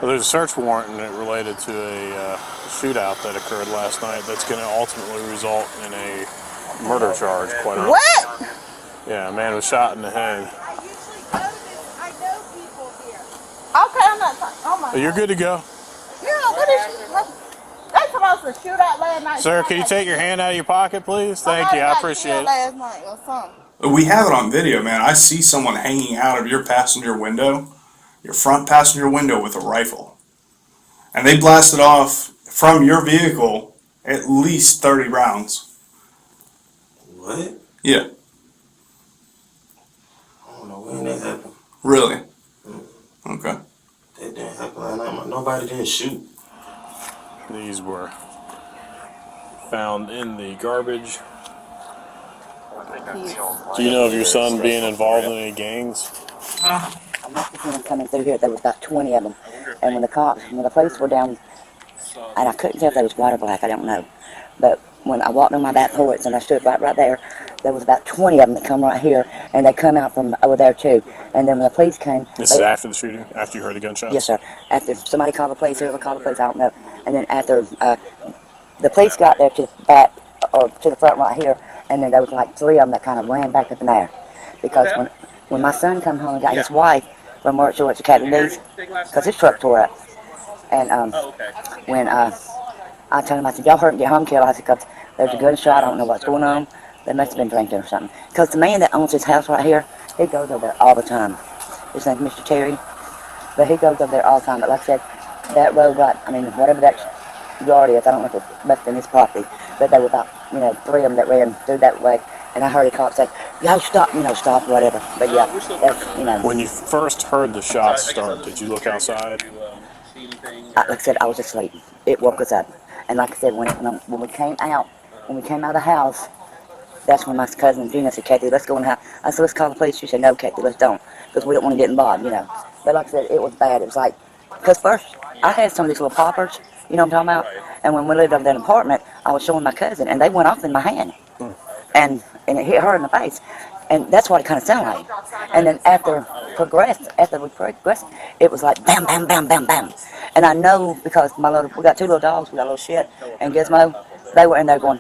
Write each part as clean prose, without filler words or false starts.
Well, there's a search warrant and it related to a shootout that occurred last night that's going to ultimately result in a murder charge, quite honestly. What? Yeah, a man was shot in the head. I know people here. Okay, I'm not talking. Oh my You're good to go. Yeah, what is they supposed to shoot out last night? Sir, can you take your hand out of your pocket, please? Thank you, I appreciate it. Last night or something. We have it on video, man. I see someone hanging out of your passenger window, your front passenger window, with a rifle. And they blasted off from your vehicle at least 30 rounds. What? Yeah. I don't know when that happened. Really? Okay. That didn't happen last night. Nobody didn't shoot. These were found in the garbage. Do you know of your son being involved in any gangs? I must have seen them coming through here. There was about 20 of them. And when the police were down, and I couldn't tell if they was white or black, I don't know. But when I walked on my back porch and I stood right there, there was about 20 of them that come right here, and they come out from over there too. And then when the police came... This is after the shooting? After you heard the gunshots? Yes, sir. After somebody called the police, whoever called the police, I don't know. And then after the police got there to the back, or to the front right here, and then there was like 3 of them that kind of ran back up in there. Because when my son come home and got his wife from work, she went to Captain D's, because his truck tore up. And when I told him, I said, y'all hurt and get home, killed. I said, 'cause there's a gunshot, I don't know what's going on. They must have been drinking or something. Because the man that owns his house right here, he goes over there all the time. His name's Mr. Terry. But he goes over there all the time. But like I said, that road right, I mean, whatever that yard is, I don't know if it's left in his property. But there were about, 3 of them that ran through that way. And I heard a cop say, yo, stop, stop, whatever. But yeah, that's, When you first heard the shots start, did you look outside? Like I said, I was asleep. It woke us up. And like I said, when we came out of the house, that's when my cousin Gina said, Kathy, let's go in the house. I said, let's call the police. She said, no, Kathy, let's don't. Because we don't want to get involved, But like I said, it was bad. It was like, because first, I had some of these little poppers, you know what I'm talking about? And when we lived over in that apartment, I was showing my cousin, and they went off in my hand. And it hit her in the face. And that's what it kind of sounded like. And then after we progressed, it was like bam, bam, bam, bam, bam. And I know because we got 2 little dogs, we got a little shit, and Gizmo, they were in there going,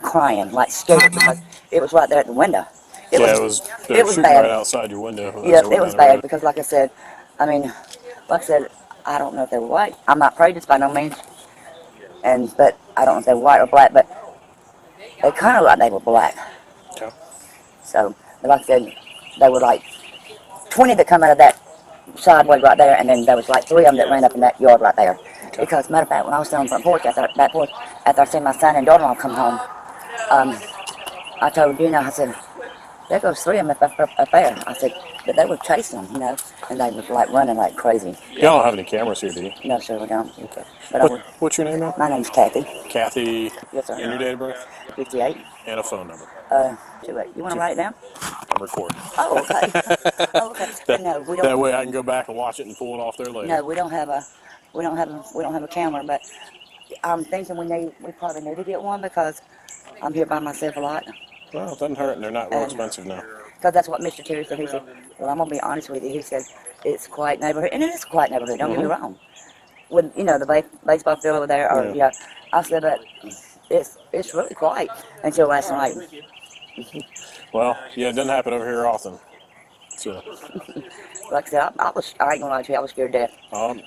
crying, like scared, because it was right there at the window. It was shooting bad. Right outside your window. Yeah, it was bad because, like I said, I don't know if they were white. I'm not prejudiced by no means, but I don't know if they were white or black, but they kind of looked like they were black. Okay. So, like I said, there were like 20 that come out of that sideway right there, and then there was like 3 of them that ran up in that yard right there. Okay. Because, matter of fact, when I was standing on the front porch, after I seen my son and daughter-in-law come home, I told Gina, I said, there goes 3 of them up there. I said, but they were chasing them, and they was like running like crazy. Y'all don't have any cameras here, do you? No, sir, we don't. Okay. But what's your name now? My name's Kathy. Kathy. Yes, sir. And your date of birth? 58. And a phone number. 28. You want to write it down? I'm recording. Oh, okay. Oh, okay. No, we don't. That way I can go back and watch it and pull it off there later. No, we don't have a camera, but I'm thinking we probably need to get one because I'm here by myself a lot. Well, it doesn't hurt, and they're not real expensive now. Because that's what Mr. Terry said. He said, well, I'm going to be honest with you. He said, it's a quiet neighborhood. And it is a quiet neighborhood, don't get me wrong. With, the baseball field over there. Or, yeah. I said, but it's really quiet until last night. Well, yeah, it doesn't happen over here often. So. Like I said, I ain't going to lie to you, I was scared to death.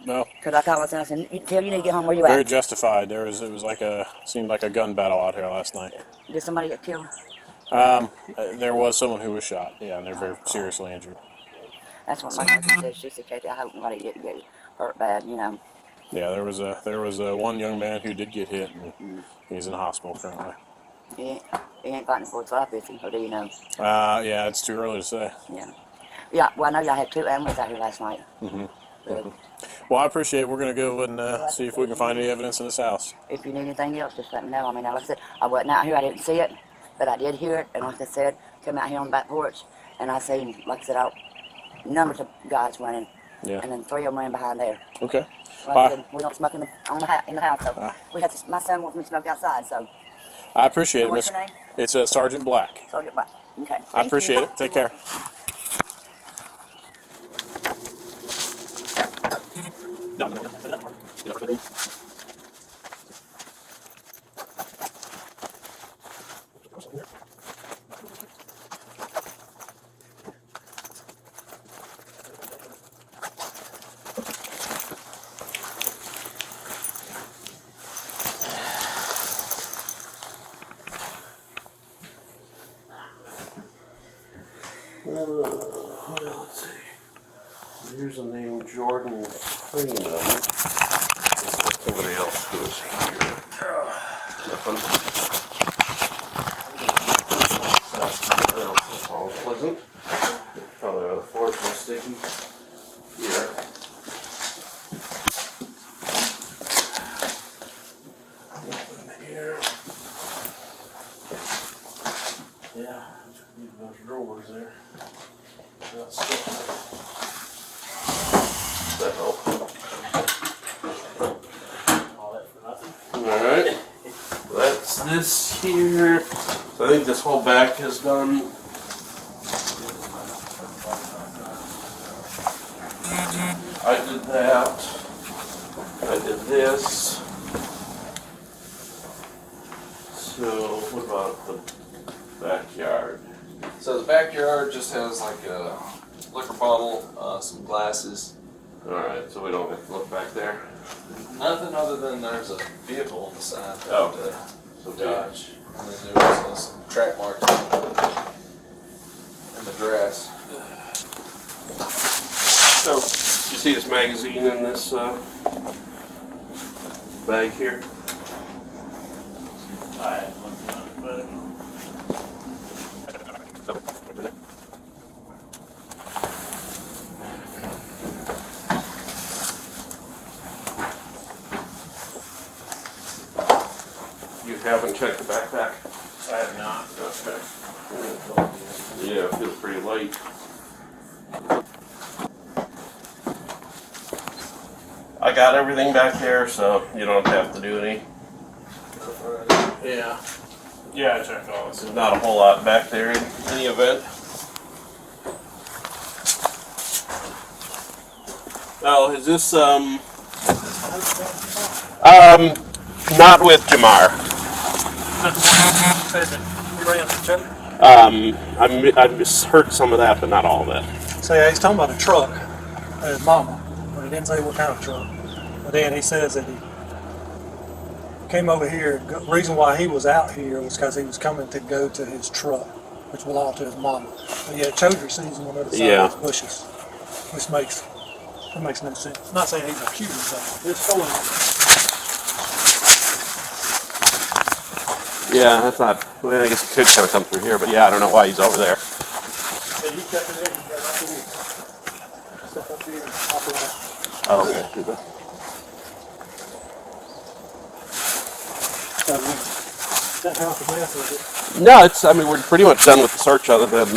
No. Because I called myself and said, Tim, you need to get home. Where you at? Very justified. It seemed like a gun battle out here last night. Did somebody get killed? There was someone who was shot, yeah, and they're very seriously injured. That's what my cousin said. She said, Kathy, I hope nobody get hurt bad, Yeah, there was one young man who did get hit, and he's in the hospital currently. He ain't fighting for his life, is he? Or do you know? Yeah, it's too early to say. Yeah. Yeah, well, I know y'all had 2 animals out here last night. Well, I appreciate it. We're going to go and see if we can find any evidence in this house. If you need anything else, just let me know. I mean, like I said, I wasn't out here. I didn't see it, but I did hear it. And like I said, come out here on the back porch, and I seen, like I said, numbers of guys running. Yeah. And then 3 of them ran behind there. Okay. Like I said, we don't smoke in the house, so my son wants me to smoke outside, so. I appreciate it, What's Miss. your name? It's Sergeant Black. Sergeant Black. Okay. I appreciate it. Take care. Let's see. Here's a name, Jordan Freeman. Somebody else who is here. Nothing. That's all pleasant. Probably on the floor for sticky. Here. Nothing here. Yeah, need those drawers there. That's that help. All that for nothing. Alright. That's this here. So I think this whole back is done. I did that. I did this. So what about the backyard? So the backyard just has like a liquor bottle, some glasses. Alright, so we don't have to look back there. Nothing other than there's a vehicle on the side. Oh. So Dodge. And then there's some track marks in the grass. So, you see this magazine in this bag here? I haven't looked at it, but You haven't checked the backpack? I have not. Okay. Yeah, it feels pretty light. I got everything back there, so you don't have to do any. yeah. Yeah, I checked all this. There's not a whole lot back there in any event. Oh, is this not with Jamar. I misheard some of that, but not all of it. So yeah, he's talking about a truck, his mama, but he didn't say what kind of truck. But then he says that he came over here. The reason why he was out here was because he was coming to go to his truck, which belonged to his mama. But yeah, Chodri sees him on the other side of his bushes, which makes no sense. I'm not saying he's accused, but it's totally. Yeah, that's not. Well, I guess it could kind of come through here, but yeah, I don't know why he's over there. And he kept it in. He got up here. Step up here and hop around. Oh, okay. Is that house a mess, or is it? No, it's. I mean, we're pretty much done with the search, other than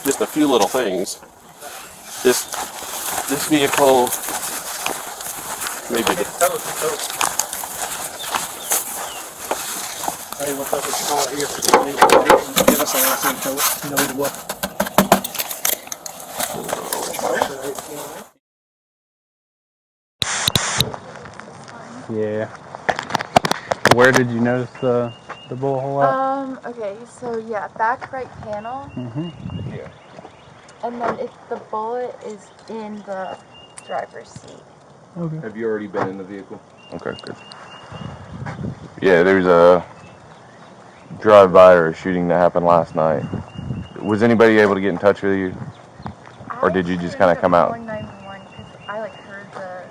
just a few little things. This vehicle, maybe. Hey, what's up with your car here? Give us a lesson, you know what? Yeah. Where did you notice the bullet hole at? Okay, so yeah, back right panel. Yeah. And then the bullet is in the driver's seat. Okay. Have you already been in the vehicle? Okay, good. Yeah, there's a drive-by or a shooting that happened last night. Was anybody able to get in touch with you? Or did you just kind of come out? 911 because I heard the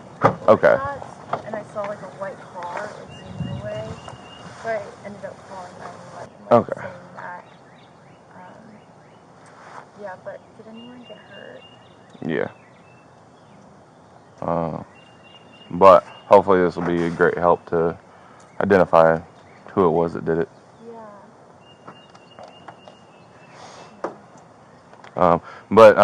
Okay. shots and I saw a white car zoom away, so I ended up calling 911 and Okay. saying that. Yeah, but did anyone get hurt? Yeah. But hopefully this will be a great help to identify who it was that did it. Yeah. But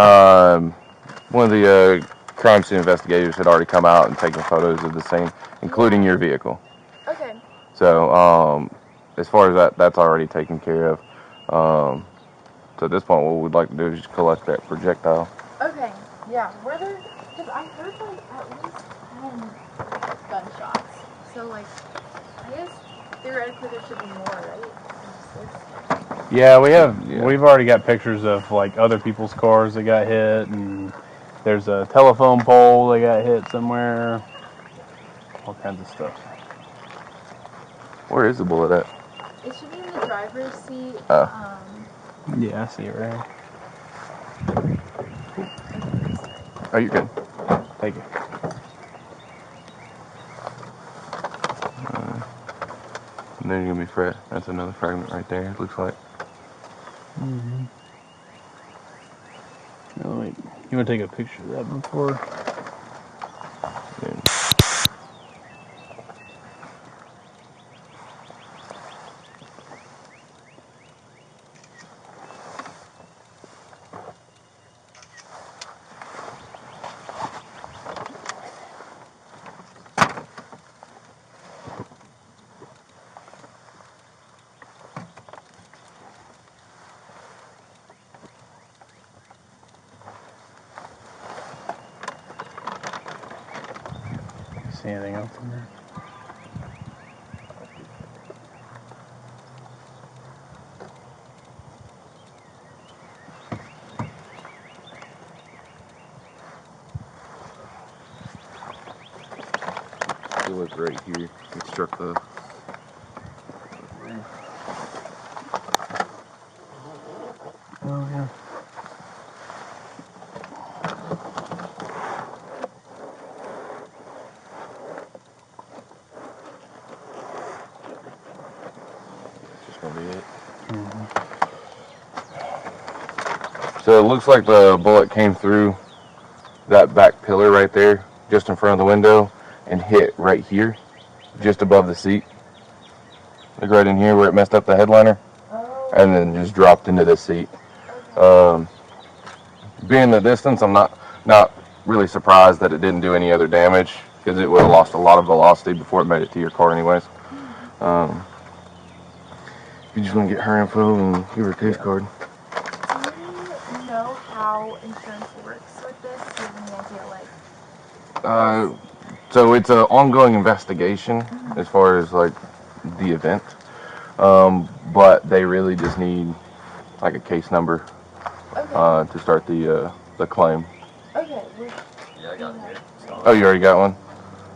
one of the crime scene investigators had already come out and taken photos of the scene, including your vehicle. Okay. So as far as that's already taken care of. So at this point, what we'd like to do is just collect that projectile. Okay. Yeah. Were there? Because I heard at least So like, I guess theoretically there should be more, right? Yeah, we've already got pictures of like other people's cars that got hit, and there's a telephone pole that got hit somewhere. All kinds of stuff. Where is the bullet at? It should be in the driver's seat. Yeah, I see it right here. Oh, you're good. Thank you. And then you're gonna be Fred. That's another fragment right there. It looks like. Mm-hmm. Oh, wait. You want to take a picture of that before? Yeah. See anything else in there? It was right here. It struck the. Oh, yeah. That's just gonna be it. Mm-hmm. So it looks like the bullet came through that back pillar right there, just in front of the window, and hit right here, just above the seat. Like right in here where it messed up the headliner, and then just dropped into this seat. Being the distance, I'm not really surprised that it didn't do any other damage, because it would have lost a lot of velocity before it made it to your car anyways. You just want to get her info and give her a case card. Do you know how insurance works with this? Do you have any idea, like? So it's an ongoing investigation as far as like the event, but they really just need like a case number to start the claim. Okay. Yeah, I got it here. Oh, you already got one?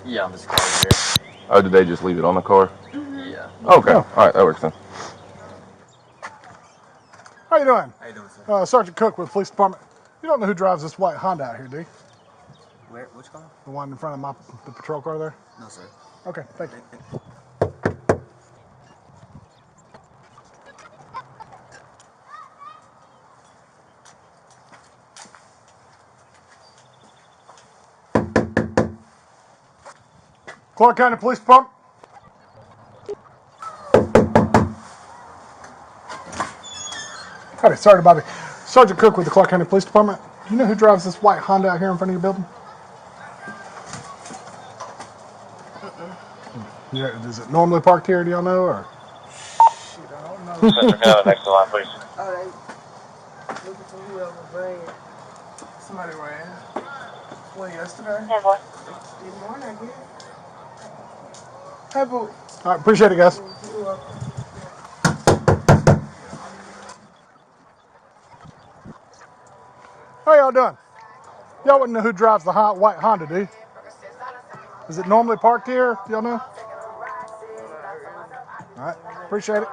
Yeah, I'm just calling here. Oh, did they just leave it on the car? Yeah. Okay, all right, that works then. How you doing? How you doing, sir? Sergeant Cook with the police department. You don't know who drives this white Honda out here, do you? Where? Which car? The one in front of the patrol car there? No, sir. Okay, thank you. Clark County Police Department. Howdy, sorry about it. Sergeant Cook with the Clark County Police Department. Do you know who drives this white Honda out here in front of your building? Yeah, is it normally parked here, do y'all know, or? Shit, I don't know. Next to line, please. Oh, they looking for whoever ran. Somebody ran. When, yesterday? Yeah, boy. This morning, I guess. Hey, boo. All right, appreciate it, guys. You're welcome. How y'all doing? Y'all wouldn't know who drives the white Honda, do you? Is it normally parked here? Do y'all know? All right, appreciate it.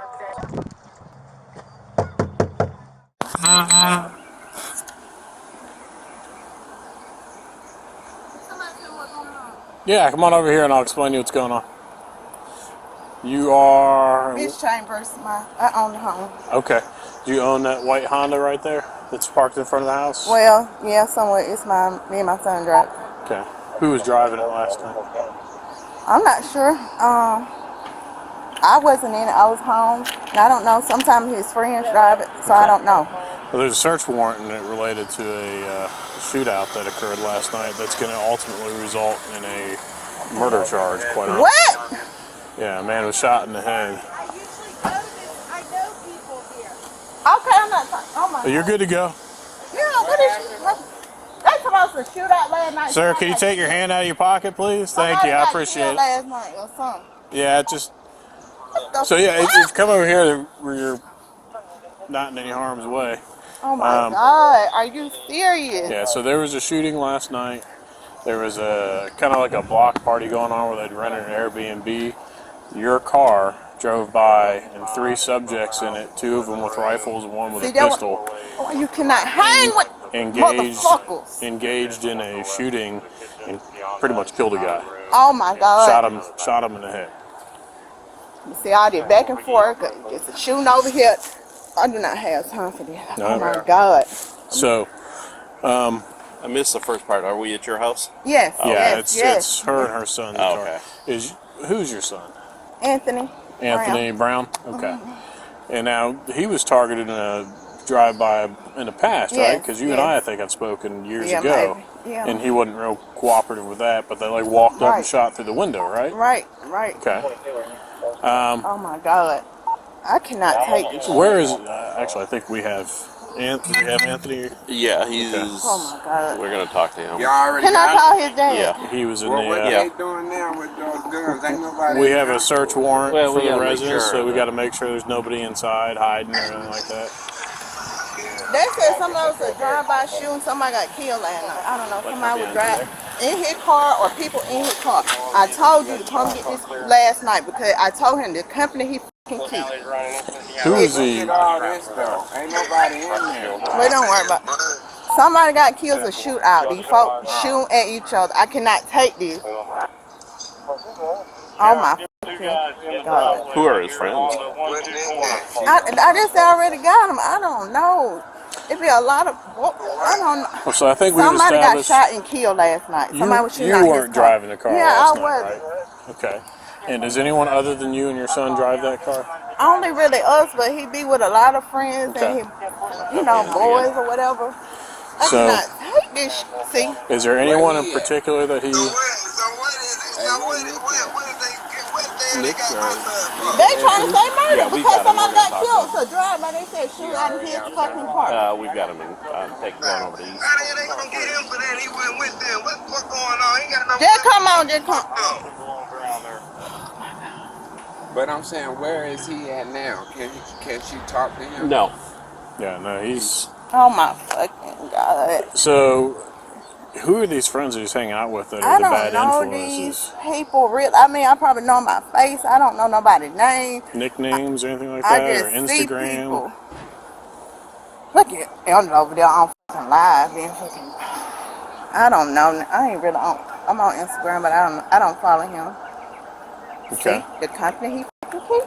Yeah, come on over here and I'll explain to you what's going on. You are... Miss Chambers, I own the home. Okay. Do you own that white Honda right there that's parked in front of the house? Well, yeah, somewhere. It's me and my son drive. Okay. Who was driving it last night? I'm not sure. I wasn't in it. I was home. And I don't know. Sometimes his friends drive it, so I don't know. Well, there's a search warrant and it related to a shootout that occurred last night that's going to ultimately result in a murder charge, quite honestly. What? Yeah, a man was shot in the head. I know people here. Okay, I'm not talking. Oh my. You're good to go. Yeah, what is she? That's what about some shootout last night? Sir, can you take your hand out of your pocket, please? Thank you. I appreciate it. Last night or something. Yeah, just so yeah, if you come over here where you're not in any harm's way. Oh my God, are you serious? Yeah, so there was a shooting last night. There was a kind of like a block party going on where they'd rented an Airbnb. Your car drove by and 3 subjects in it, 2 of them with rifles and 1 with a pistol. You cannot hang with motherfuckers. Engaged in a shooting and pretty much killed a guy. Oh my God. Shot him in the head. You see all this back and forth. It's a shooting over here. I do not have time for this. Oh my God. So, I missed the first part. Are we at your house? Yes. Yeah, yes, it's her and her son. Oh, okay. Who's your son? Anthony Brown? Okay. And now, he was targeted in a drive-by in the past, right? Because you and I think, had spoken years ago. Maybe. Yeah. And he wasn't real cooperative with that, but they like walked up and shot through the window, right? Right. Okay. Oh my God. I cannot take this. Where is, actually, I think we have Anthony. Yeah, he's. Okay. Oh my God. We're gonna talk to him. Can I call his dad? Yeah. He was in What the. they doing now with those guns? Ain't nobody. We have a search warrant for the gotta make residence, sure, so we got to make sure there's nobody inside hiding or anything like that. They said somebody was a drive-by shooting. Somebody got killed last night. I don't know. Somebody was driving in his car or people in his car. I told you to come get this last night because I told him the company he fucking keep. Who is he? All this though. Ain't nobody in there. Wait, don't worry about it. Somebody got killed in a shootout. These folks shooting at each other. I cannot take this. Oh my fucking God. Who are his friends? I just already got him. I don't know. It'd be a lot of. I don't know. Well, so I think we've Somebody got established. shot and killed last night. Somebody was shooting out You his weren't car. driving the car Yeah, last I night, was. right? Okay. And does anyone other than you and your son drive that car? Only really us, but he be with a lot of friends Okay. and he, boys or whatever. I So- cannot take this. See, Is there anyone in particular that he? they trying to say murder Yeah, we because got him. somebody We're got gonna killed. talk So drive by, they said shoot out of his fucking car. We've got him in. Taking going over to East. Just come on, just come. But I'm saying, where is he at now? Can she talk to him? No. Yeah, no, he's. Oh my fucking God. So, who are these friends that he's hanging out with that I are the bad don't know influences? these people real. I mean, I probably know my face. I don't know nobody's name. Nicknames or anything like I that, just or see Instagram? people. Look at him over there on fucking live being fucking. I don't know. I ain't really on. I'm on Instagram, but I don't follow him. Okay. See, the company he fucking keep.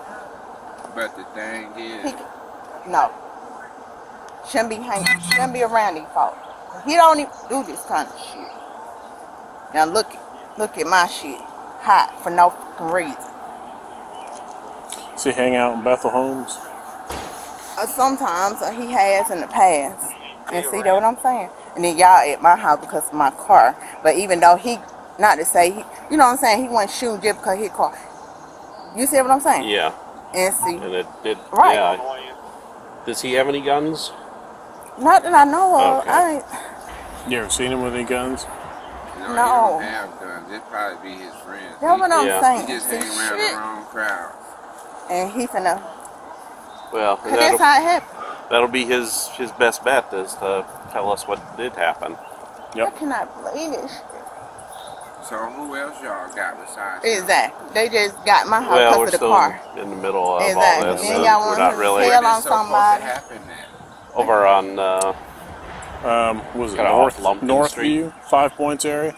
But the thing is, No. Shouldn't be around these folks. He don't even do this kind of shit. Now look at my shit. Hot for no fucking reason. Does he hang out in Bethel Homes? Sometimes he has in the past. And see, that's what I'm saying. And then y'all at my house because of my car. But even though not to say you know what I'm saying, he wasn't shooting just because of his car. You see what I'm saying? Yeah. And see. And it did. Right. Yeah. Does he have any guns? Not that I know of. Okay. I ain't. You ever seen him with any guns? he No. don't have guns. It'd probably be his friends. That's what I'm Yeah. saying. He just See, hang around shit. the wrong crowd. And he finna. Well, Cause that's how it happened. that'll be his best bet is to tell us what did happen. I cannot believe this shit. So who else y'all got besides him? Exactly. They just got my house Well, because we're of the still car. in the middle of Exactly. all this. Then And y'all we're want not to really tell on What's supposed to somebody. happen then? over on. Was it Kinda off Lumpkin Northview, 5 Points area?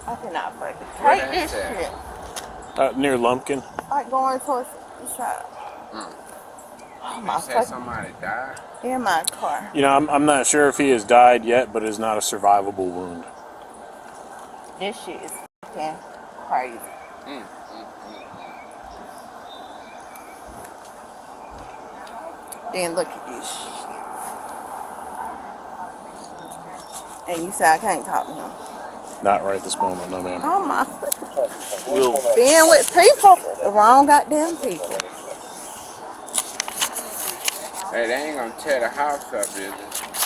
I cannot fucking Where take this that's at? shit. Near Lumpkin. Like going towards the side. Oh my They said fucking. somebody died. In my car. You know, I'm not sure if he has died yet, but it's not a survivable wound. This shit is fucking crazy. Then look at this shit. And you say I can't talk to him. Not right this moment, no ma'am. Oh my fucking. Being with people, the wrong goddamn people. Hey, they ain't gonna tear the house up, is it?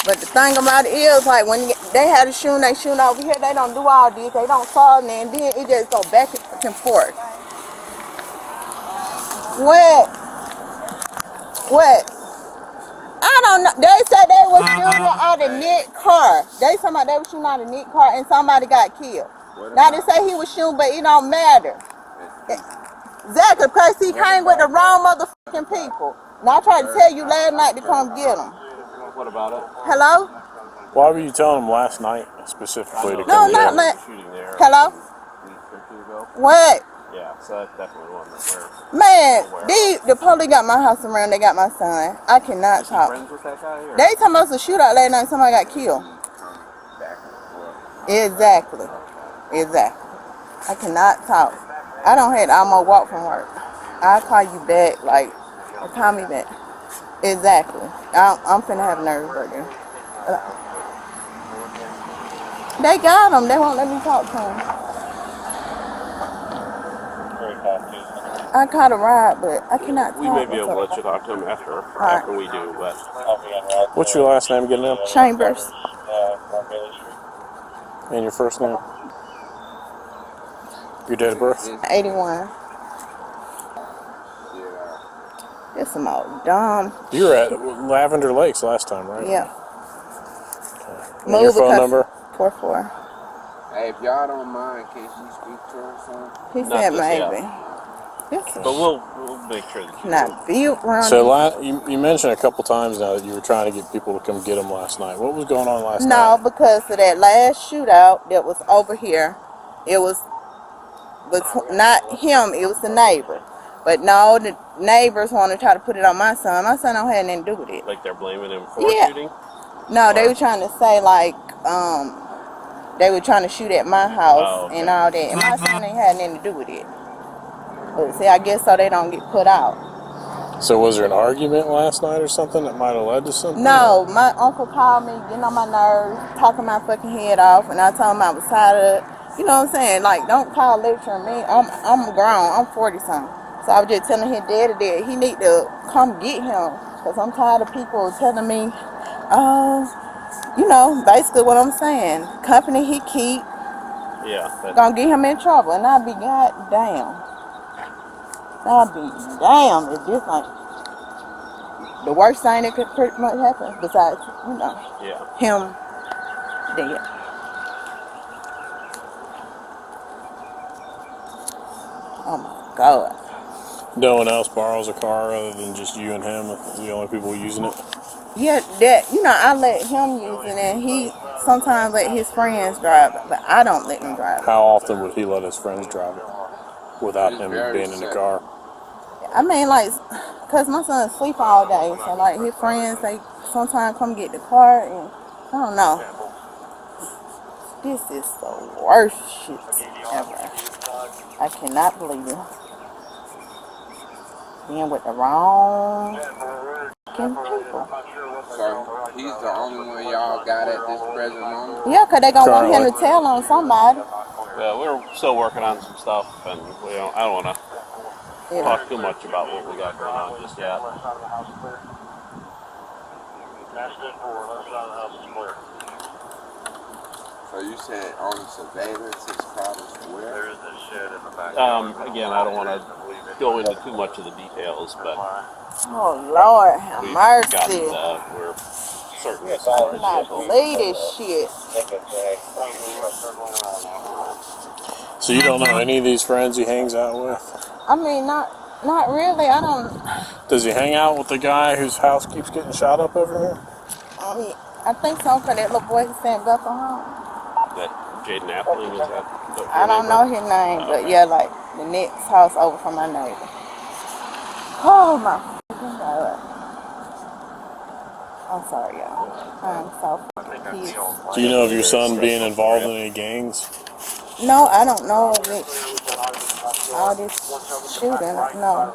But the thing about it is, like, when they had a shooting, they shooting over here, they don't do all this. They don't solve it, and then it just go back and forth. What? I don't know. They said they was shooting out a Nick car. They somebody they was shooting out a Nick car, and somebody got killed. Now they say he was shooting, but it don't matter. Exactly, because he came with the wrong motherfucking people. Now I tried to tell you last night to come get him. What about it? Hello? Why were you telling them last night specifically to No, come not get like. Shooting there. Hello? A week or two ago. What? Yeah, so that's definitely one that we're. Man, the police got my house around. They got my son. I cannot talk. Friends with that guy? Or? They talking about some shootout last night. Somebody got killed. Exactly. I cannot talk. I don't have almost walk from work. I'll call you back. Like, call me back. Exactly. I'm finna have nerve burger. They got him. They won't let me talk to him. I caught a ride, but I cannot talk. We may be able to let you talk to him after we do, but. What's your last name again now? Chambers. And your first name? Your date of birth? 81. It's some old dumb. You were at Lavender Lakes last time, right? Yeah. And your phone number? 44. Hey, if y'all don't mind, can you speak to her or something? He said maybe. But we'll make sure that you Not be around. So you mentioned a couple times now that you were trying to get people to come get him last night. What was going on last night? No, because of that last shootout that was over here, it was not him, it was the neighbor. But no, the neighbors want to try to put it on my son. My son don't have anything to do with it. Like they're blaming him for shooting? No, they were trying to say like, they were trying to shoot at my house and all that. And my son ain't had anything to do with it. But see, I guess so they don't get put out. So was there an argument last night or something that might have led to something? No, my uncle called me, getting on my nerves, talking my fucking head off, and I told him I was tired of it. You know what I'm saying? Like, don't call lecturing me. I'm grown. I'm 40-something. So I was just telling his daddy that he need to come get him, because I'm tired of people telling me, you know, basically what I'm saying. Company he keep, gonna get him in trouble, and I'll be goddamn. I'll be damn if this ain't the worst thing that could pretty much happen besides, you know, him dead. Oh my God. No one else borrows a car other than just you and him, the only people using it? Yeah, that, you know, I let him use it, and he sometimes let his friends drive it, but I don't let him drive it. How often would he let his friends drive it without him being in the car? I mean, like, because my son sleep all day, so like his friends, they sometimes come get the car, and I don't know. This is the worst shit ever. I cannot believe it. Being with the wrong people. So he's the only one y'all got at this present moment? Yeah, because they going to want him to tell on somebody. Yeah, we're still working on some stuff, and I don't want to talk too much about what we got going on just yet. So you said on surveillance is probably where? There is a shed in the back. Again, I don't want to go into too much of the details, but oh Lord, have mercy. We're certain I cannot believe this shit. So you don't know any of these friends he hangs out with? I mean, not really. I don't. Does he hang out with the guy whose house keeps getting shot up over here? I think so, because that little boy who's saying Bethel home. That Jaden Athling, is that? I don't know his name, but yeah, like the next house over from my neighbor. Oh my fucking God. I'm sorry, y'all. I'm so fucking pissed. Do you know of your son being involved in any gangs? No, I don't know of it. All this shooting, no.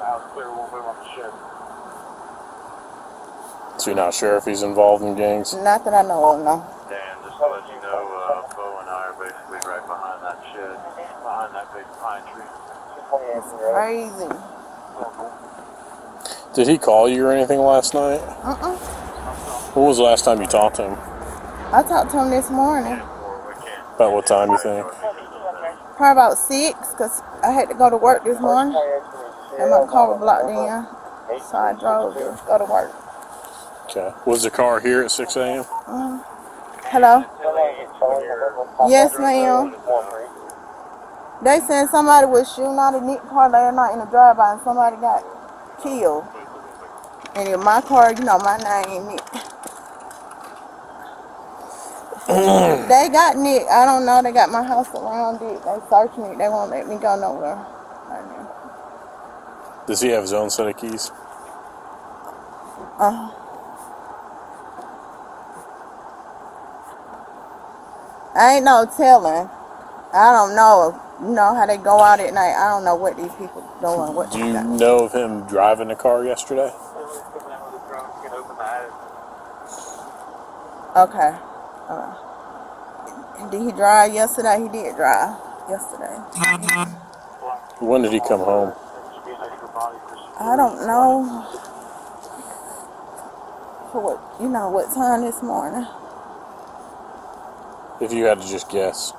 So you're not sure if he's involved in gangs? Not that I know of, no. Dan, just to let you know, Bo and I are basically right behind that shed, behind that big pine tree. It's crazy. Did he call you or anything last night? When was the last time you talked to him? I talked to him this morning. About what time you think? Probably about 6, because I had to go to work this morning. And my car was blocked in. So I drove to go to work. Okay. Was the car here at 6 a.m.? Hello? Yes, ma'am. They said somebody was shooting out a Nick car last night in the drive-by and somebody got killed. And in my car, you know, my name Nick. They got Nick. I don't know. They got my house around it. They searched me. They won't let me go nowhere. Right now. Does he have his own set of keys? I ain't no telling. I don't know. You know how they go out at night. I don't know what these people doing. What Do you know of him driving the car yesterday? Okay. Did he drive yesterday? He did drive yesterday. When did he come home? I don't know. For what, you know, what time this morning? If you had to just guess.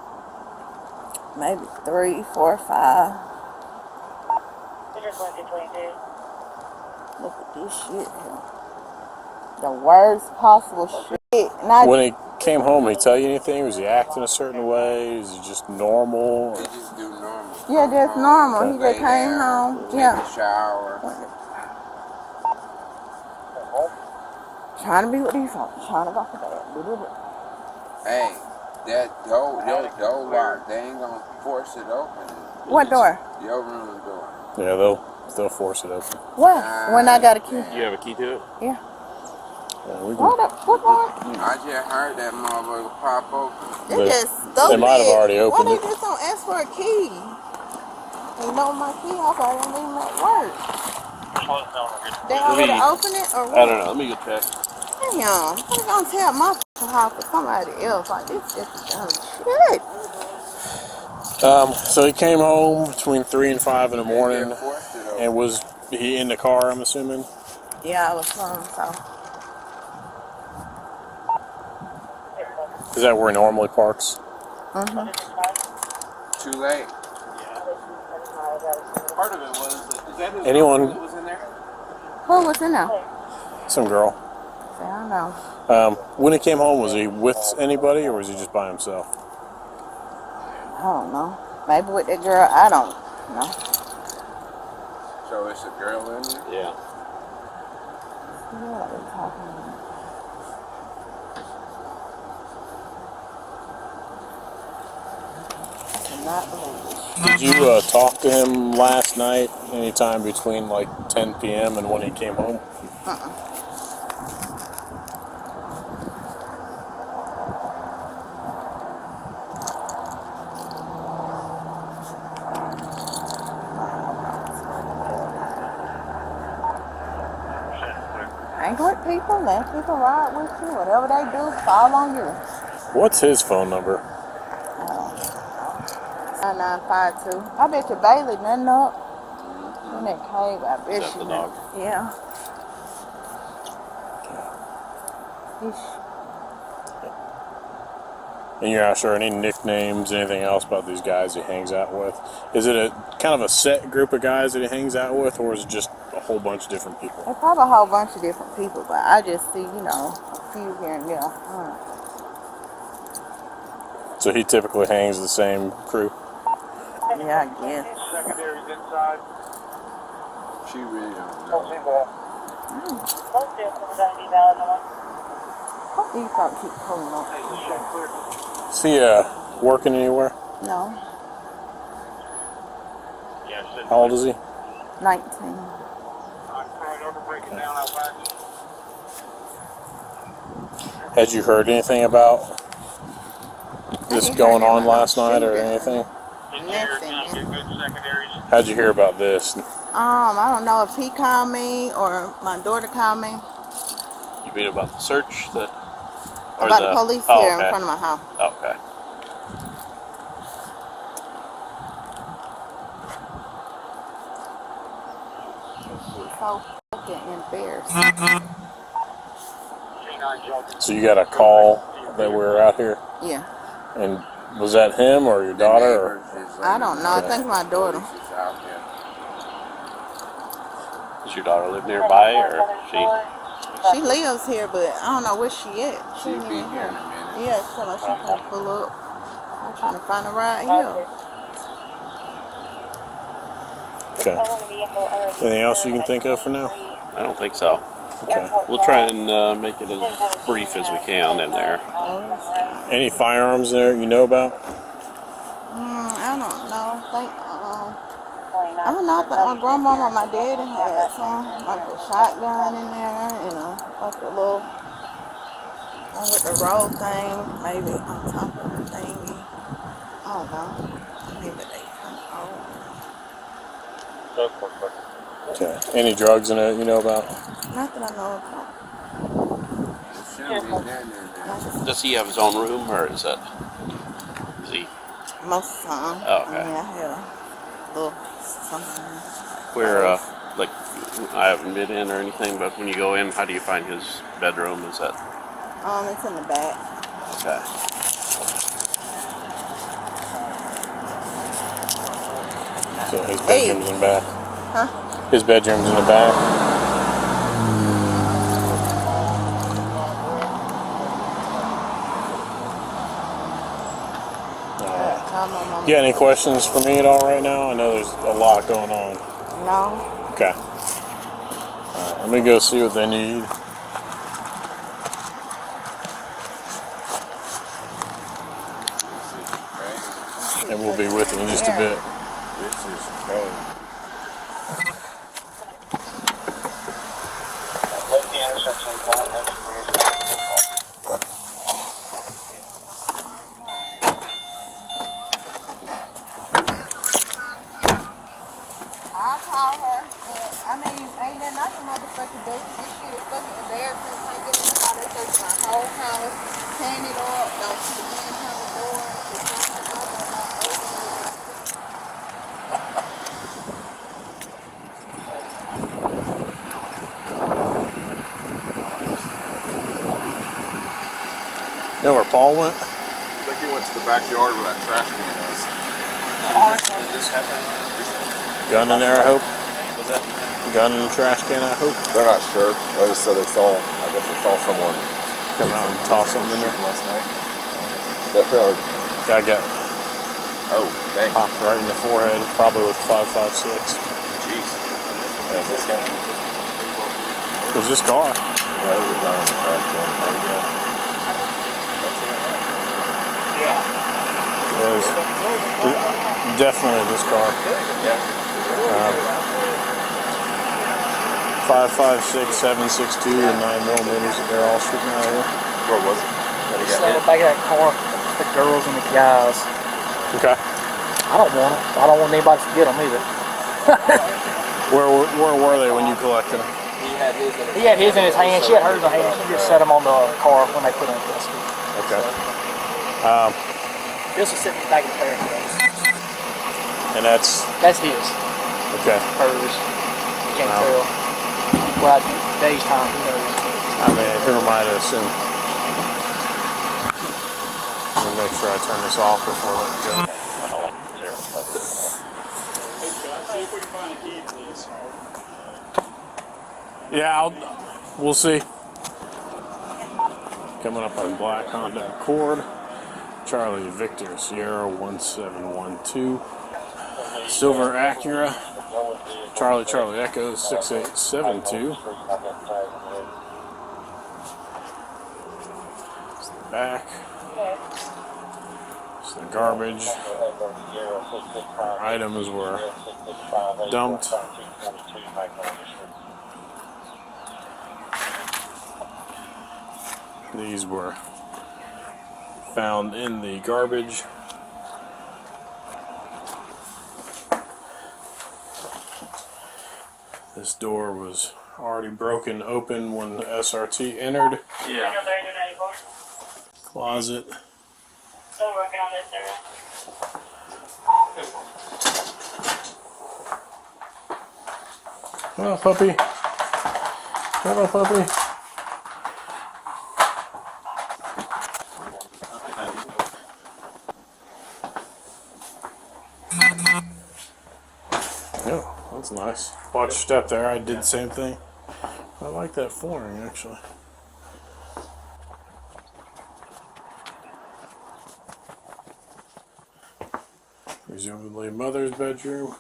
Maybe 3, 4, 5. Look at this shit here. The worst possible shit. When he came home, did he tell you anything? Was he acting a certain way? Is he just normal? He just do normal. Yeah, just normal. He just Lay came down, home. take Yeah. a shower. Trying to be with these folks. Trying to go for that. Hey, that door, your door locked. They ain't gonna force it open. What door? Your room door. Yeah, they'll force it open. What? When I got a key. You have a key to it? Yeah. What up? What more? I just heard that motherfucker pop open. They just stupid. They might have already opened Why it. they just don't ask for a key? They know my key. I thought I didn't even at work. They already open it or what? I don't know. Let me go check. Damn. I'm gonna tell my house for somebody else. Like this is dumb shit. So he came home between 3 and 5 in the morning, and was he in the car, I'm assuming? Yeah, I was home, so. Is that where he normally parks? Too late. Part of it was, is that his Anyone? that was in there? Who was in there? Some girl. I don't know. When he came home, was he with anybody, or was he just by himself? I don't know. Maybe with that girl. I don't know. So it's a girl in there? Yeah. What are they talking about? I cannot believe this. Did you talk to him last night, anytime between like 10 p.m. and when he came home? Ain't with people, let people ride with you. Whatever they do, fall on you. What's his phone number? 9952. I bet you Bailey nothing up. In that cave, I bet Is that you. the dog? Yeah. And you're not sure any nicknames, anything else about these guys he hangs out with? Is it a kind of a set group of guys that he hangs out with, or is it just a whole bunch of different people? There's probably a whole bunch of different people, but I just see, you know, a few here and there. So he typically hangs the same crew? Yeah, I guess. Secondaries inside. She really don't know. These folks keep pulling up. Is he working anywhere? No. How old is he? 19. Had you heard anything about this going on last night or anything? How'd you hear about this? I don't know if he called me or my daughter called me. You mean about the search that? About the police here in front of my house. Okay. So get embarrassed. So you got a call that we were out here? Yeah. And was that him or your daughter? Or? I don't know. I think my daughter. Does your daughter live nearby, or she? She lives here, but I don't know where she at. She'll be here in a minute. Yeah, tell her she can pull up. I'm trying to find a ride here. Okay. Anything else you can think of for now? I don't think so. Okay. We'll try and make it as brief as we can in there. Any firearms there you know about? I don't know. I don't know. I think my grandmama, my daddy had some, like a shotgun in there, and like a little one with the roll thing, maybe on top of the thingy. I don't know. Maybe they kind of old. Okay. Any drugs in it you know about? Not that I know about. Does he have his own room, or is he? Most of the time. Oh, okay. I mean, I have a little something. Where, like, I haven't been in or anything, but when you go in, how do you find his bedroom? Is that? It's in the back. Okay. So his bedroom's in the back? Huh? His bedroom's in the back? You got any questions for me at all right now? I know there's a lot going on. No. Okay. Let me go see what they need. And we'll be with you in just a bit. This is crazy. I'll call her. I mean, ain't there nothing motherfucker do. This shit is fucking embarrassing. Can't get in the house. They search my whole house. Tan it up. Don't see the man on the door. You know where Paul went? I think he went to the backyard where that trash can is. Did this happen? Gun in there, I hope. Was that? Gun in the trash can, I hope. They're not sure. They just said they saw, I guess they saw someone Come out and toss something in there. last night. That probably, Guy got oh, dang. popped right in the forehead, probably with 5.56. Jeez. Yeah, this guy. It was this car. Yeah, it was a guy in the trash can. There you go. It was definitely this car. Yeah. 5.56, 7.62, and 9mm. They're all shooting out here. Where was it? That he got hit? Back of that car, the girls and the guys. Okay. I don't want them. I don't want anybody to get them either. Where were they when you collected them? He had his in his hand. She had hers in her hand. She just set them on the car when they put them in the street. Okay. This was sitting back in the car. And that's his. okay. Hers. You can't tell. Well, day's time, who knows? I mean, who am I to assume? Let me make sure I turn this off before I let it go. Yeah, we'll see. Coming up on black Honda Accord. Charlie Victor Sierra 1712. Silver Acura. Charlie Echo 6872. It's the back. It's the garbage. Our items were dumped. These were found in the garbage. This door was already broken open when the SRT entered. Yeah. Closet. Still working on this area. Well, puppy. Hello, puppy. Oh, that's nice. Watch your step there. I did the same thing. I like that flooring, actually. Presumably mother's bedroom.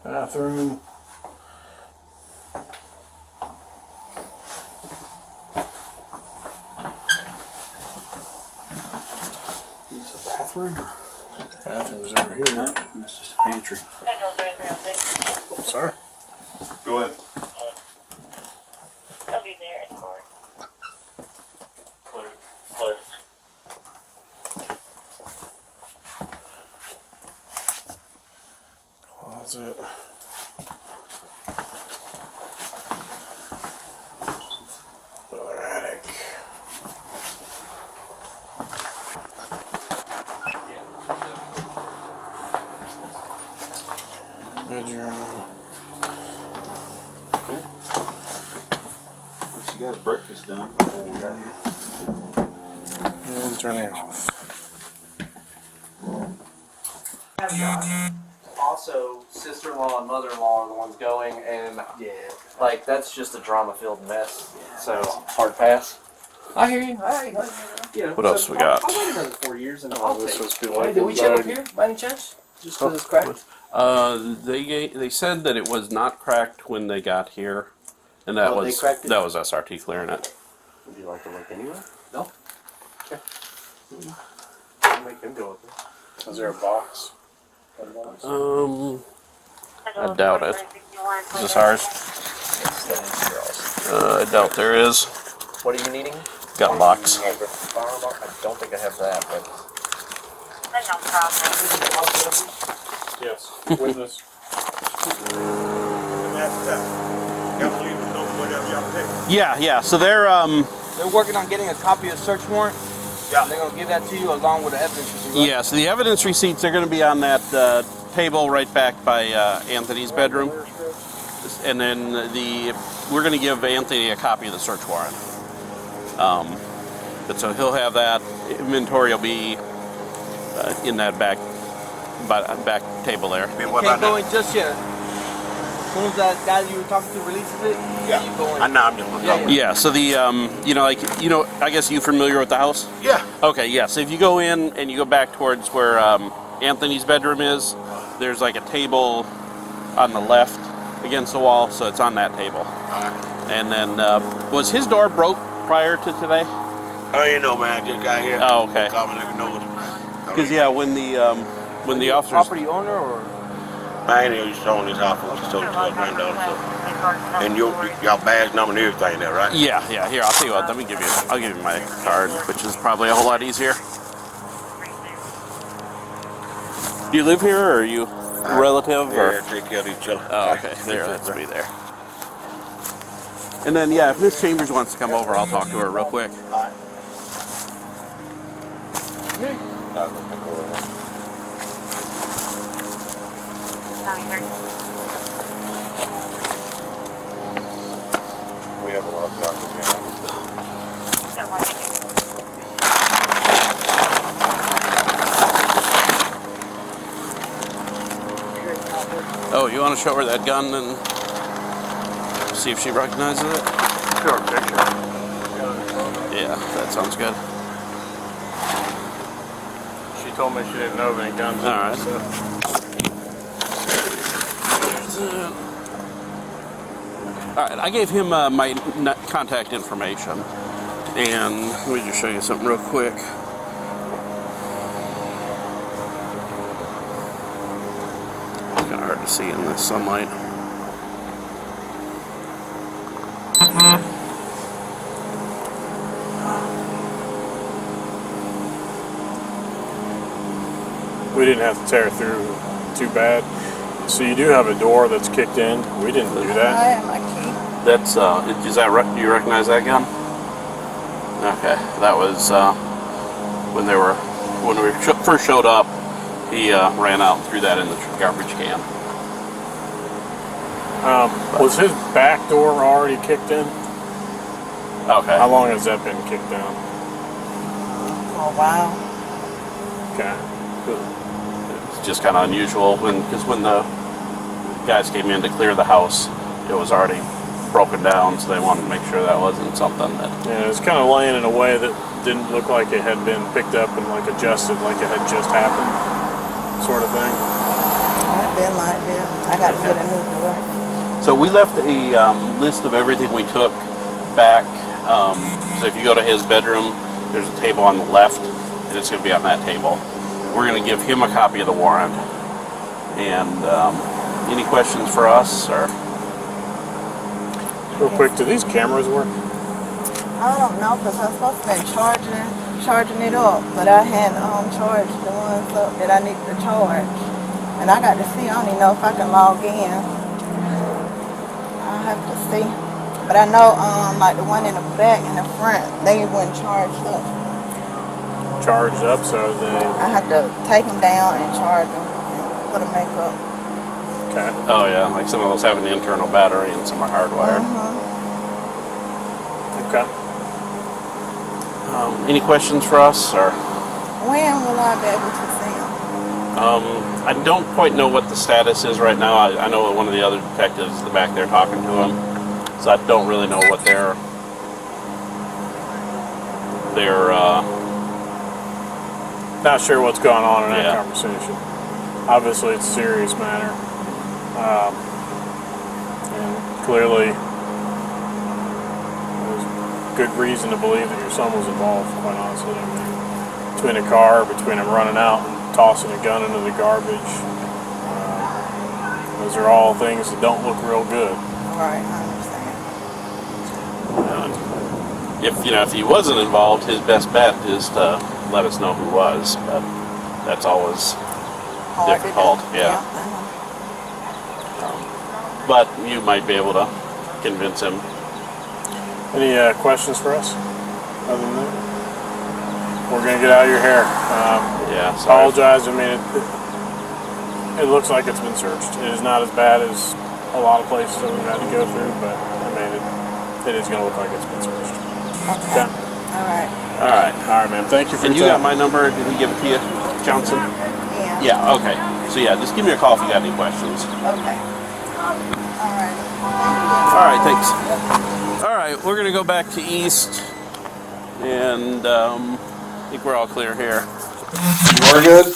Bathroom. Bathroom. Bathroom's over here. That's just a pantry. Sorry. Go ahead. I'll be there in court. Closet. Another attic. Bedroom. She got breakfast done before we got here. And turn it off. Also, sister-in-law and mother-in-law are the ones going, and like that's just a drama-filled mess. So hard pass. I hear you. What else we got? I'll wait another 4 years and Oh, I'll this take. must be Hey, like did we check up inside. here by any chance? Just because it's cracked. They said that it was not cracked when they got here, and that Oh, they was cracked it? that was SRT clearing it. Would you like to look anyway? No. Okay. I'll make him go up there. Is there a box? I doubt it. Is this ours? I doubt there is. What are you needing? Got a box. I don't think I have that, but. Yes. Witness. Yeah. So they're They're working on getting a copy of the search warrant. Yeah. They're gonna give that to you along with the evidence receipt. Right? Yeah, so the evidence receipts are going to be on that table right back by Anthony's bedroom, and then we're going to give Anthony a copy of the search warrant. But so he'll have that. Inventory will be in that back table there. You can't go in just yet. As soon as that guy you were talking to releases it, you go in. I know, I'm just Yeah. So I guess you familiar with the house? Yeah. Okay. Yeah. So if you go in and you go back towards where Anthony's bedroom is, there's like a table on the left against the wall, so it's on that table. And then was his door broke prior to today? Oh, you know, man, I just got here. Oh, okay. Call me, let me know what. Because when the officers. Property owner or? I ain't even showing this house. I sold it to a granddaughter. So. And y'all badge number and everything there, right? Yeah. Here, I'll tell you what. I'll give you my card, which is probably a whole lot easier. Do you live here, or are you a relative? Yeah, take care of each other. Oh, okay. There, that's me there. And then, if Miss Chambers wants to come over, I'll talk to her real quick. We have a lot of doctors here. Oh, you want to show her that gun and see if she recognizes it? Show a picture. Yeah, that sounds good. She told me she didn't know of any guns. All right. All right, I gave him my contact information, and let me just show you something real quick. It's kind of hard to see in this sunlight. We didn't have to tear through too bad. So you do have a door that's kicked in. We didn't do that. I have my key. That's is that do you recognize that gun? Okay, that was when we first showed up. He ran out and threw that in the garbage can. Was his back door already kicked in? Okay. How long has that been kicked down? For a while. Okay. It's just kind of unusual because when the guys came in to clear the house, it was already broken down, so they wanted to make sure that wasn't something that. Yeah, it was kind of laying in a way that didn't look like it had been picked up and like adjusted, like it had just happened, sort of thing. I've been like that. I got to get a new door. So we left a list of everything we took back. So if you go to his bedroom, there's a table on the left, and it's going to be on that table. We're going to give him a copy of the warrant. And any questions for us, or? Real quick, do these cameras work? I don't know, because I'm supposed to be charging it up, but I hadn't charged the ones up that I need to charge. And I got to see, I don't even know if I can log in. I'll have to see. But I know, like the one in the back and the front, they weren't charged up. Charged up, so they... I have to take them down and charge them and put them back up. Okay. Oh yeah, like some of those have an internal battery and some are hardwired. Okay. Any questions for us, or? When will I be able to see them? I don't quite know what the status is right now. I know one of the other detectives is back there talking to him, so I don't really know what their not sure what's going on in that conversation. Obviously, it's a serious matter. And clearly, there's good reason to believe that your son was involved, quite honestly. I mean, between a car, between him running out and tossing a gun into the garbage, those are all things that don't look real good. Right, I understand. If he wasn't involved, his best bet is to let us know who was, but that's always difficult. Yeah. But you might be able to convince him. Any questions for us? Other than that, we're gonna get out of your hair. Yeah. Sorry. Apologize. I mean, it looks like it's been searched. It is not as bad as a lot of places that we've had to go through, but I mean, it is gonna look like it's been searched. Okay. All right. All right, man. Thank you for and your you time. got my number? Did he give it to you, Johnson? Yeah. Yeah. Okay. So yeah, just give me a call if you got any questions. Okay. All right. All right. Thanks. All right, we're gonna go back to East, and I think we're all clear here. We're good.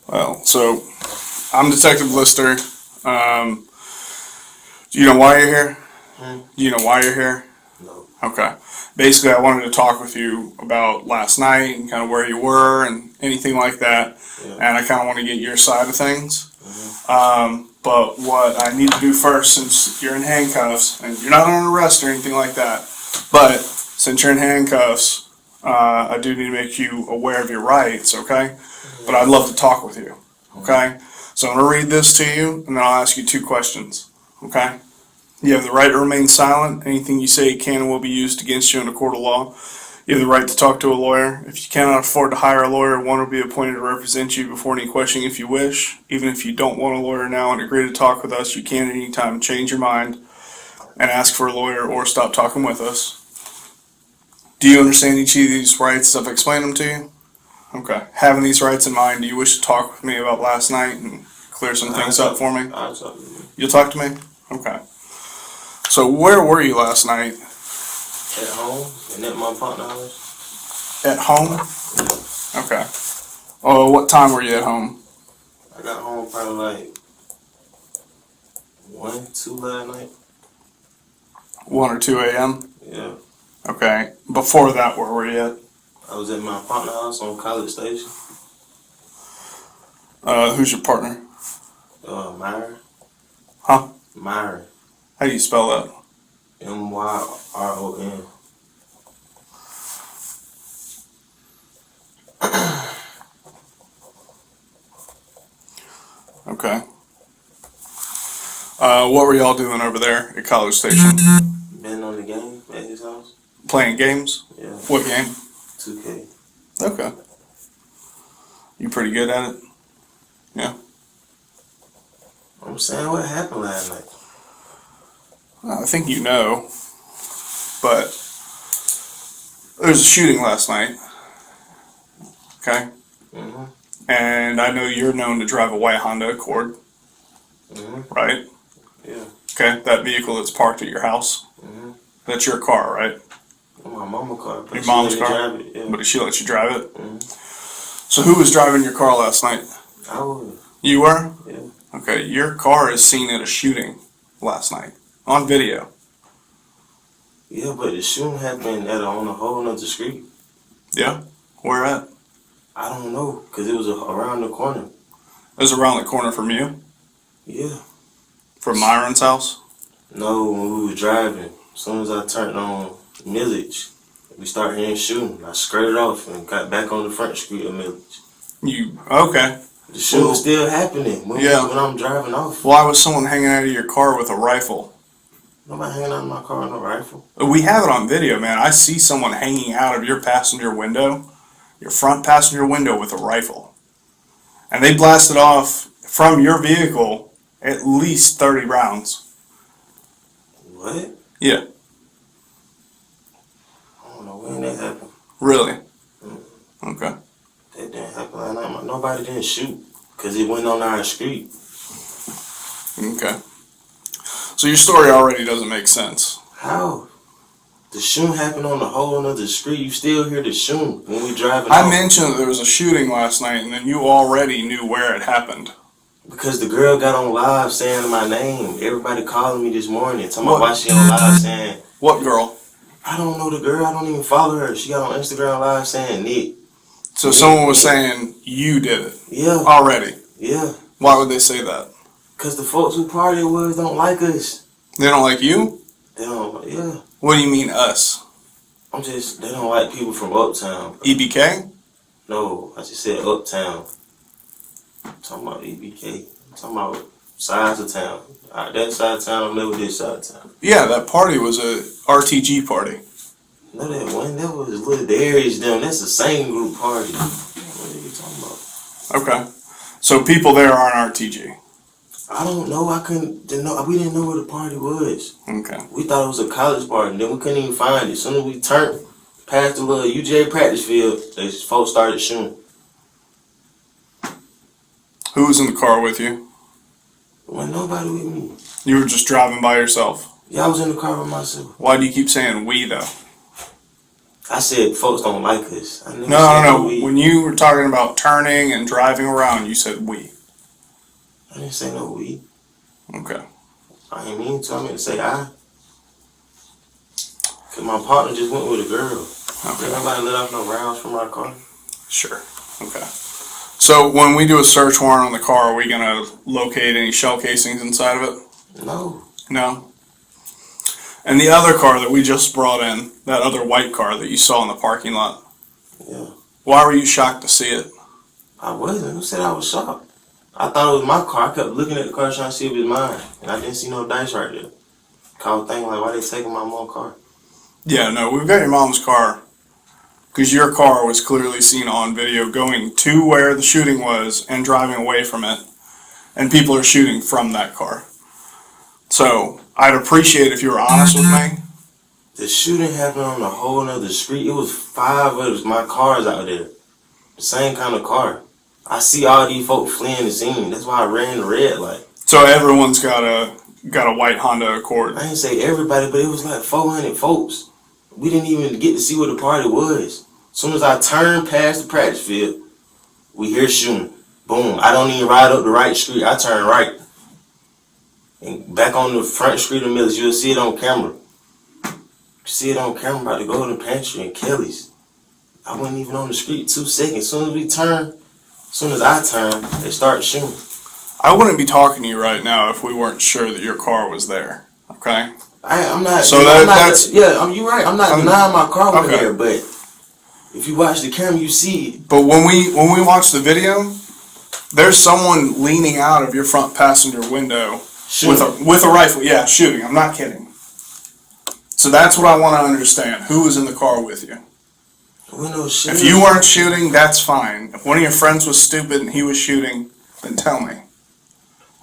Well, so I'm Detective Lister. Do you know why you're here? Do you know why you're here? No. Okay. Basically, I wanted to talk with you about last night and kind of where you were and anything like that. Yeah. And I kind of want to get your side of things. But what I need to do first, since you're in handcuffs, and you're not on arrest or anything like that, but since you're in handcuffs, I do need to make you aware of your rights, okay? But I'd love to talk with you, okay? So I'm going to read this to you, and then I'll ask you 2 questions, okay? You have the right to remain silent. Anything you say can and will be used against you in a court of law. You have the right to talk to a lawyer. If you cannot afford to hire a lawyer, one will be appointed to represent you before any questioning if you wish. Even if you don't want a lawyer now and agree to talk with us, you can at any time change your mind and ask for a lawyer or stop talking with us. Do you understand each of these rights as I've explained them to you? Okay. Having these rights in mind, do you wish to talk with me about last night and clear some things up for me? I'll talk to you. You'll talk to me? Okay. So where were you last night? At home and at my partner's house. At home? Okay. Oh, what time were you at home? I got home probably like 1, 2 last night. 1 or 2 a.m.? Yeah. Okay. Before that, where were you at? I was at my partner's house on College Station. Who's your partner? Myron. Huh? Myron. How do you spell that? Myron. Okay. What were y'all doing over there at College Station? Been on the game at his house. Playing games? Yeah. What game? 2K. Okay. You pretty good at it? Yeah. I'm saying, what happened last night? I think you know, but there was a shooting last night. Okay. Mm-hmm. And I know you're known to drive a white Honda Accord, right? Yeah. Okay. That vehicle that's parked at your house. That's your car, right? My mama's car. But Your she mom's let me car. drive it, yeah. But she let you drive it. So who was driving your car last night? I was. You were? Yeah. Okay, your car is seen at a shooting last night on video. Yeah, but the shooting happened on a whole nother street. Yeah? Where at? I don't know, because it was around the corner. It was around the corner from you? Yeah. From Myron's house? No, when we were driving, as soon as I turned on Millage, we started hearing shooting. I skirted off and got back on the front street of Millage. Okay. The shooting was still happening when I'm driving off. Why was someone hanging out of your car with a rifle? Nobody hanging out of my car with a rifle. We have it on video, man. I see someone hanging out of your passenger window, your front passenger window with a rifle. And they blasted off from your vehicle at least 30 rounds. What? Yeah. I don't know when that happened. Really? Okay. That didn't happen last night. Nobody didn't shoot because it went on our street. Okay. So your story already doesn't make sense. How? The shooting happened on a whole other street. You still hear the shooting when we driving I off. mentioned that there was a shooting last night and then you already knew where it happened. Because the girl got on live saying my name. Everybody calling me this morning. Talking about why she on live saying. What girl? I don't know the girl. I don't even follow her. She got on Instagram live saying Nick. So someone was saying you did it? Yeah. Already? Yeah. Why would they say that? Because the folks who party with us don't like us. They don't like you? They don't, yeah. What do you mean us? They don't like people from uptown. EBK? No, I just said uptown. I'm talking about EBK. I'm talking about sides of town. That side of town, I'm never this side of town. Yeah, that party was a RTG party. No, that one, that was Little Darius them. That's the same group party. What are you talking about? Okay. So people there aren't RTG? I don't know. We didn't know where the party was. Okay. We thought it was a college party, and then we couldn't even find it. As soon as we turned past the little UJ practice field, these folks started shooting. Who was in the car with you? There wasn't nobody with me. You were just driving by yourself? Yeah, I was in the car by myself. Why do you keep saying we, though? I said folks don't like us. No. When you were talking about turning and driving around, you said we. I didn't say no we. Okay. I ain't mean to. I meant to say I. Because my partner just went with a girl. Okay. Did nobody let off no rounds from our car? Sure. Okay. So when we do a search warrant on the car, are we going to locate any shell casings inside of it? No. No? And the other car that we just brought in, that other white car that you saw in the parking lot, Yeah. why were you shocked to see it? I wasn't. Who said I was shocked? I thought it was my car. I kept looking at the car trying to see if it was mine. And I didn't see no dice right there. I was thinking, like, why they taking my mom's car? Yeah, no, we've got your mom's car. Because your car was clearly seen on video going to where the shooting was and driving away from it. And people are shooting from that car. So, I'd appreciate if you were honest with me. The shooting happened on a whole other street. It was 5 of my cars out there. The same kind of car. I see all these folks fleeing the scene. That's why I ran the red light. So everyone's got a white Honda Accord. I didn't say everybody, but it was like 400 folks. We didn't even get to see what the party was. As soon as I turned past the practice field, we hear shooting. Boom. I don't even ride up the right street. I turn right. And back on the front street of Mills, you'll see it on camera. You see it on camera about to go to the pantry and Kelly's. I wasn't even on the street 2 seconds. As soon as I turn, they start shooting. I wouldn't be talking to you right now if we weren't sure that your car was there. Okay? I'm not. So that's you're right. I'm not denying my car was there, but if you watch the camera, you see it. But when we watch the video, there's someone leaning out of your front passenger window with a rifle. Yeah, shooting. I'm not kidding. So that's what I want to understand. Who was in the car with you? If you weren't shooting, that's fine. If one of your friends was stupid and he was shooting, then tell me.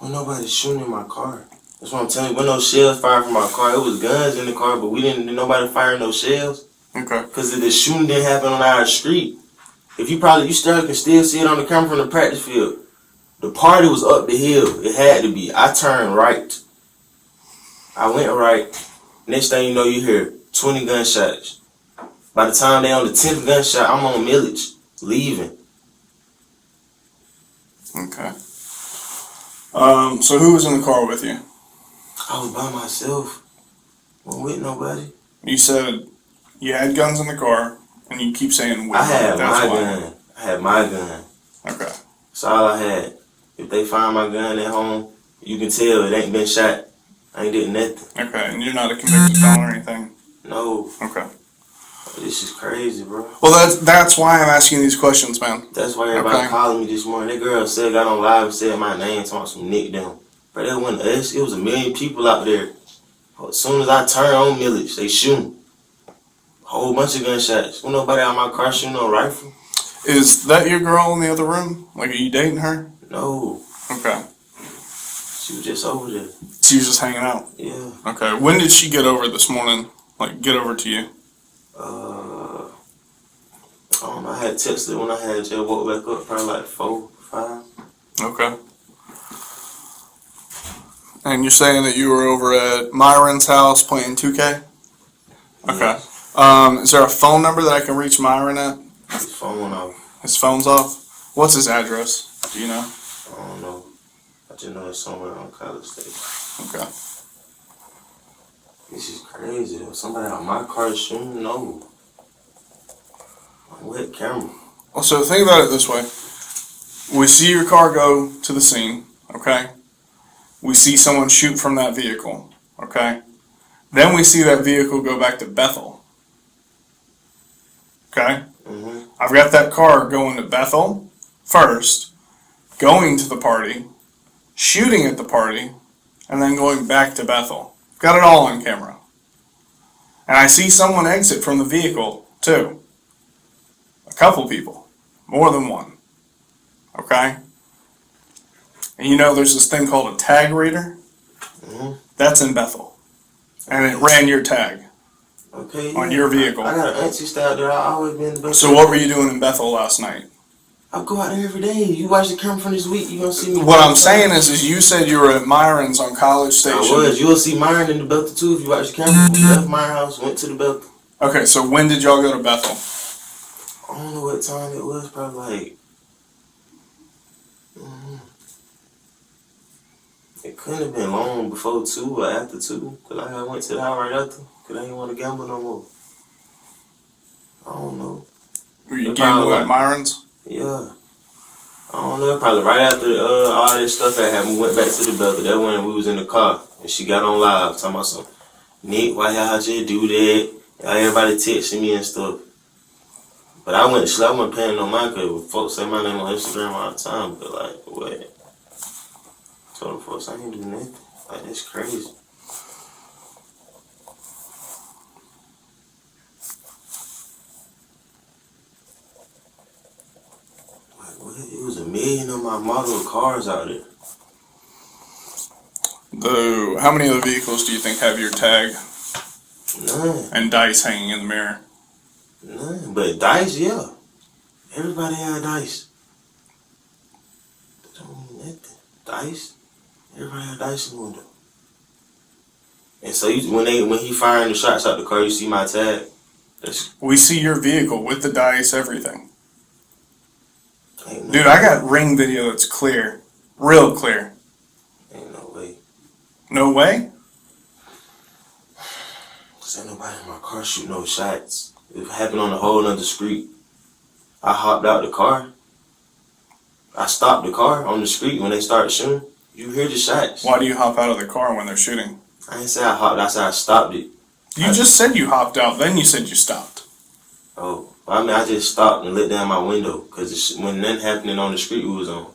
Well, nobody's shooting in my car. That's what I'm telling you. When no shells fired from my car, it was guns in the car, but nobody fired no shells. Okay. Because the shooting didn't happen on our street. If you still can still see it on the camera from the practice field. The party was up the hill. It had to be. I turned right. I went right. Next thing you know, you hear 20 gunshots. By the time they on the 10th gunshot, I'm on Millage, leaving. Okay. So who was in the car with you? I was by myself. Wasn't with nobody. You said you had guns in the car, and you keep saying with. I had my gun. I had my gun. Okay. That's all I had. If they find my gun at home, you can tell it ain't been shot. I ain't did nothing. Okay, and you're not a convicted felon or anything? No. Okay. This is crazy, bro. Well, that's why I'm asking these questions, man. That's why everybody calling me this morning. That girl got on live and said my name, talking some Nick them. But that wasn't us. It was a million people out there. As soon as I turn on Millage, they shooting. A whole bunch of gunshots. When nobody out my car shooting no rifle. Is that your girl in the other room? Like, are you dating her? No. Okay. She was just over there. She was just hanging out? Yeah. Okay. When did she get over this morning? Like, get over to you? I don't know. I had texted when I had just woke back up, probably like 4, 5. Okay. And you're saying that you were over at Myron's house playing 2K? Okay. Is there a phone number that I can reach Myron at? His phone off. His phone's off? What's his address? Do you know? I don't know. I just know it's somewhere on College State. Okay. This is crazy. Somebody out my car shooting? No. What camera? Well, so think about it this way. We see your car go to the scene, okay? We see someone shoot from that vehicle, okay? Then we see that vehicle go back to Bethel, okay? Mm-hmm. I've got that car going to Bethel first, going to the party, shooting at the party, and then going back to Bethel. Got it all on camera. And I see someone exit from the vehicle, too. A couple people. More than one. Okay? And you know there's this thing called a tag reader? Mm-hmm. That's in Bethel. And it ran your tag. Okay. On your vehicle. I got an auntie style there. I always been the best. So what were you doing in Bethel last night? I go out there every day. You watch the camera from this week, you gonna see me. What I'm saying is you said you were at Myron's on College Station. I was. You'll see Myron in the Bethel too if you watch the camera. We left Myron house, went to the Bethel. Okay, so when did y'all go to Bethel? I don't know what time it was. Probably like. It couldn't have been long before 2 or after 2. Cause I went to the house right after. Cause I didn't want to gamble no more. I don't know. Were you gambling at Myron's? Yeah. I don't know. Probably right after all this stuff that happened, we went back to the Bethel. That when we was in the car and she got on live talking about something. Nick, why y'all just do that? Everybody texting me and stuff. But I went to sleep. I wasn't paying no mind because folks say my name on Instagram all the time. But like, what? I told them folks I ain't do nothing. Like, that's crazy. Like, what? It was a million of my model cars out there. How many of the vehicles do you think have your tag? None. And dice hanging in the mirror? None. But dice, yeah. Everybody had dice. That don't mean nothing. Dice? Everybody had dice in the window. And so when he firing the shots out the car, you see my tag. We see your vehicle with the dice, everything. Dude, I got ring video that's clear. Real clear. Ain't no way. No way? Cause ain't nobody in my car shoot no shots. It happened on a whole other street. I hopped out the car. I stopped the car on the street when they started shooting. You hear the shots. Why do you hop out of the car when they're shooting? I didn't say I hopped. I said I stopped it. You just said you hopped out, then you said you stopped. Oh, well, I mean, I just stopped and let down my window because when nothing happening on the street we was on.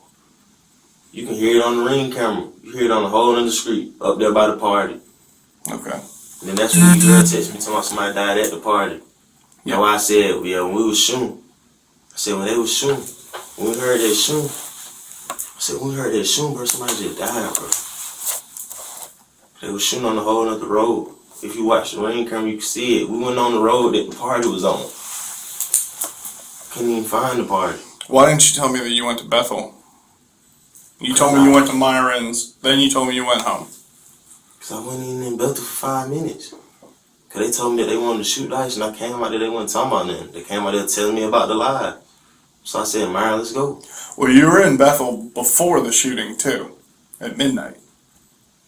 You can hear it on the ring camera. You hear it on the whole other street up there by the party. Okay. And then that's when the girl texted me talking about somebody died at the party. That's why I said, yeah, when we was shooting, I said, when they was shooting, when we heard that shooting, I said, when we heard that shooting, bro, somebody just died, bro. They was shooting on a whole other road. If you watch the rain camera, you can see it. We went on the road that the party was on. Couldn't even find the party. Why didn't you tell me that you went to Bethel? You told me you went to Myron's, then you told me you went home. Because I wasn't even in Bethel for 5 minutes. Because they told me that they wanted to shoot dice, and I came out there, they wasn't talking about nothing. They came out there telling me about the live. So I said, Myron, let's go. Well, you were in Bethel before the shooting, too, at midnight.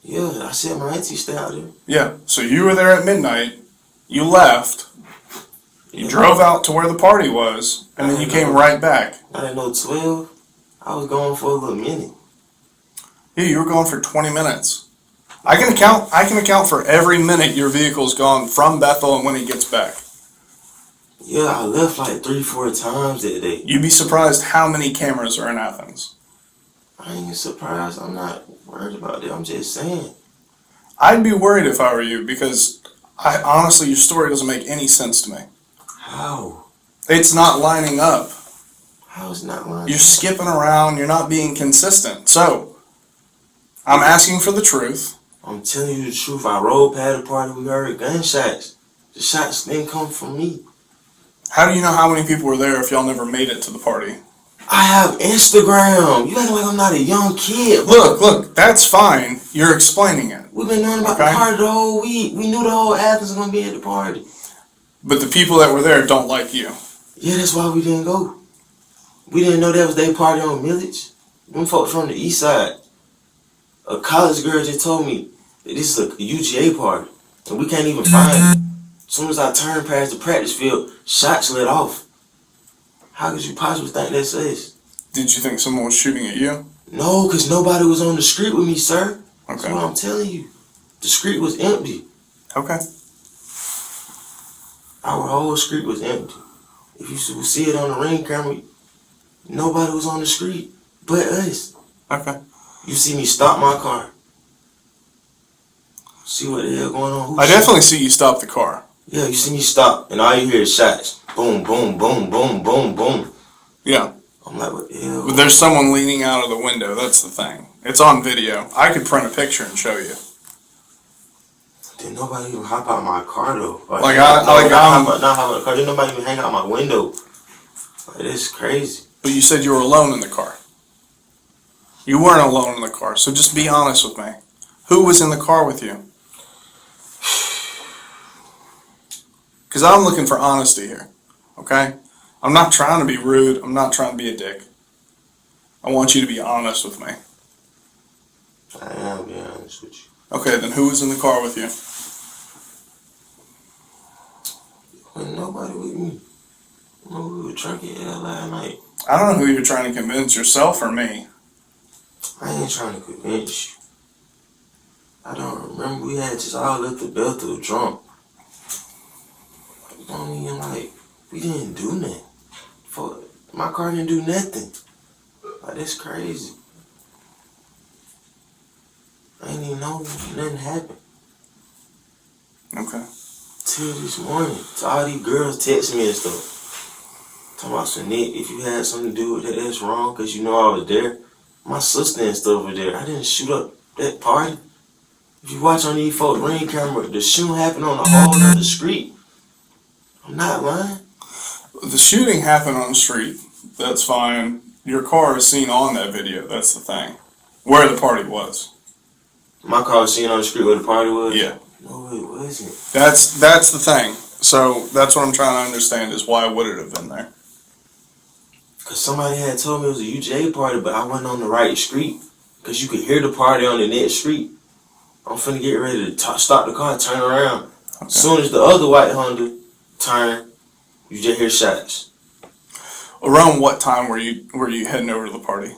Yeah, I said my auntie stay out there. Yeah, so you were there at midnight, you left, you drove out to where the party was, and then you came right back. I didn't know 12. I was gone for a little minute. Yeah, you were gone for 20 minutes. I can account for every minute your vehicle's gone from Bethel and when he gets back. Yeah, I left like 3-4 times that day. You'd be surprised how many cameras are in Athens. I ain't surprised. I'm not worried about that. I'm just saying. I'd be worried if I were you because honestly, your story doesn't make any sense to me. How? It's not lining up. How is it not lining up? You're skipping around. You're not being consistent. So, I'm asking for the truth. I'm telling you the truth. I rode past the party. We heard gunshots. The shots didn't come from me. How do you know how many people were there if y'all never made it to the party? I have Instagram. You acting like I'm not a young kid. Look, that's fine. You're explaining it. We've been knowing about the party the whole week. We knew the whole Athens was going to be at the party. But the people that were there don't like you. Yeah, that's why we didn't go. We didn't know that was their party on Village. Them folks from the east side. A college girl just told me that this is a UGA party. And we can't even find it. As soon as I turned past the practice field, shots let off. How could you possibly think that's us? Did you think someone was shooting at you? No, because nobody was on the street with me, sir. Okay. That's what I'm telling you. The street was empty. Okay. Our whole street was empty. If you see it on the ring camera, nobody was on the street but us. Okay. You see me stop my car. See what the hell going on? I definitely see you stop the car. Yeah, you see me stop, and all you hear is shots. Boom, boom, boom, boom, boom, boom. Yeah. I'm like, what the hell? But there's someone leaning out of the window. That's the thing. It's on video. I could print a picture and show you. Did nobody even hop out my car though? Not hop out the car. Did nobody even hang out my window? Like, that's crazy. But you said you were alone in the car. You weren't alone in the car, so just be honest with me. Who was in the car with you? Because I'm looking for honesty here, okay? I'm not trying to be rude. I'm not trying to be a dick. I want you to be honest with me. I am being honest with you. Okay, then who was in the car with you? Wasn't nobody with me. No, we were drinking hell last night. I don't know who you're trying to convince, yourself or me. I ain't trying to convince you. I don't remember. We had just all left the Bethel drunk. I don't even we didn't do nothing. My car didn't do nothing. Like, that's crazy. I didn't even know nothing happened. Okay. Till this morning. So all these girls text me and stuff. Talking about, so Nick, if you had something to do with that, that's wrong, because you know I was there. My sister and stuff were there. I didn't shoot up that party. If you watch on these folks' ring camera, the shooting happened on a whole other street. I'm not lying. The shooting happened on the street. That's fine. Your car is seen on that video. That's the thing. Where the party was. My car was seen on the street where the party was? Yeah. No, it wasn't. That's the thing. So that's what I'm trying to understand is why would it have been there? Because somebody had told me it was a UGA party, but I wasn't on the right street. Because you could hear the party on the next street. I'm finna get ready to stop the car and turn around. Okay. As soon as the other white Honda turn, you just hear shots. Around what time were you heading over to the party?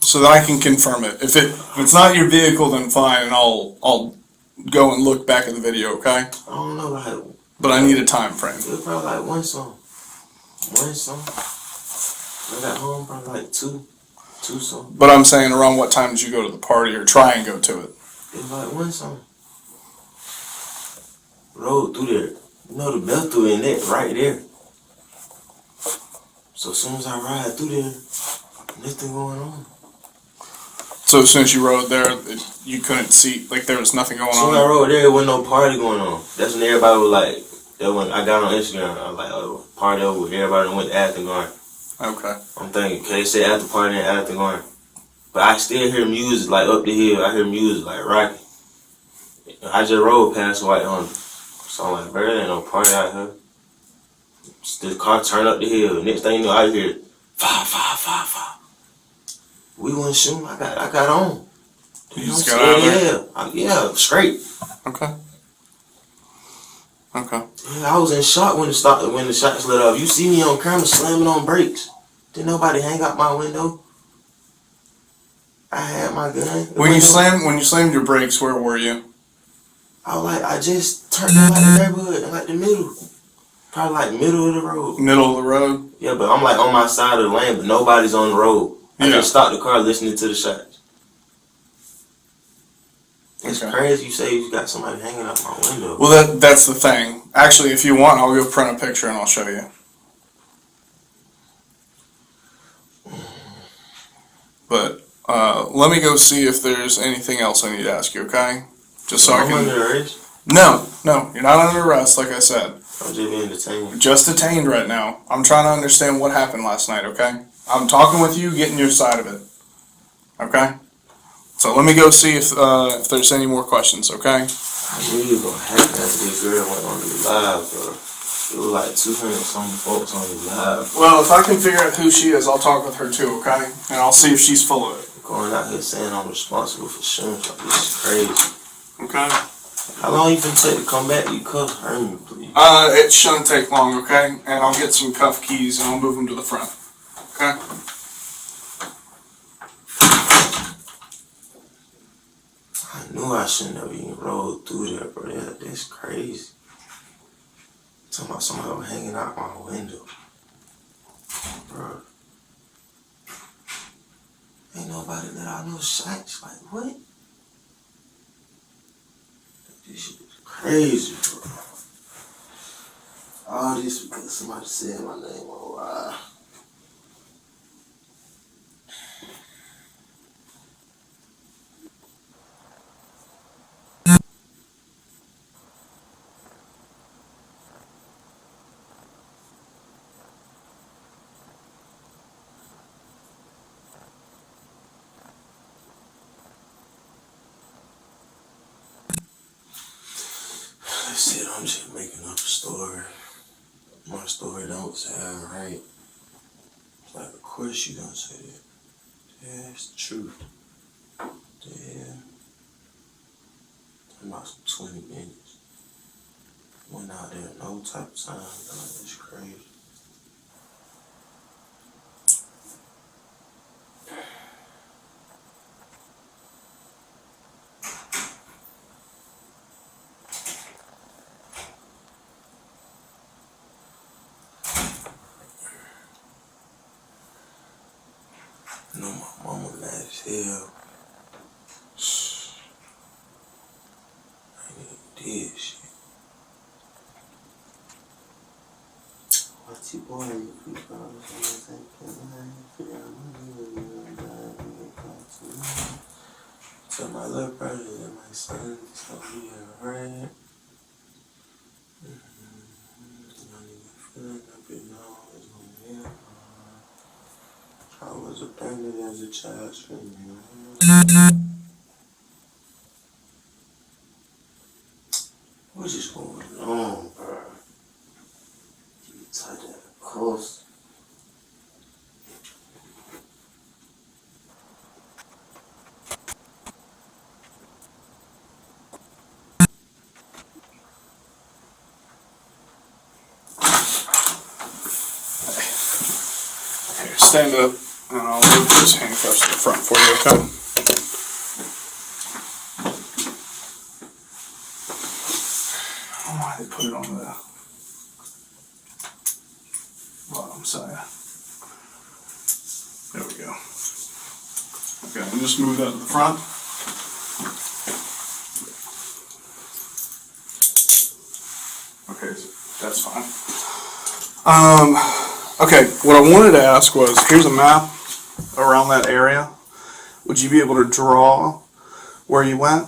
So that I can confirm it. If it's not your vehicle, then fine, and I'll go and look back at the video, okay? I don't know, but I need a time frame. It was probably like one song. I got home probably like two songs. But I'm saying around what time did you go to the party or try and go to it? It was like one song. Rode through there. You know the Bethel in that right there. So as soon as I ride through there, nothing going on. So as soon as you rode there, you couldn't see, like there was nothing going As soon as I on? rode there, there wasn't no party going on. That's when everybody was like, that when I got on Instagram, I was like, oh, party over. Everybody went to Afton Garden. Okay. I'm thinking, okay, they say after party in Afton Garden. But I still hear music like up the hill. I hear music like rocking. I just rode past White Honda. So I'm like, bro, there ain't no party out here. The car turned up the hill. Next thing you know, I hear fire, fire, fire, fire. We wasn't shooting. I got on. You just got out of there? Yeah, straight. Okay. Okay. Yeah, I was in shock when the shots let off. You see me on camera slamming on brakes. Didn't nobody hang out my window. I had my gun. When you slammed your brakes, where were you? I just turned in like the neighborhood, in like the middle. Probably like middle of the road. Middle of the road? Yeah, but I'm like on my side of the lane, but nobody's on the road. I just stopped the car listening to the shots. It's crazy you say you got somebody hanging out my window. Well, that's the thing. Actually, if you want, I'll go print a picture and I'll show you. But let me go see if there's anything else I need to ask you, okay? Just so I can... under arrest? No, you're not under arrest, like I said. I'm just being detained. Just detained right now. I'm trying to understand what happened last night, okay? I'm talking with you, getting your side of it. Okay? So let me go see if there's any more questions, okay? I knew you were gonna happen after this girl went on the live, bro. It was like 200 something folks on the live. Well, if I can figure out who she is, I'll talk with her too, okay? And I'll see if she's full of it. Going out here saying I'm responsible for shooting, like, this is crazy. Okay? How long you can take to come back? You cuff hurt me, please. It shouldn't take long, okay? And I'll get some cuff keys and I'll move them to the front. Okay? I knew I shouldn't have even rolled through there, bro. That's crazy. Talking about somebody hanging out my window. Bro. Ain't nobody let out no shots. Like, what? This shit is crazy, bro. All this because somebody said my name on live. That's it, I'm just making up a story. My story don't sound right. It's like, of course you don't say that. Yeah, it's the truth. Yeah. About some 20 minutes. Went out there no type of time, dog. It's crazy. I know my mama mad as hell. I ain't even did shit. What's your boy? Tell my little brother that my son is gonna be alright. I was abandoned as a child. What is going on, bro? You tied that close. Here, stand up and I'll move those handcuffs to the front for you, okay? I don't know why they put it on the bottom side. There we go. Okay, and just move that to the front. Okay, That's fine. Okay, what I wanted to ask was, here's a map around that area. Would you be able to draw where you went?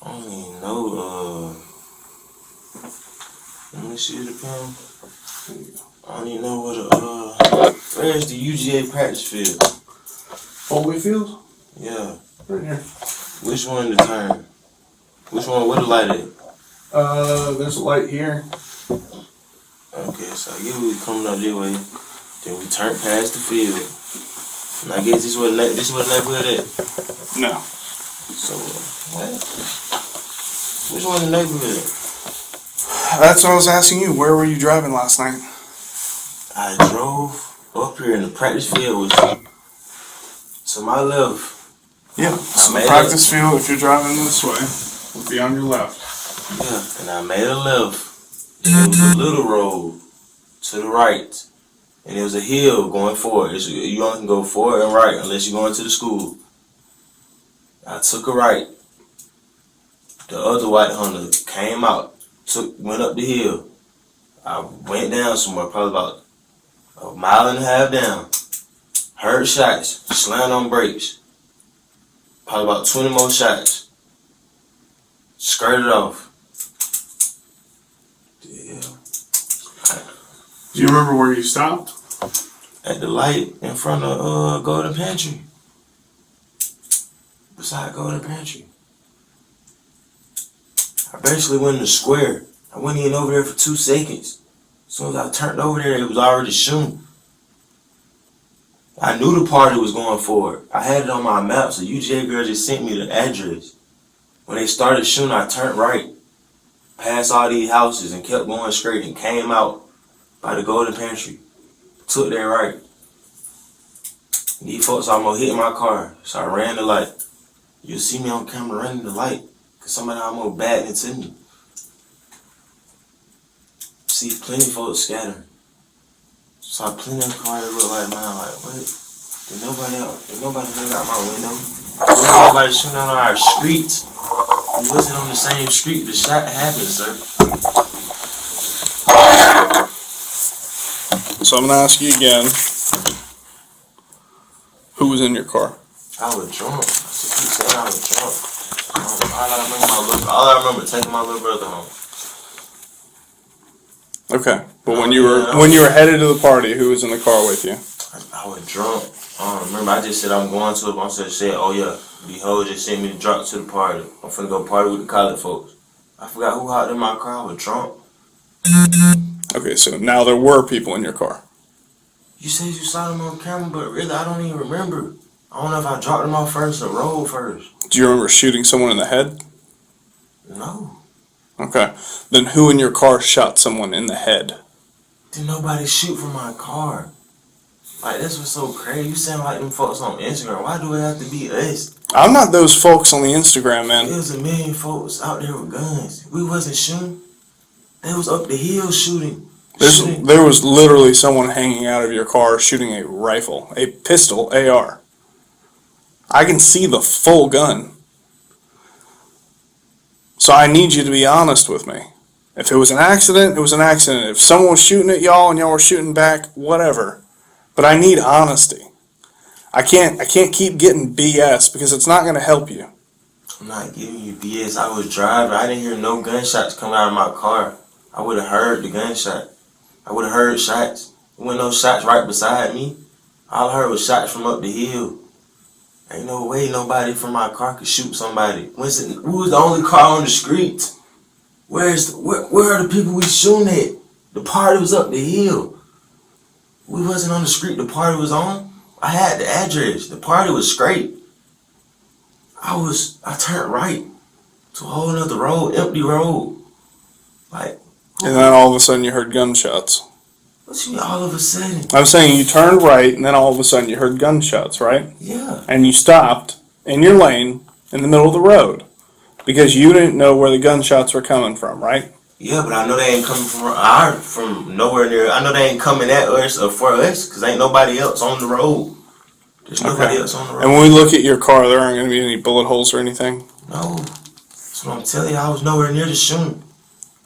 I don't even know. Let me see the pen. I don't even know what where's the UGA practice field? Foley Field? Yeah. Right here. Which one to turn? Which one? Where the light at? There's a light here. Okay, so I guess we coming up this way. Then we turn past the field. And I guess this is where the neighborhood at. No. So what? Which one the neighborhood? That's what I was asking you. Where were you driving last night? I drove up here in the practice field was to my left. Yeah. So the practice field, if you're driving this way, would be on your left. Yeah, and I made a left. There was a little road to the right, and there was a hill going forward. You only can go forward and right unless you're going to the school. I took a right. The other white Honda came out, went up the hill. I went down somewhere, probably about a mile and a half down. Heard shots, slammed on brakes. Probably about 20 more shots. Skirted off. Yeah. Do you remember where you stopped? At the light in front of Golden Pantry. Beside Golden Pantry. I basically went in the square. I wasn't even over there for 2 seconds. As soon as I turned over there, it was already shooting. I knew the party was going forward. I had it on my map, so UGA girl just sent me the address. When they started shooting, I turned right, past all these houses, and kept going straight and came out by the Golden Pantry. Took that right. These folks almost hit my car, so I ran the light. You'll see me on camera running the light, because somebody almost backed into me. See plenty of folks scattering. Saw plenty of cars that look like mine, like, what? Did nobody look out my window? Wasn't nobody shooting on our streets. We wasn't on the same street the shot happened, sir. So I'm going to ask you again, who was in your car? I was drunk. I said I was drunk. All I remember taking my little brother home. Okay, but when you were headed to the party, who was in the car with you? I was drunk. I don't remember. I just said I'm going to a bunch of shit. Oh yeah, the hoe just sent me to drop to the party. I'm finna go party with the college folks. I forgot who hopped in my car. I was drunk. Okay, so now there were people in your car. You said you saw them on camera, but really I don't even remember. I don't know if I dropped them off first or rolled first. Do you remember shooting someone in the head? No. Okay, then who in your car shot someone in the head? Did nobody shoot from my car? Like, this was so crazy. You sound like them folks on Instagram. Why do it have to be us? I'm not those folks on the Instagram, man. There's a million folks out there with guns. We wasn't shooting. They was up the hill shooting. There was literally someone hanging out of your car shooting a rifle, a pistol, AR. I can see the full gun. So I need you to be honest with me. If it was an accident, it was an accident. If someone was shooting at y'all and y'all were shooting back, whatever. But I need honesty. I can't keep getting BS because it's not going to help you. I'm not giving you BS. I was driving. I didn't hear no gunshots coming out of my car. I would have heard the gunshot. I would have heard shots. There wasn't no shots right beside me. All I heard was shots from up the hill. Ain't no way nobody from my car could shoot somebody. We was the only car on the street. Where are the people we shooting at? The party was up the hill. We wasn't on the street the party was on. I had the address. The party was straight. I turned right to a whole nother road, empty road. Like, and then all of a sudden you heard gunshots. What you mean all of a sudden? I'm saying you turned right and then all of a sudden you heard gunshots, right? Yeah. And you stopped in your lane in the middle of the road because you didn't know where the gunshots were coming from, right? Yeah, but I know they ain't coming from nowhere near. I know they ain't coming at us or for us because ain't nobody else on the road. There's nobody else on the road. And when we look at your car, there aren't going to be any bullet holes or anything? No. That's what I'm telling you. I was nowhere near the shooting.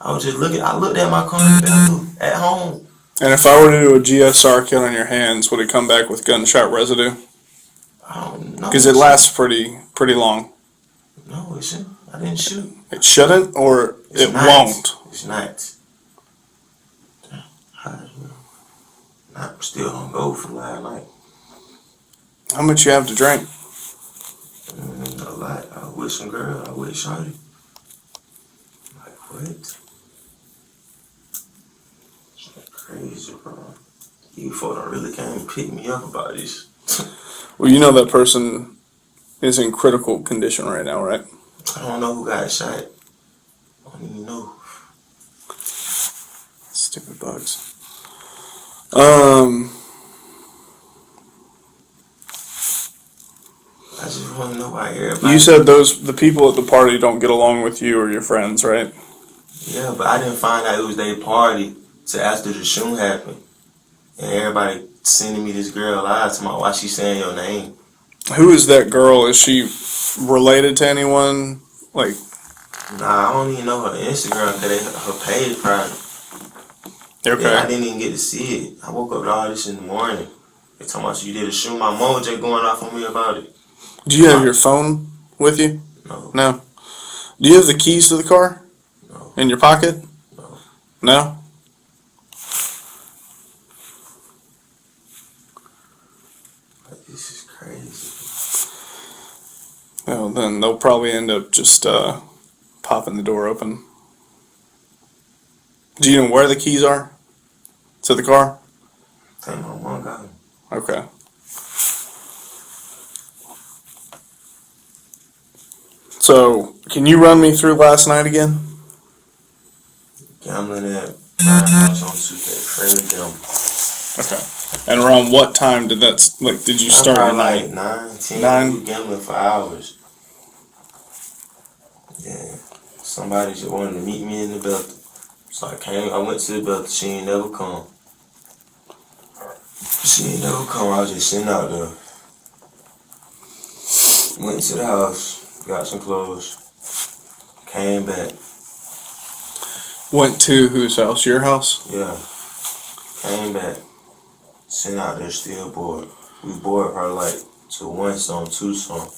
I was just looking. I looked at my car in the bathroom at home. And if I were to do a GSR kit on your hands, would it come back with gunshot residue? I don't know. Because it lasts pretty long. No, it shouldn't. I didn't shoot. It shouldn't, or it won't? It's not. I'm still on go from last night. How much you have to drink? A lot. I was with some girl. I was with Shawty. Like, what? It's crazy, bro. You folk don't really came and pick me up about this. Well, you know that person is in critical condition right now, right? I don't know who got shot. I don't even know. Stupid bugs. I just want to know why everybody. You said the people at the party don't get along with you or your friends, right? Yeah, but I didn't find out it was their party till after the shooting happened. And everybody sending me this girl live to my why she saying your name. Who is that girl? Is she related to anyone? Like, nah, I don't even know her Instagram because her page private. Okay. Yeah, I didn't even get to see it. I woke up to all this in the morning. They talking about you did a shoot. My mom just going off on me about it. do you have your phone with you? No. Do you have the keys to the car? No. In your pocket? No? This is crazy. Well, then they'll probably end up just popping the door open. Do you know where the keys are to the car? I think my mom got them. Okay. So, can you run me through last night again? Gambling at my house on 2K. Crazy gambling. Okay. And around what time did did you start your like night? 9, 10. 9? We were gambling for hours. Yeah. Somebody just wanted to meet me in the Belton. So I went to the Belton. She ain't never come. I was just sitting out there. Went to the house, got some clothes, came back. Went to whose house? Your house? Yeah. Came back. Sitting out there still bored. We bored her like to 1 song, 2 song.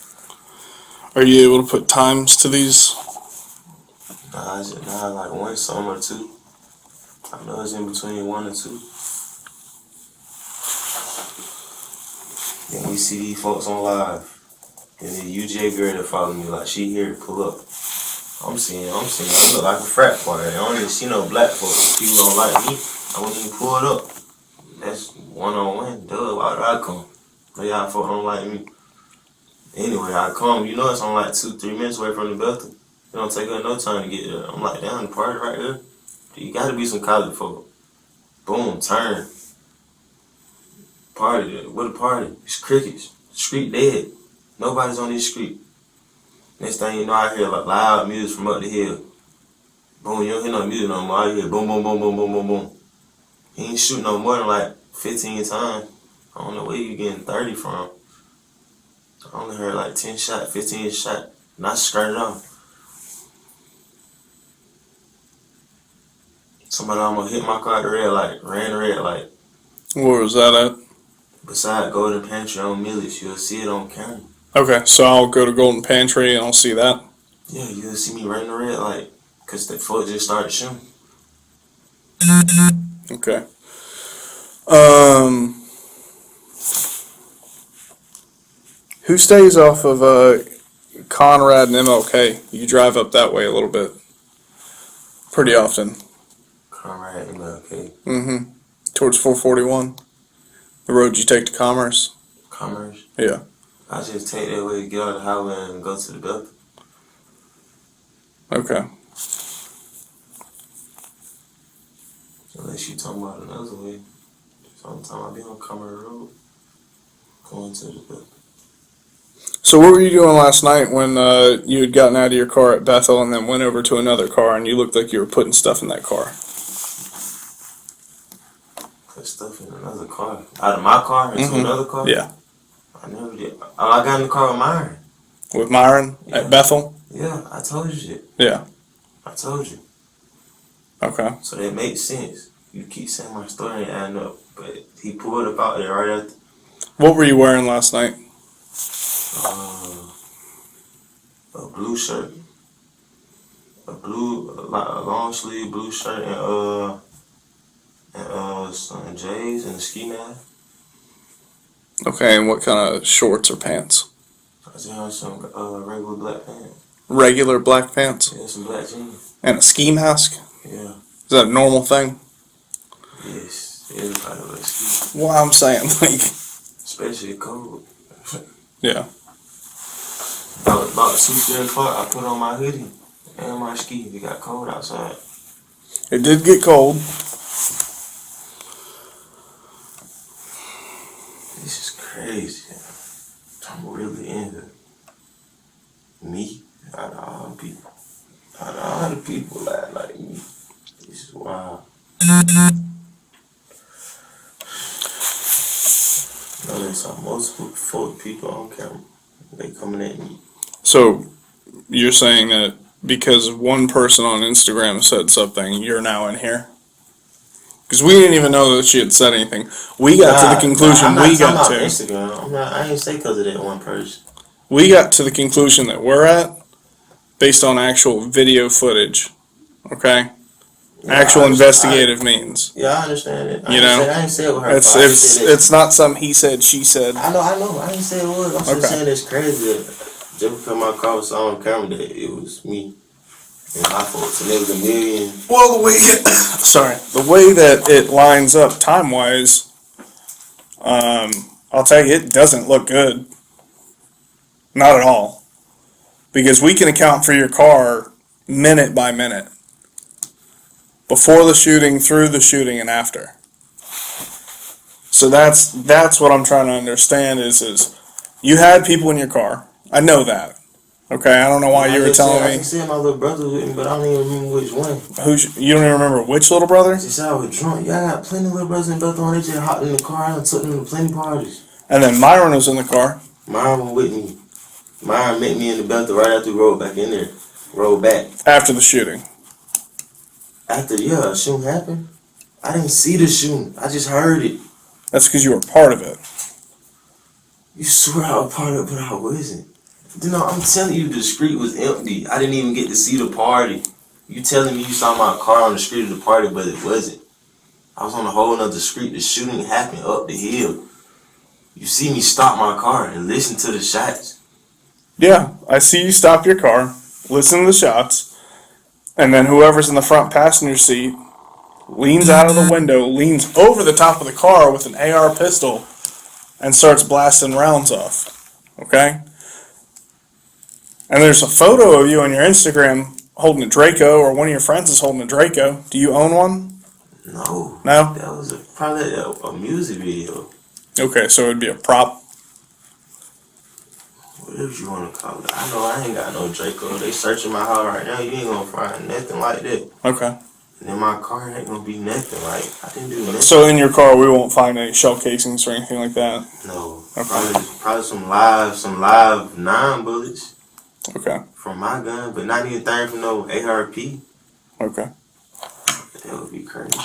Are you able to put times to these? Nah, like 1 song or 2. I know it's in between 1 and 2. Then we see these folks on live. And the UJ girl that follow me, like she here to pull up. I'm seeing, I look like a frat party. I don't even see no black folks. People don't like me. I wouldn't even pull it up. That's one-on-one. Duh, why did I come? But y'all folks don't like me. Anyway, I come. You know it's only like 2-3 minutes away from the Belton. It don't take her no time to get there. I'm like, damn, the party right there. You gotta be some college folk. Boom, turn. Party. What a party. It's crickets. Street dead. Nobody's on this street. Next thing you know, I hear like loud music from up the hill. Boom, you don't hear no music no more. I hear boom, boom, boom, boom, boom, boom, boom. He ain't shooting no more than like 15 times. I don't know where you getting 30 from. I only heard like 10 shot, 15 shot, and I skirted off. Somebody almost hit my car at the red light, ran the red light. Where was that at? Beside Golden Pantry on Millis, you'll see it on camera. Okay, so I'll go to Golden Pantry and I'll see that. Yeah, you'll see me running the red light, because the foot just started shooting. Okay. Who stays off of Conrad and MLK? You drive up that way a little bit. Pretty often. Conrad and MLK. Mm-hmm. Towards 441. The road you take to Commerce. Commerce? Yeah. I just take that way to get out of the highway and go to the Belton. Okay. Unless you talking about another way. Sometimes I be on Commerce Road. Going to the Belton. So what were you doing last night when you had gotten out of your car at Bethel and then went over to another car and you looked like you were putting stuff in that car? Put stuff in another car? Out of my car into another car? Yeah. I I never did. Oh, I got in the car with Myron. With Myron at Bethel? Yeah, I told you that. Yeah. I told you. Okay. So that makes sense. You keep saying my story ain't adding up, but he pulled up out there right after. What were you wearing last night? A blue shirt, a long sleeve blue shirt, and some J's and a ski mask. Okay, and what kind of shorts or pants? I just had some regular black pants. Regular black pants? Yeah, some black jeans. And a ski mask? Yeah. Is that a normal thing? Yes, everybody wears ski. Well, I'm saying, like... Especially cold. Yeah. About 2-3 o'clock, I put on my hoodie and my ski. It got cold outside. It did get cold. This is crazy. I'm really in here. Me, out of all the people. Out of all the people like me. This is wild. No, there's multiple people on camera. They coming at me. So, you're saying that because one person on Instagram said something, you're now in here? Because we didn't even know that she had said anything. We got to the conclusion we got to. Instagram. I ain't say because of that one person. We got to the conclusion that we're at based on actual video footage. Okay? Yeah, actual investigative means. Yeah, I understand it. You know? I ain't say it with her. It's not some he said, she said. I know. I ain't say it was. I'm just saying it's crazy. Just because my car was on camera that it was me. And my fault. And there was a million. Well, the way that it lines up time-wise, I'll tell you, it doesn't look good. Not at all. Because we can account for your car minute by minute. Before the shooting, through the shooting, and after. So that's what I'm trying to understand is you had people in your car. I know that. Okay, I don't know why you were telling me. I said my little brother with me, but I don't even remember which one. You don't even remember which little brother? She said I was drunk. Yeah, I got plenty of little brothers in Bethel. They just hopped in the car and took them to plenty parties. And then Myron was in the car. Myron was with me. Myron met me in the Bethel right after we rolled back in there. Rolled back. After the shooting. After, the shooting happened. I didn't see the shooting. I just heard it. That's because you were part of it. You swear I was part of it, but I wasn't. You know, I'm telling you, the street was empty. I didn't even get to see the party. You telling me you saw my car on the street of the party, but it wasn't. I was on a whole nother street. The shooting happened up the hill. You see me stop my car and listen to the shots. Yeah, I see you stop your car, listen to the shots, and then whoever's in the front passenger seat leans out of the window, leans over the top of the car with an AR pistol, and starts blasting rounds off. Okay? And there's a photo of you on your Instagram holding a Draco, or one of your friends is holding a Draco. Do you own one? No. No? That was probably a music video. Okay, so it would be a prop. Whatever you want to call it. I know I ain't got no Draco. They searching my house right now. You ain't gonna find nothing like that. Okay. And in my car ain't gonna be nothing. Like, I didn't do nothing. So in your car we won't find any shell casings or anything like that? No. Okay. Probably some live 9 bullets. Okay. From my gun, but not anything from no ARP. Okay. That would be crazy.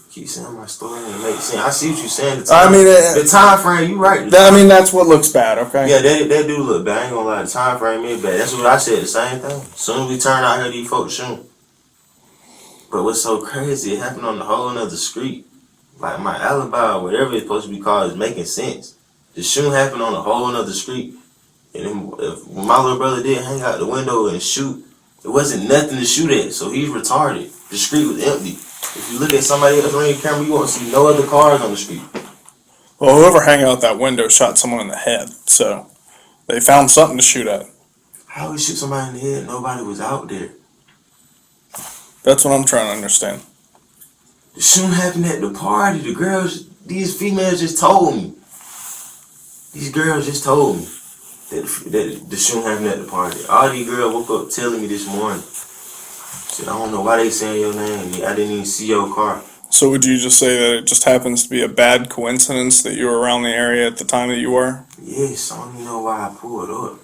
Keep saying my story and it makes sense. I see what you're saying. The time frame, you right. That's what looks bad, okay? Yeah, they do look bad. I ain't gonna lie. The time frame is bad. That's what I said, the same thing. As soon as we turn out here, these folks shooting. But what's so crazy, it happened on the whole nother street. Like my alibi or whatever it's supposed to be called is making sense. The shooting happened on a whole nother street. And then when my little brother did hang out the window and shoot, it wasn't nothing to shoot at, so he's retarded. The street was empty. If you look at somebody else on your camera, you won't see no other cars on the street. Well, whoever hung out that window shot someone in the head, so they found something to shoot at. How would you shoot somebody in the head? Nobody was out there. That's what I'm trying to understand. The shooting happened at the party. These females just told me. These girls just told me that the shooting happened at the party. All these girls woke up telling me this morning. Said, I don't know why they saying your name. I didn't even see your car. So would you just say that it just happens to be a bad coincidence that you were around the area at the time that you were? Yes, I don't even know why I pulled up.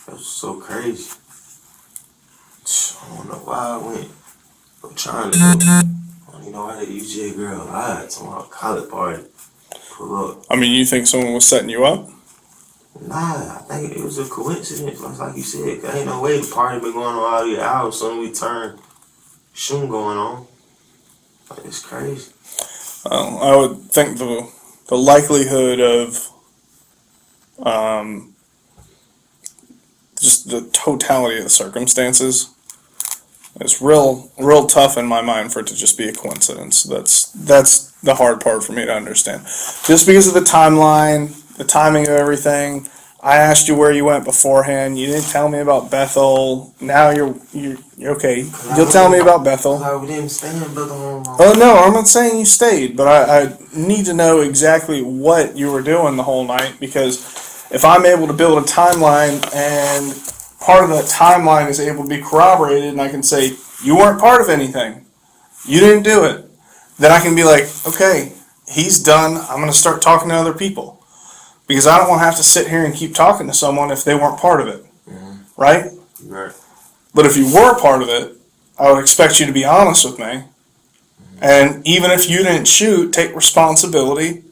That was so crazy. I don't know why I went. I'm trying to go. I don't even know why that UGA girl lied to my college party. Pull up. I mean, you think someone was setting you up? Nah, I think it was a coincidence. Like you said, ain't no way the party been going on all these hours. So we turn, shooting going on. Like, it's crazy. I would think the likelihood of just the totality of the circumstances is real tough in my mind for it to just be a coincidence. That's the hard part for me to understand. Just because of the timeline, the timing of everything. I asked you where you went beforehand. You didn't tell me about Bethel. Now you're okay. You'll tell me about Bethel. We didn't stay in Bethel. Oh no, I'm not saying you stayed, but I need to know exactly what you were doing the whole night, because if I'm able to build a timeline and part of that timeline is able to be corroborated and I can say, you weren't part of anything, you didn't do it, then I can be like, okay, he's done, I'm going to start talking to other people. Because I don't want to have to sit here and keep talking to someone if they weren't part of it. Right? Right. But if you were part of it, I would expect you to be honest with me. And even if you didn't shoot, take responsibility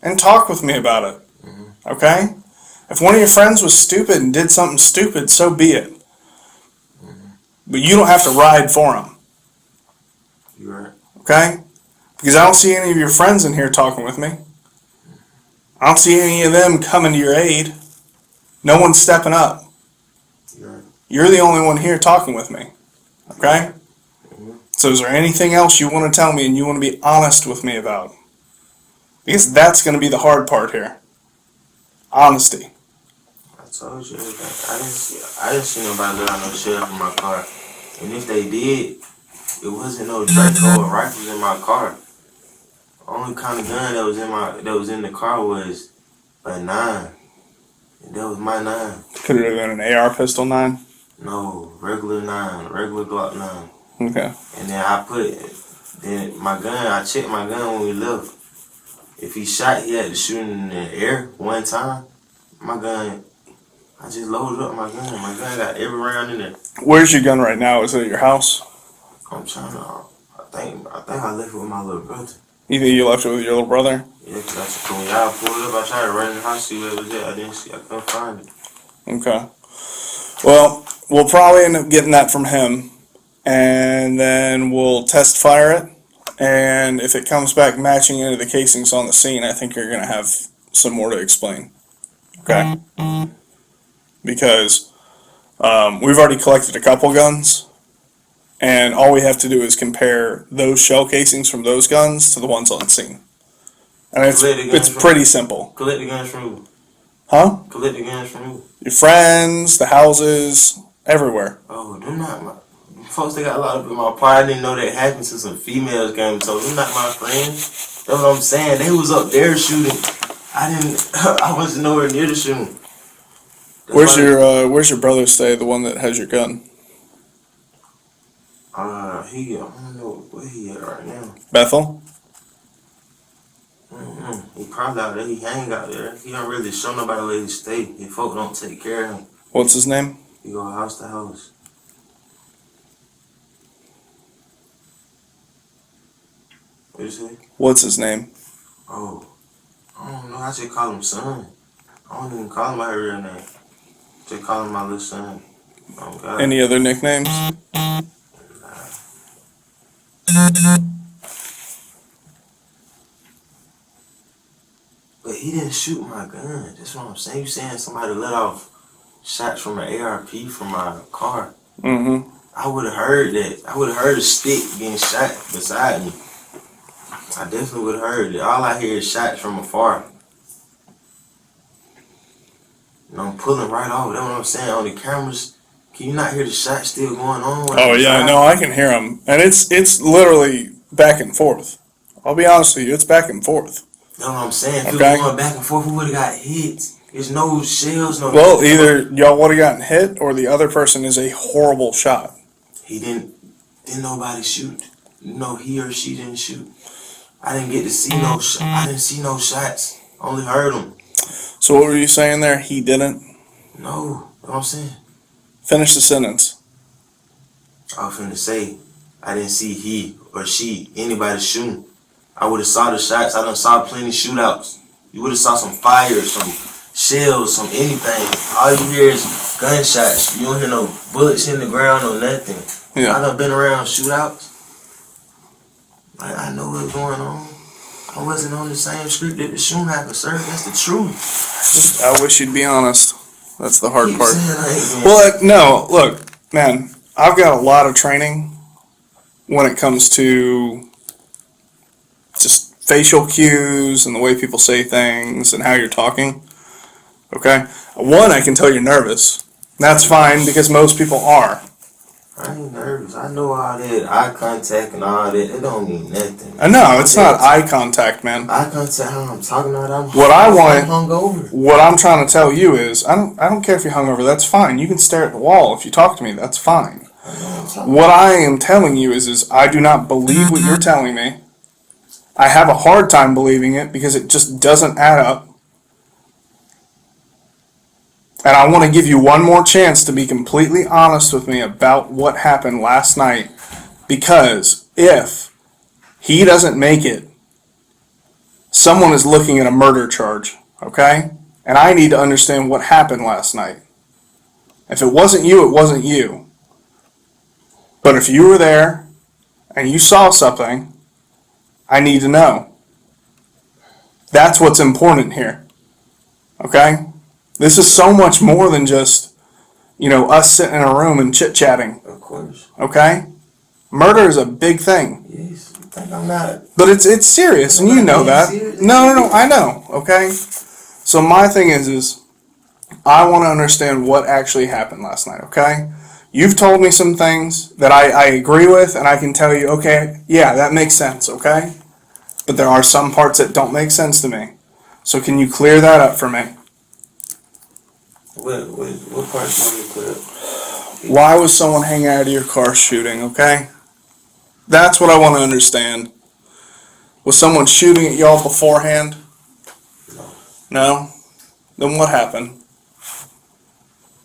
and talk with me about it. Okay? If one of your friends was stupid and did something stupid, so be it. But you don't have to ride for them. You're right. Okay? Because I don't see any of your friends in here talking with me. I don't see any of them coming to your aid. No one's stepping up. You're the only one here talking with me. Okay? So is there anything else you want to tell me and you want to be honest with me about? Because that's going to be the hard part here. Honesty. I told you everything. I didn't see nobody let out no shit up in my car. And if they did, it wasn't no Draco or rifles in my car. Only kind of gun that was in the car was a 9. And that was my 9. Could it have been an AR pistol 9? No, regular 9, regular Glock 9. Okay. And then I checked my gun when we left. If he shot, he had to shoot in the air one time. My gun, I just loaded up my gun. My gun got every round in there. Where's your gun right now? Is it at your house? I'm trying to, I think I left it with my little brother. You think you left it with your little brother? Yeah, because when y'all pulled up, I tried to run in the house, see where it was at. I couldn't find it. Okay. Well, we'll probably end up getting that from him, and then we'll test fire it, and if it comes back matching into the casings on the scene, I think you're going to have some more to explain. Okay? Because we've already collected a couple guns, and all we have to do is compare those shell casings from those guns to the ones on scene. And it's pretty simple. Collect the guns from who? Huh? Collect the guns from who? Your friends, the houses, everywhere. Oh, them not my folks. They got a lot of in my party. I didn't know that happened to some females came. So them not my friends. That's what I'm saying. They was up there shooting. I wasn't nowhere near the shooting. Where's your brother stay? The one that has your gun? I don't know where he at right now. Bethel? He probably out there. He hang out there. He don't really show nobody where he stay. If folk don't take care of him. What's his name? He go house to house. What you say? What's his name? Oh, I don't know. I just call him son. I don't even call him my real name. Just call him my little son. Oh, God. Any other nicknames? But he didn't shoot my gun. That's what I'm saying. You saying somebody let off shots from an ARP from my car. Mm-hmm. I would have heard that. I would have heard a stick getting shot beside me. I definitely would have heard it. All I hear is shots from afar. And I'm pulling right off. That's what I'm saying. On the cameras, can you not hear the shots still going on? Oh yeah, no, I can hear them, and it's literally back and forth. I'll be honest with you, it's back and forth. That's what I'm saying. If Okay. it was going back and forth, we would have got hit. There's no shells, no. Well, either y'all would have gotten hit, or the other person is a horrible shot. He didn't nobody shoot. No, he or she didn't shoot. I didn't get to see no I didn't see no shots. Only heard them. So what were you saying there? He didn't? No, what I'm saying. Finish the sentence. I was finna say, I didn't see he or she, anybody shooting. I would have saw the shots. I done saw plenty shootouts. You would have saw some fire, some shells, some anything. All you hear is gunshots. You don't hear no bullets in the ground or nothing. Yeah. I done been around shootouts. Like, I know what's going on. I wasn't on the same street that the shooting happened, sir. That's the truth. I wish you'd be honest. That's the hard Keep part. saying I ain't being Well, no, look, man, I've got a lot of training when it comes to just facial cues and the way people say things and how you're talking. Okay? One, I can tell you're nervous. That's fine because most people are. I ain't nervous. I know all that eye contact and all that. It don't mean nothing. No, it's not eye contact, man. Eye contact, how I'm talking about I'm hungover. What I'm trying to tell you is, I don't care if you're hungover. That's fine. You can stare at the wall if you talk to me. That's fine. What I am telling you is I do not believe what you're telling me. I have a hard time believing it because it just doesn't add up. And I want to give you one more chance to be completely honest with me about what happened last night. Because if he doesn't make it, someone is looking at a murder charge, okay? And I need to understand what happened last night. If it wasn't you, it wasn't you. But if you were there and you saw something, I need to know. That's what's important here, okay? This is so much more than just, us sitting in a room and chit-chatting. Of course. Okay? Murder is a big thing. Yes, you think I'm not. But it's serious, and you know that. No, I know, okay? So my thing is I want to understand what actually happened last night, okay? You've told me some things that I agree with, and I can tell you, okay, yeah, that makes sense, okay? But there are some parts that don't make sense to me. So can you clear that up for me? What parts want me to clear up? Why was someone hanging out of your car shooting, okay? That's what I want to understand. Was someone shooting at y'all beforehand? No? Then what happened?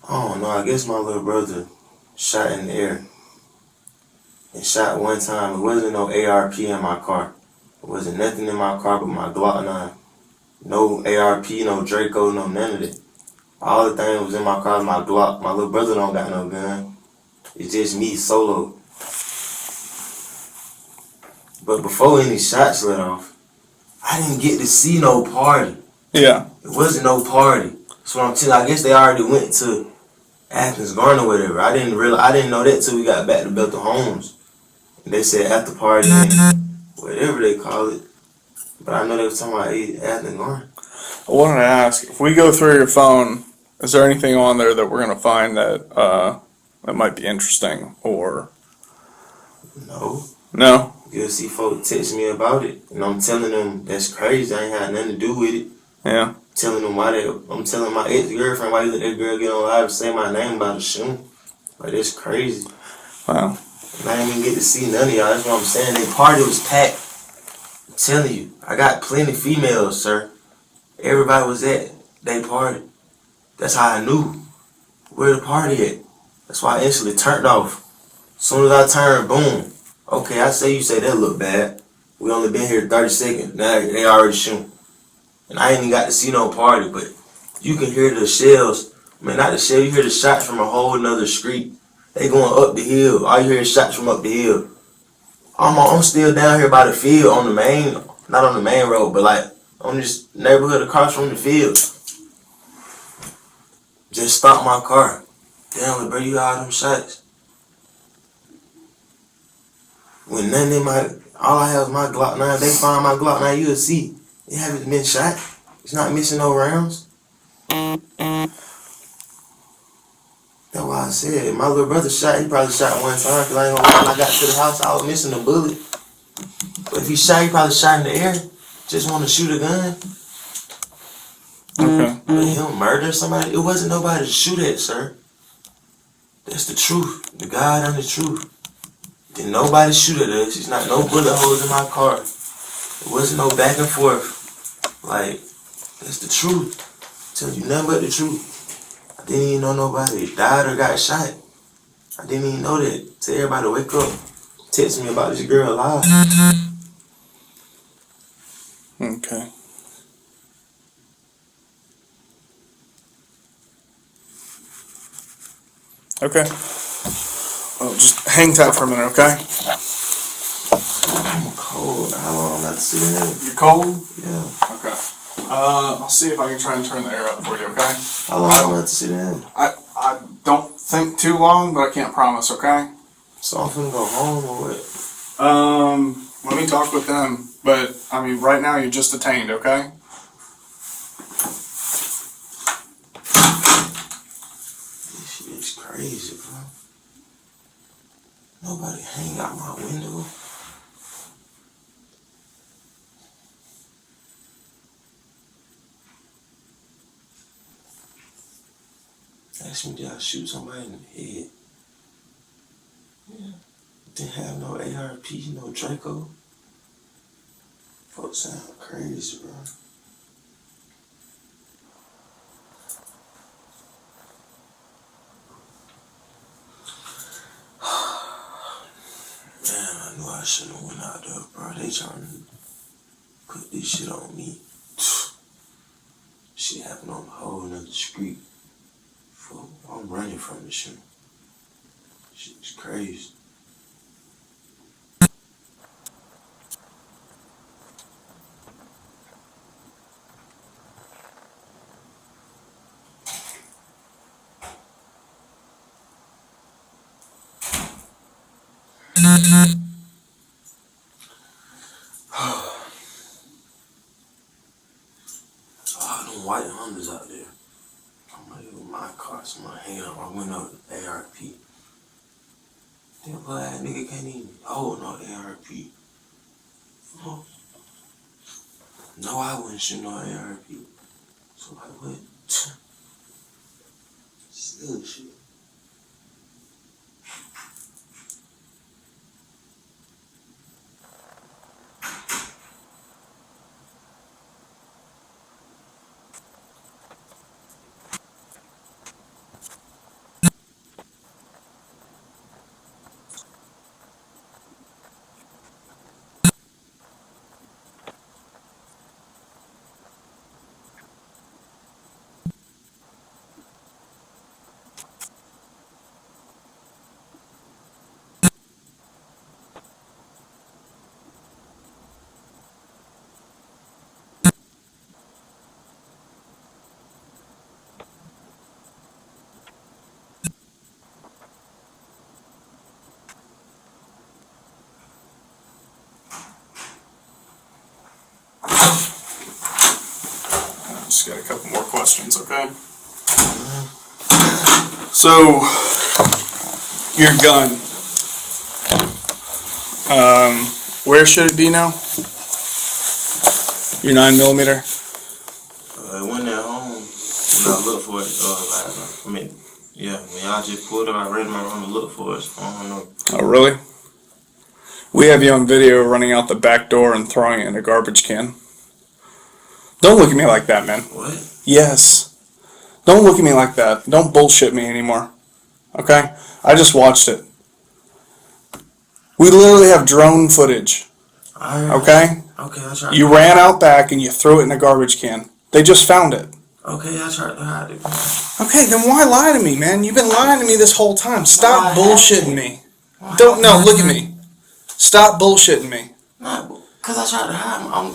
I don't know. I guess my little brother shot in the air. And shot one time. It wasn't no ARP in my car. It wasn't nothing in my car but my Glock 9. No ARP, no Draco, no none of it. All the thing was in my car, my Glock. My little brother don't got no gun. It's just me solo. But before any shots let off, I didn't get to see no party. Yeah. It wasn't no party. So I'm telling you, I guess they already went to Athens Garden or whatever. I didn't know that till we got back to Bethel Homes. And they said after party and whatever they call it. But I know they was talking about Athens Garden. I wanted to ask, if we go through your phone, is there anything on there that we're going to find that that might be interesting or? No. No? You'll see folks text me about it, and I'm telling them that's crazy. I ain't had nothing to do with it. Yeah. Telling them I'm telling my ex-girlfriend why you let that girl get on live and say my name about the shooting. Like, that's crazy. Wow. And I didn't even get to see none of y'all. That's what I'm saying. Their party was packed. I'm telling you, I got plenty of females, sir. Everybody was at their party. That's how I knew where the party at. That's why I instantly turned off. As soon as I turned, boom. Okay, I say you say that look bad. We only been here 30 seconds. Now they already shooting. And I ain't even got to see no party, but you can hear the shells. I mean, not the shell, you hear the shots from a whole nother street. They going up the hill. All you hear is shots from up the hill. I'm still down here by the field on the main, not on the main road, but like on this neighborhood across from the field. Just stopped my car. Damn, bro, you got all them shots. When nothing in all I have is my Glock 9. If they find my Glock 9, you'll see. It haven't been shot. It's not missing no rounds. That's why I said, my little brother shot, he probably shot one time, because I ain't gonna lie, when I got to the house, I was missing a bullet. But if he shot, he probably shot in the air. Just want to shoot a gun. Okay. But him murder somebody, it wasn't nobody to shoot at, sir. That's the truth. The God and the truth. Didn't nobody shoot at us. There's not no bullet holes in my car. There wasn't no back and forth. Like, that's the truth. Tell you nothing but the truth. I didn't even know nobody died or got shot. I didn't even know that. Tell everybody to wake up. Text me about this girl alive. Okay. Okay. Oh, just hang tight for a minute, okay? I'm cold. How long I got to sit in? You're cold? Yeah. Okay. I'll see if I can try and turn the air up for you, okay? How long I got to sit in? I don't think too long, but I can't promise, okay? So I'm finna go home or what? Let me talk with them, but, I mean, right now you're just detained, okay? This shit is crazy, bro. Nobody hang out my window. Ask me, did I shoot somebody in the head? Yeah. Didn't have no ARP, no Draco. Folks sound crazy, bro. Man, I knew I shouldn't have went out there, bro. They trying to put this shit on me. Shit happened on a whole nother street. I'm running from this shit. Shit's crazy. Oh, them white Hondas out there. I'm like, with my car, somebody hanging out my window with the ARP. That little ass nigga can't even hold no ARP. Oh. No, I wouldn't shoot no ARP. So like, what? Still shit. Just got a couple more questions, okay? So, your gun. Where should it be now? Your 9mm? When at home, when I look for it, I mean, yeah, when y'all just pulled it, I ran in my room and looked for it. I don't know. Oh, really? We have you on video running out the back door and throwing it in a garbage can. Don't look at me like that, man. What? Yes. Don't look at me like that. Don't bullshit me anymore. Okay? I just watched it. We literally have drone footage. Okay? Okay, I tried. You ran out back and you threw it in a garbage can. They just found it. Okay, I tried to hide it. Okay, then why lie to me, man? You've been lying to me this whole time. Stop bullshitting me. Don't, no, look at me. Stop bullshitting me. Nah, cause I tried to hide my gun.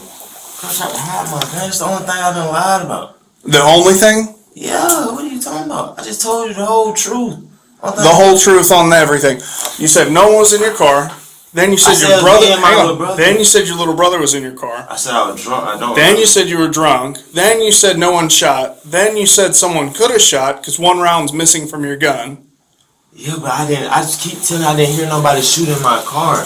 That's the only thing I done lied about. The only thing? Yeah, what are you talking about? I just told you the whole truth. The whole truth on everything. You said no one was in your car. Then you said your brother. Hang on. Then you said your little brother was in your car. I said I was drunk. I don't. Then you said you were drunk. Then you said no one shot. Then you said someone could have shot because one round's missing from your gun. Yeah, but I didn't. I just keep telling you I didn't hear nobody shoot in my car.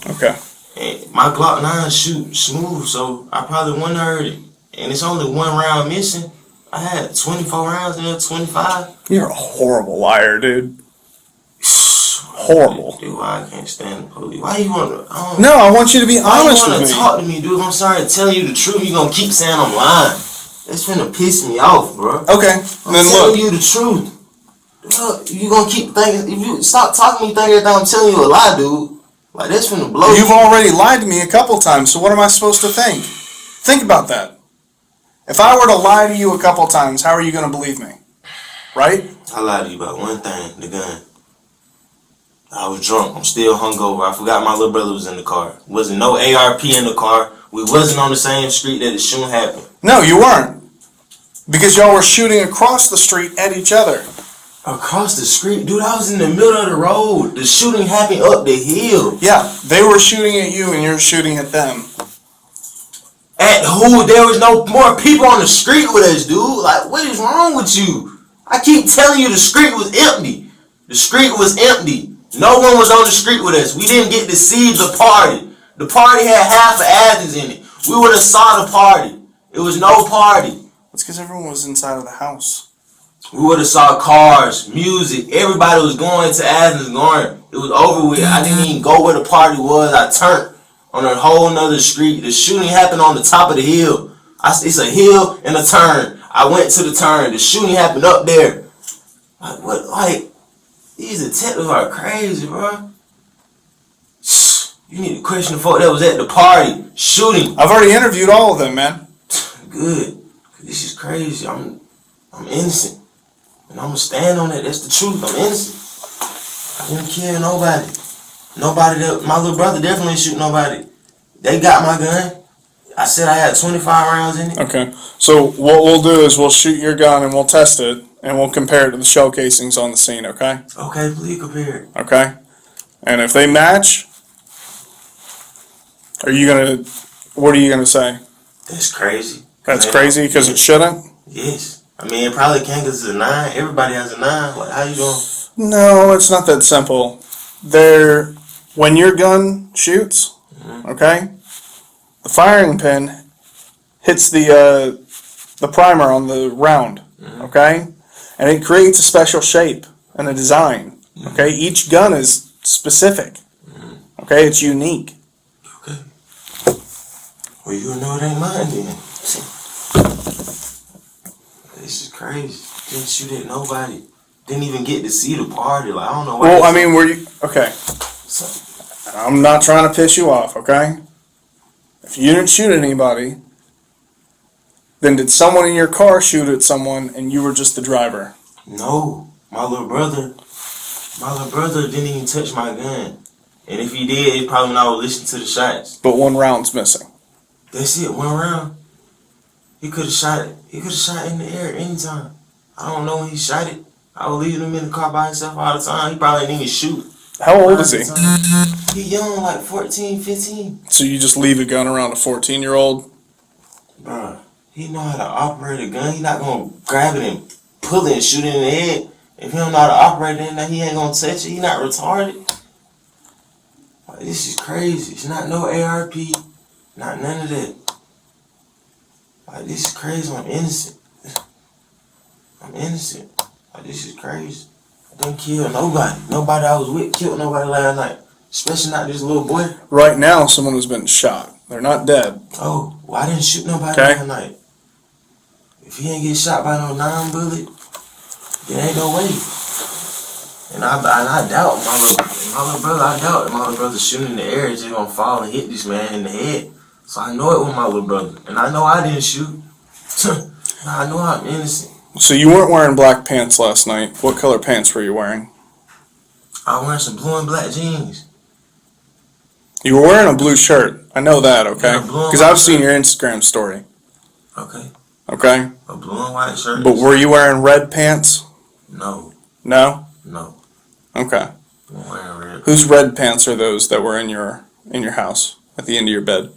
Okay. And my Glock 9 shoot smooth, so I probably wouldn't heard it. And it's only one round missing. I had 24 rounds in there, 25. You're a horrible liar, dude. horrible. Dude, why I can't stand the police? Why you want to? No, I want you to be honest Why you with me. Talk to me, dude. I'm sorry to tell you the truth. You gonna keep saying I'm lying. It's finna piss me off, bro. Okay, I'm then telling look. you the truth. Look, you gonna keep thinking. If you stop talking to me, thinking that I'm telling you a lie, dude. Like that's finna blow. You've already lied to me a couple times, so what am I supposed to think? Think about that. If I were to lie to you a couple times, how are you gonna believe me? Right? I lied to you about one thing, the gun. I was drunk. I'm still hungover. I forgot my little brother was in the car. Wasn't no ARP in the car. We wasn't on the same street that the shooting happened. No, you weren't. Because y'all were shooting across the street at each other. Across the street? Dude, I was in the middle of the road. The shooting happened up the hill. Yeah, they were shooting at you and you're shooting at them. At who? There was no more people on the street with us, dude. Like, what is wrong with you? I keep telling you the street was empty. The street was empty. No one was on the street with us. We didn't get to see the party. The party had half of Athens in it. We would have saw the party. It was no party. That's because everyone was inside of the house. We would have saw cars, music. Everybody was going to Athens, going. It was over with. I didn't even go where the party was. I turned on a whole nother street. The shooting happened on the top of the hill. It's a hill and a turn. I went to the turn. The shooting happened up there. Like, what? Like, these detectives are crazy, bro. You need to question the folk that was at the party shooting. I've already interviewed all of them, man. Good. This is crazy. I'm innocent. And I'm going to stand on it. That's the truth. I'm innocent. I didn't kill nobody. My little brother definitely didn't shoot nobody. They got my gun. I said I had 25 rounds in it. Okay. So what we'll do is we'll shoot your gun and we'll test it and we'll compare it to the shell casings on the scene, okay? Okay, please compare it. Okay? And if they match, what are you going to say? That's crazy. That's crazy because it shouldn't? Yes. I mean, it probably can because it's a 9. Everybody has a 9. Like, how you doing? No, it's not that simple. When your gun shoots, okay, the firing pin hits the primer on the round, okay, and it creates a special shape and a design. Okay, each gun is specific. Okay, it's unique. Okay. Well, you know it ain't mine then. This is crazy. Didn't shoot at nobody. Didn't even get to see the party. Like, I don't know why. Well, I mean, okay. I'm not trying to piss you off, okay? If you didn't shoot at anybody, then did someone in your car shoot at someone and you were just the driver? No. My little brother didn't even touch my gun. And if he did, he probably not would listen to the shots. But one round's missing. That's it, one round. He could have shot it. He could have shot in the air anytime. I don't know when he shot it. I would leave him in the car by himself all the time. He probably didn't even shoot. How old is he? He young, like 14, 15. So you just leave a gun around a 14-year-old? Bruh, he know how to operate a gun. He not going to grab it and pull it and shoot it in the head. If he don't know how to operate it, then he ain't going to touch it. He not retarded. Like, this is crazy. It's not no ARP. Not none of that. Like, this is crazy. I'm innocent. I'm innocent. Like, this is crazy. I didn't kill nobody. Nobody I was with killed nobody last night. Especially not this little boy. Right now, someone has been shot. They're not dead. Oh, well, I didn't shoot nobody last night. If he ain't get shot by no 9 bullet, there ain't no way. And I doubt my little brother. I doubt that my little brother shooting in the air is just gonna fall and hit this man in the head. So I know it was my little brother, and I know I didn't shoot. I know I'm innocent. So you weren't wearing black pants last night. What color pants were you wearing? I was wearing some blue and black jeans. You were wearing a blue shirt. I know that, okay? Yeah, blue and Because white I've seen shirt. your Instagram story. Okay. Okay? A blue and white shirt. But were you wearing red pants? No. No? No. Okay. I'm wearing red. Whose red pants are those that were in your house at the end of your bed?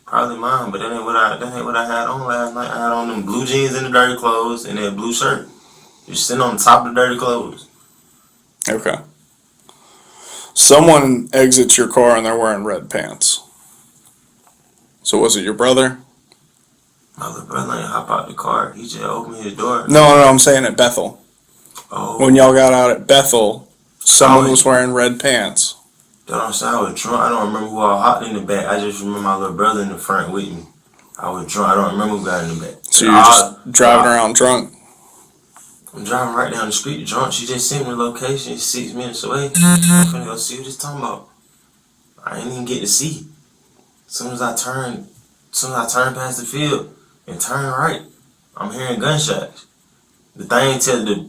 Probably mine, but that ain't what I had on last night. I had on them blue jeans and the dirty clothes and that blue shirt. Just sitting on the top of the dirty clothes. Okay. Someone exits your car and they're wearing red pants. So was it your brother? My little brother ain't hop out the car. He just opened his door. No, I'm saying at Bethel. Oh. When y'all got out at Bethel, someone was wearing red pants. That I'm saying, I was drunk. I don't remember who I hopped in the back. I just remember my little brother in the front with me. I was drunk. I don't remember who got in the back. So you're just driving around drunk? I'm driving right down the street drunk. She just sent me the location. It's 6 minutes away. I'm finna go see what it's talking about. I ain't even get to see. As soon as I turn past the field and turn right, I'm hearing gunshots. The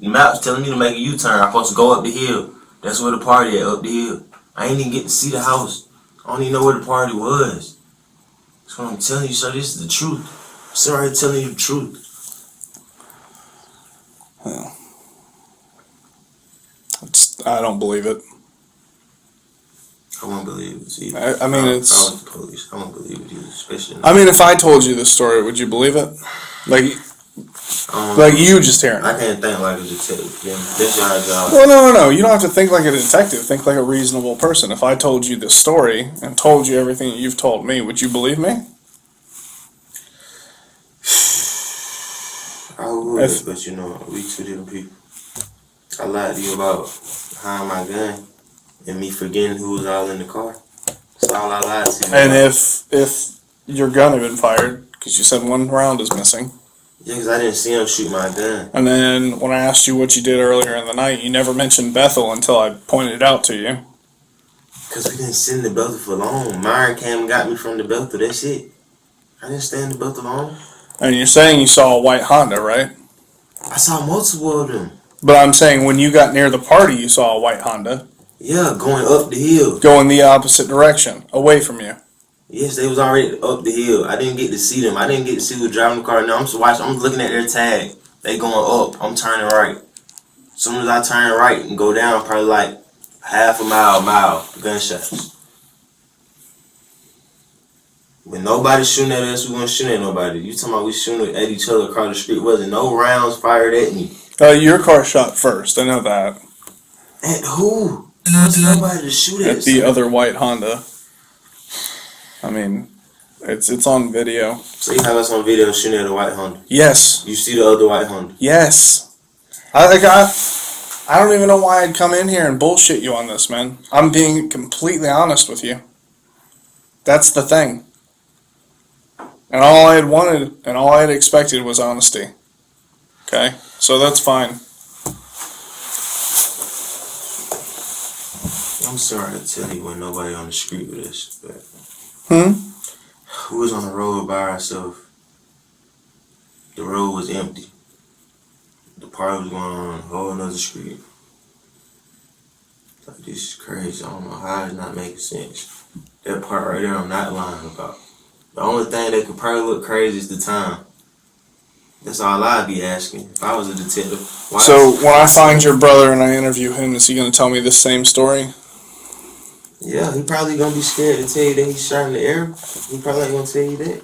map's telling me to make a U-turn. I'm supposed to go up the hill. That's where the party at, up the hill. I ain't even get to see the house. I don't even know where the party was. That's what I'm telling you, sir. This is the truth. I'm sorry telling you the truth. Well, I don't believe it. I won't believe it either. I mean, I it's. was the police. I won't believe it either, especially. I mean, if I told you this story, would you believe it? Like you just hearing it. I can't think like a detective. Yeah, that's your job. Well, no. You don't have to think like a detective. Think like a reasonable person. If I told you this story and told you everything that you've told me, would you believe me? I would, but you know, we two different people. I lied to you about hiding my gun and me forgetting who was all in the car. That's all I lied to you And about. if your gun had been fired, because you said one round is missing. Yeah, because I didn't see him shoot my gun. And then when I asked you what you did earlier in the night, you never mentioned Bethel until I pointed it out to you. Because we didn't sit in the Bethel for long. Myron came and got me from the Bethel. That's it. I didn't stay in the Bethel long. And you're saying you saw a white Honda, right? I saw multiple of them. But I'm saying when you got near the party, you saw a white Honda. Yeah, going up the hill. Going the opposite direction, away from you. Yes, they was already up the hill. I didn't get to see them. I didn't get to see who was driving the car. No, I'm looking at their tag. They going up. I'm turning right. As soon as I turn right and go down, probably like half a mile, gunshots. When nobody's shooting at us, we weren't shooting at nobody. You talking about we shooting at each other across the street? Wasn't no rounds fired at me. Your car shot first. I know that. At who? There's nobody to shoot at. At the other white Honda. I mean, it's on video. So you have us on video shooting at a white Honda? Yes. You see the other white Honda? Yes. I don't even know why I'd come in here and bullshit you on this, man. I'm being completely honest with you. That's the thing. And all I had wanted and all I had expected was honesty. Okay? So that's fine. I'm sorry to tell you when nobody on the street with us, but we was on the road by ourselves. The road was empty. The party was going on a whole another street. Like, this is crazy. I don't know how it's not making sense. That part right there I'm not lying about. The only thing that could probably look crazy is the time. That's all I'd be asking if I was a detective. So when I find your brother and I interview him, is he going to tell me the same story? Yeah, he probably going to be scared to tell you that he shot in the air. He probably ain't going to tell you that.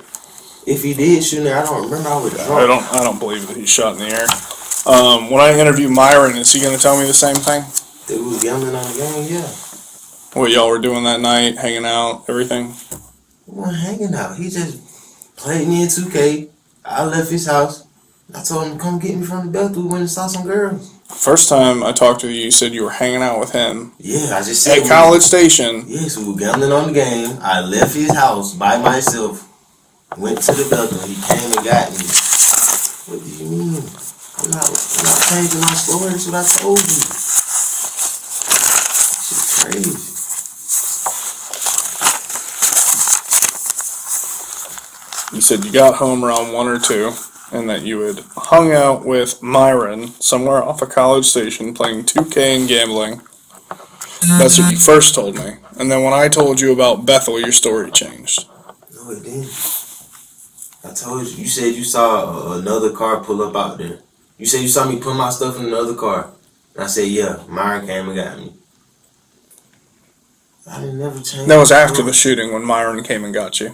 If he did shoot in the air, I don't remember. I was drunk. I don't believe that he shot in the air. When I interview Myron, is he going to tell me the same thing? That we was gambling on the game, yeah. What y'all were doing that night, hanging out, everything? We weren't hanging out. He just played me in 2K. I left his house. I told him to come get me from the Bethel. We went and saw some girls. First time I talked to you, you said you were hanging out with him. Yeah, I just said at College Station. Yes, we were gambling on the game. I left his house by myself. Went to the Bethel. He came and got me. What do you mean? I'm not changing my story. That's what I told you. This is crazy. You said you got home around 1 or 2, and that you had hung out with Myron somewhere off a College Station playing 2K and gambling. That's what you first told me. And then when I told you about Bethel, your story changed. No, it didn't. I told you. You said you saw another car pull up out there. You said you saw me put my stuff in another car. And I said, yeah, Myron came and got me. I didn't never change. That was after the shooting when Myron came and got you.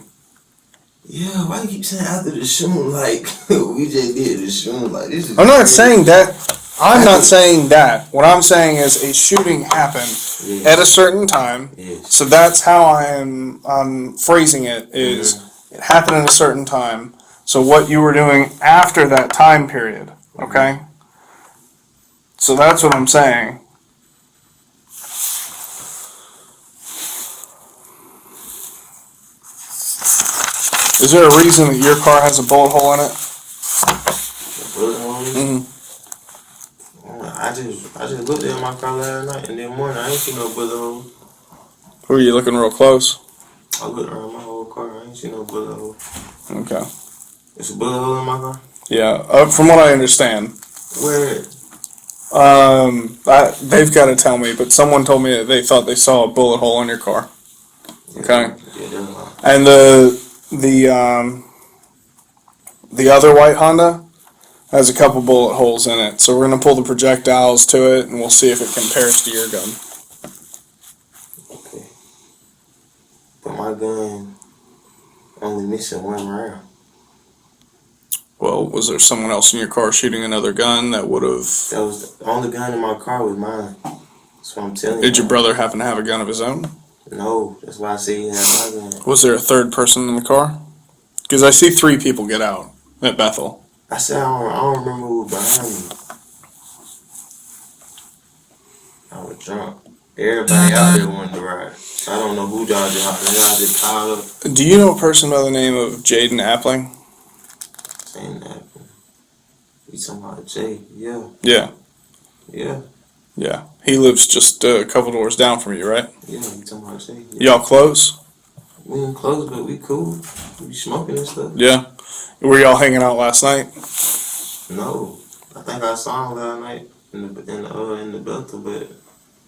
Yeah, why you keep saying after the shooting like we just did the shooting like this is I'm not saying that. I'm not saying that. What I'm saying is a shooting happened at a certain time. Yes. So that's how I'm phrasing it is it happened at a certain time. So what you were doing after that time period, okay? So that's what I'm saying. Is there a reason that your car has a bullet hole in it? The bullet hole in it? I just looked at my car last night and then morning I ain't see no bullet hole. Were you looking real close? I looked around my whole car. I ain't see no bullet hole. Okay. It's a bullet hole in my car? Yeah, from what I understand. Where? They've got to tell me, but someone told me that they thought they saw a bullet hole in your car. Okay. Yeah, and the other white Honda has a couple bullet holes in it, so we're gonna pull the projectiles to it, and we'll see if it compares to your gun. Okay. But my gun only missing one round. Well, was there someone else in your car shooting another gun that would have? That was the only gun in my car was mine. That's what I'm telling you. Did your brother happen to have a gun of his own? No, that's why I say he had my gun. Was there a third person in the car? Because I see 3 people get out at Bethel. I said I don't remember who was behind me. I was drunk. Everybody out there wanted to ride. I don't know who y'all just piled up. Do you know a person by the name of Jaden Appling? Saying that. You talking about Jay? Yeah. Yeah. Yeah. Yeah. He lives just a couple doors down from you, right? Yeah, you talking about Jay? Yeah. Y'all close? We ain't close, but we cool. We smoking and stuff. Yeah. Were y'all hanging out last night? No. I think I saw him last night in the Bethel, but.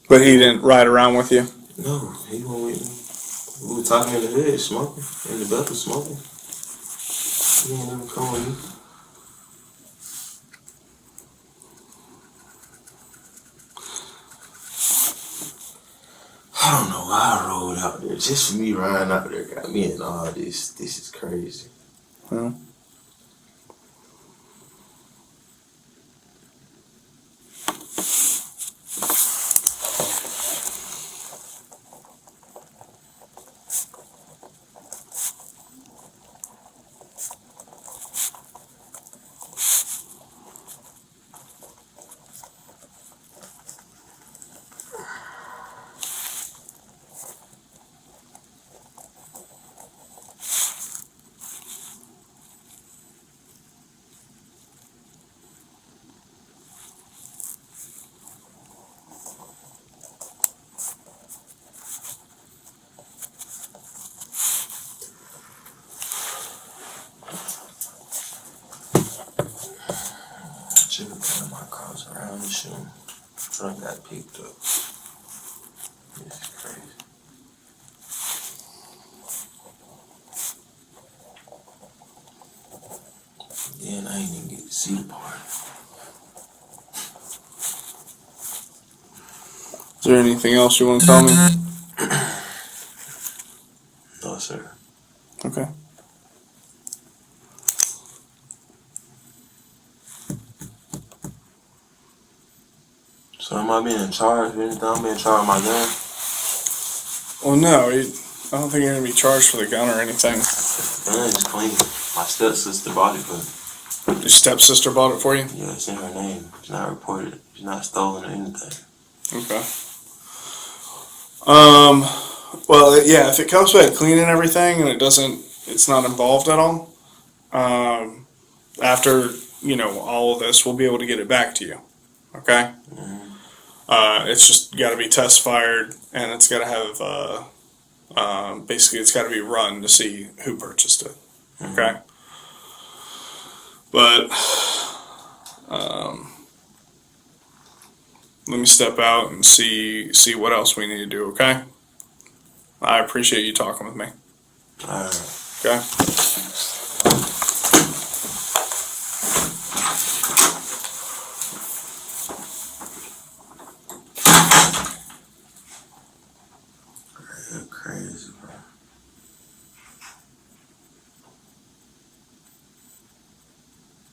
But he didn't ride around with you? No, he wasn't with me. We were talking in the hood, smoking. In the Bethel, smoking. He ain't never come with me. I don't know why I rode out there. Just for me riding out there got me in all this. This is crazy. Huh? Should have got my cars around the shoe. Truck got picked up. This is crazy. Then I ain't even get to see the party. Is there anything else you want to tell me? No, sir. Okay. So am I being charged with anything? I'm being charged with my gun? Well, no, I don't think you're going to be charged for the gun or anything. The gun is clean. My stepsister bought it for me. Your stepsister bought it for you? Yeah, it's in her name. It's not reported. It's not stolen or anything. Okay. Well, yeah, if it comes back clean and everything and it's not involved at all, after, all of this, we'll be able to get it back to you. Okay? It's just got to be test fired, and it's got to have, basically, it's got to be run to see who purchased it. Okay? But, let me step out and see what else we need to do, okay? I appreciate you talking with me. Alright. Okay? You're crazy, bro.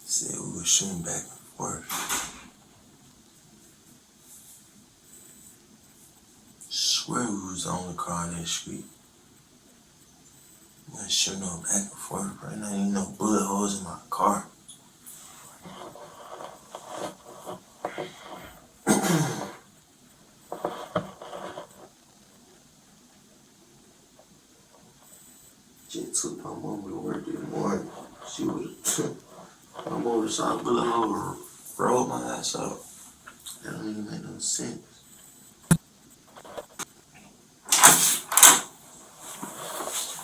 Said we were shooting back and forth. Swear we was on the car in that street. We ain't shooting no back and forth, bro. There ain't no bullet holes in my car. have took my mom to work this morning, she would have my mom would have bullet hole rolled my ass out. That don't even make no sense.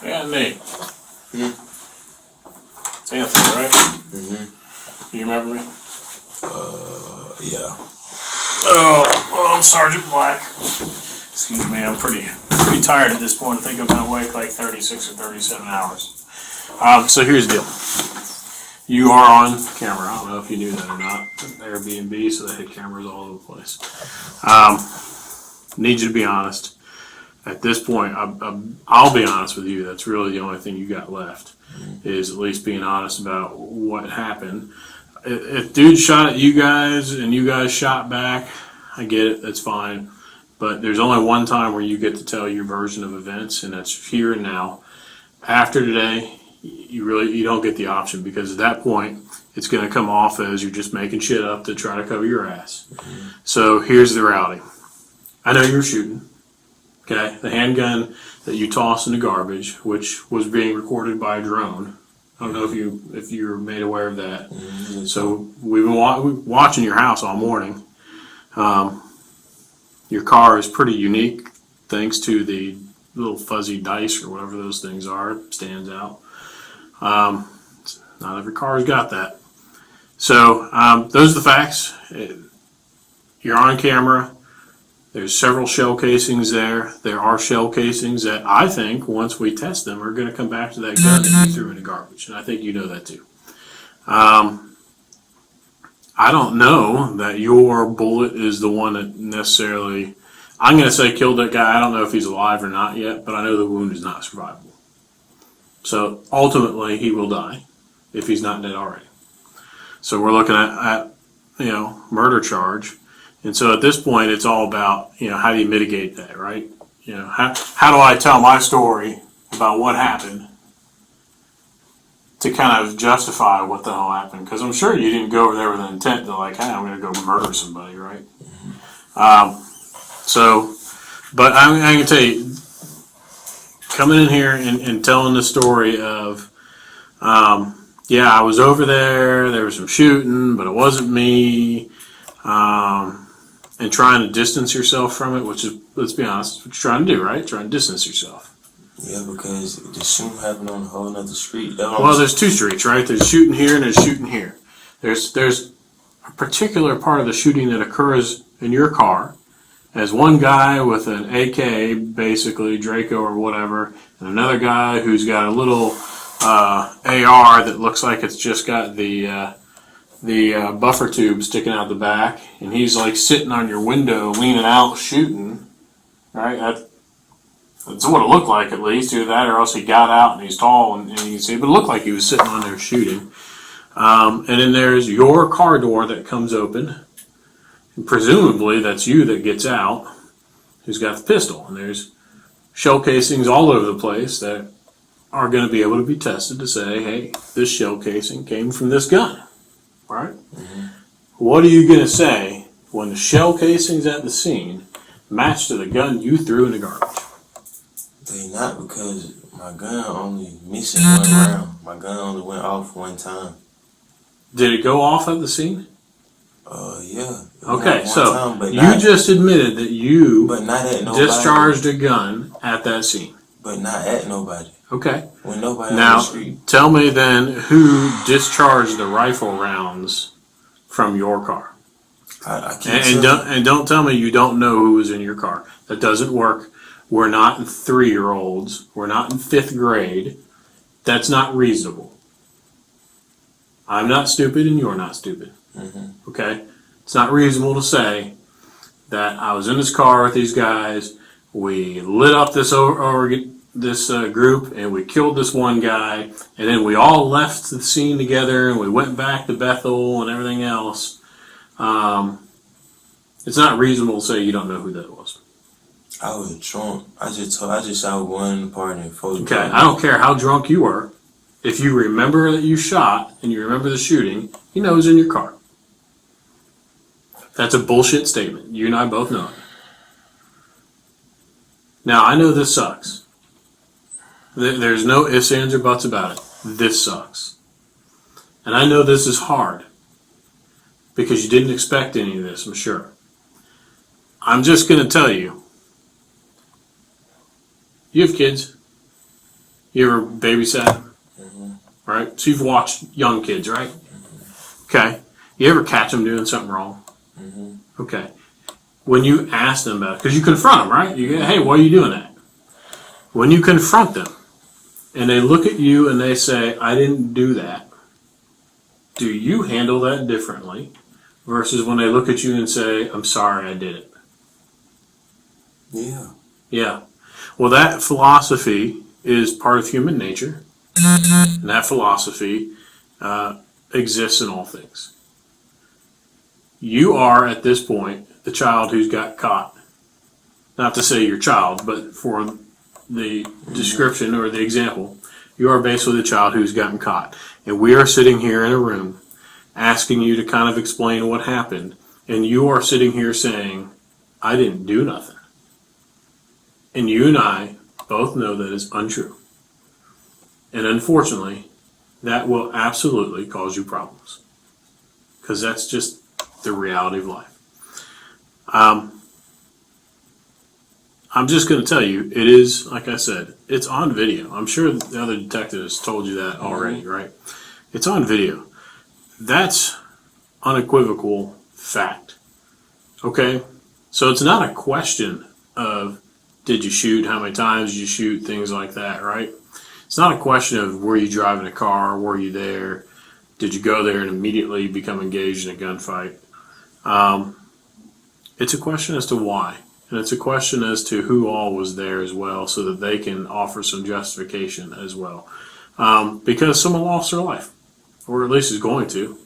Yeah, Nate. Yeah. It's Anthony, right? Mm-hmm. Do you remember me? Yeah. Oh, well, I'm Sergeant Black. Excuse me, I'm pretty tired at this point. I think I've been awake like 36 or 37 hours. So here's the deal. You are on camera. I don't know if you knew that or not. Airbnb, so they had cameras all over the place. Need you to be honest. At this point, I'll be honest with you. That's really the only thing you got left, is at least being honest about what happened. If dude shot at you guys and you guys shot back, I get it. That's fine. But there's only one time where you get to tell your version of events, and that's here and now. After today, you don't get the option, because at that point, it's going to come off as you're just making shit up to try to cover your ass. So here's the reality. I know you were shooting. Okay, the handgun that you tossed in the garbage, which was being recorded by a drone. I don't know if you're made aware of that. So we've been watching your house all morning. Your car is pretty unique, thanks to the little fuzzy dice or whatever those things are. It stands out. Not every car's got that. So those are the facts. You're on camera. There's several shell casings there. There are shell casings that I think, once we test them, are going to come back to that gun that you threw in the garbage. And I think you know that too. I don't know that your bullet is the one that necessarily, I'm going to say killed that guy. I don't know if he's alive or not yet, but I know the wound is not survivable. So ultimately, he will die if he's not dead already. So we're looking at murder charge. And so at this point, it's all about, how do you mitigate that, right? How do I tell my story about what happened to kind of justify what the hell happened? Because I'm sure you didn't go over there with an intent to like, hey, I'm going to go murder somebody, right? But I'm going to tell you, coming in here and telling the story of, I was over there was some shooting, but it wasn't me, and trying to distance yourself from it, which is, let's be honest, what you're trying to do, right? Trying to distance yourself. Yeah, because the shooting happened on a whole nother street. Well, there's two streets, right? There's shooting here and there's shooting here. There's a particular part of the shooting that occurs in your car as one guy with an AK, basically, Draco or whatever, and another guy who's got a little AR that looks like it's just got the buffer tube sticking out the back, and he's like sitting on your window, leaning out, shooting. Right? That's what it looked like, at least. Either that, or else he got out and he's tall, and you can see. But it looked like he was sitting on there shooting. And then there's your car door that comes open, and presumably that's you that gets out, who's got the pistol. And there's shell casings all over the place that are going to be able to be tested to say, hey, this shell casing came from this gun. Right? Mm-hmm. What are you going to say when the shell casings at the scene match to the gun you threw in the garbage? They not, because my gun only missing one round. My gun only went off one time. Did it go off at the scene? Yeah. Okay, so you just admitted that you discharged a gun at that scene. But not at nobody. Okay. When nobody now, on the street. Tell me then who discharged the rifle rounds from your car. I can't don't tell me you don't know who was in your car. That doesn't work. We're not 3-year-olds. We're not in 5th grade. That's not reasonable. I'm not stupid and you're not stupid. Mm-hmm. Okay? It's not reasonable to say that I was in this car with these guys, we lit up this group, and we killed this one guy, and then we all left the scene together, and we went back to Bethel and everything else. It's not reasonable to say you don't know who that was. I was drunk. I just saw one in the party and folks. Okay, I don't care how drunk you were. If you remember that you shot and you remember the shooting, he knows in your car. That's a bullshit statement. You and I both know it. Now, I know this sucks. There's no ifs, ands, or buts about it. This sucks. And I know this is hard because you didn't expect any of this, I'm sure. I'm just going to tell you, you have kids. You ever babysat? Right? So you've watched young kids, right? Okay. You ever catch them doing something wrong? Okay. When you ask them about it, because you confront them, right? You go, hey, why are you doing that? When you confront them and they look at you and they say, I didn't do that, do you handle that differently versus when they look at you and say, I'm sorry, I did it? Yeah. Yeah. Well, that philosophy is part of human nature, and that philosophy exists in all things. You are, at this point, the child who's got caught. Not to say your child, but for the description or the example, you are basically the child who's gotten caught. And we are sitting here in a room asking you to kind of explain what happened, and you are sitting here saying, I didn't do nothing. And you and I both know that is untrue. And unfortunately, that will absolutely cause you problems. Because that's just the reality of life. I'm just going to tell you, it is, like I said, it's on video. I'm sure the other detectives told you that already, right? It's on video. That's unequivocal fact. Okay? So it's not a question of did you shoot, how many times did you shoot, things like that, right? It's not a question of were you driving a car, were you there, did you go there and immediately become engaged in a gunfight? It's a question as to why. And it's a question as to who all was there as well so that they can offer some justification as well. Because someone lost their life, or at least is going to.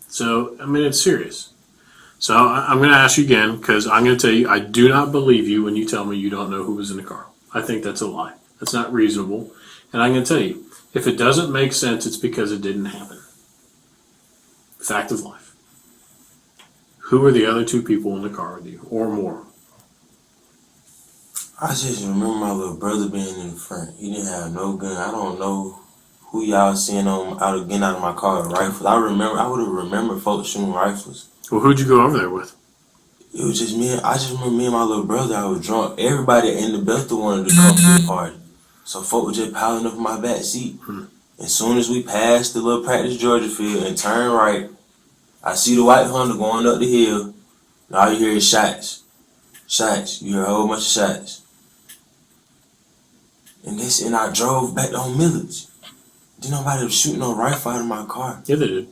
So, I mean, it's serious. So I'm going to ask you again, because I'm going to tell you, I do not believe you when you tell me you don't know who was in the car. I think that's a lie. That's not reasonable. And I'm going to tell you, if it doesn't make sense, it's because it didn't happen. Fact of life. Who are the other two people in the car with you, or more? I just remember my little brother being in the front. He didn't have no gun. I don't know who y'all seeing getting out of my car with rifles. I would have remembered folks shooting rifles. Well, who'd you go over there with? It was just me. I just remember me and my little brother. I was drunk. Everybody in the Bethel wanted to come to the party. So folk were just piling up in my back seat. As soon as we passed the little practice Georgia field and turned right, I see the white Honda going up the hill, and all you hear is shots. Shots. You hear a whole bunch of shots. And I drove back on Millage. Didn't nobody was shooting no rifle out of my car. Yeah, they did.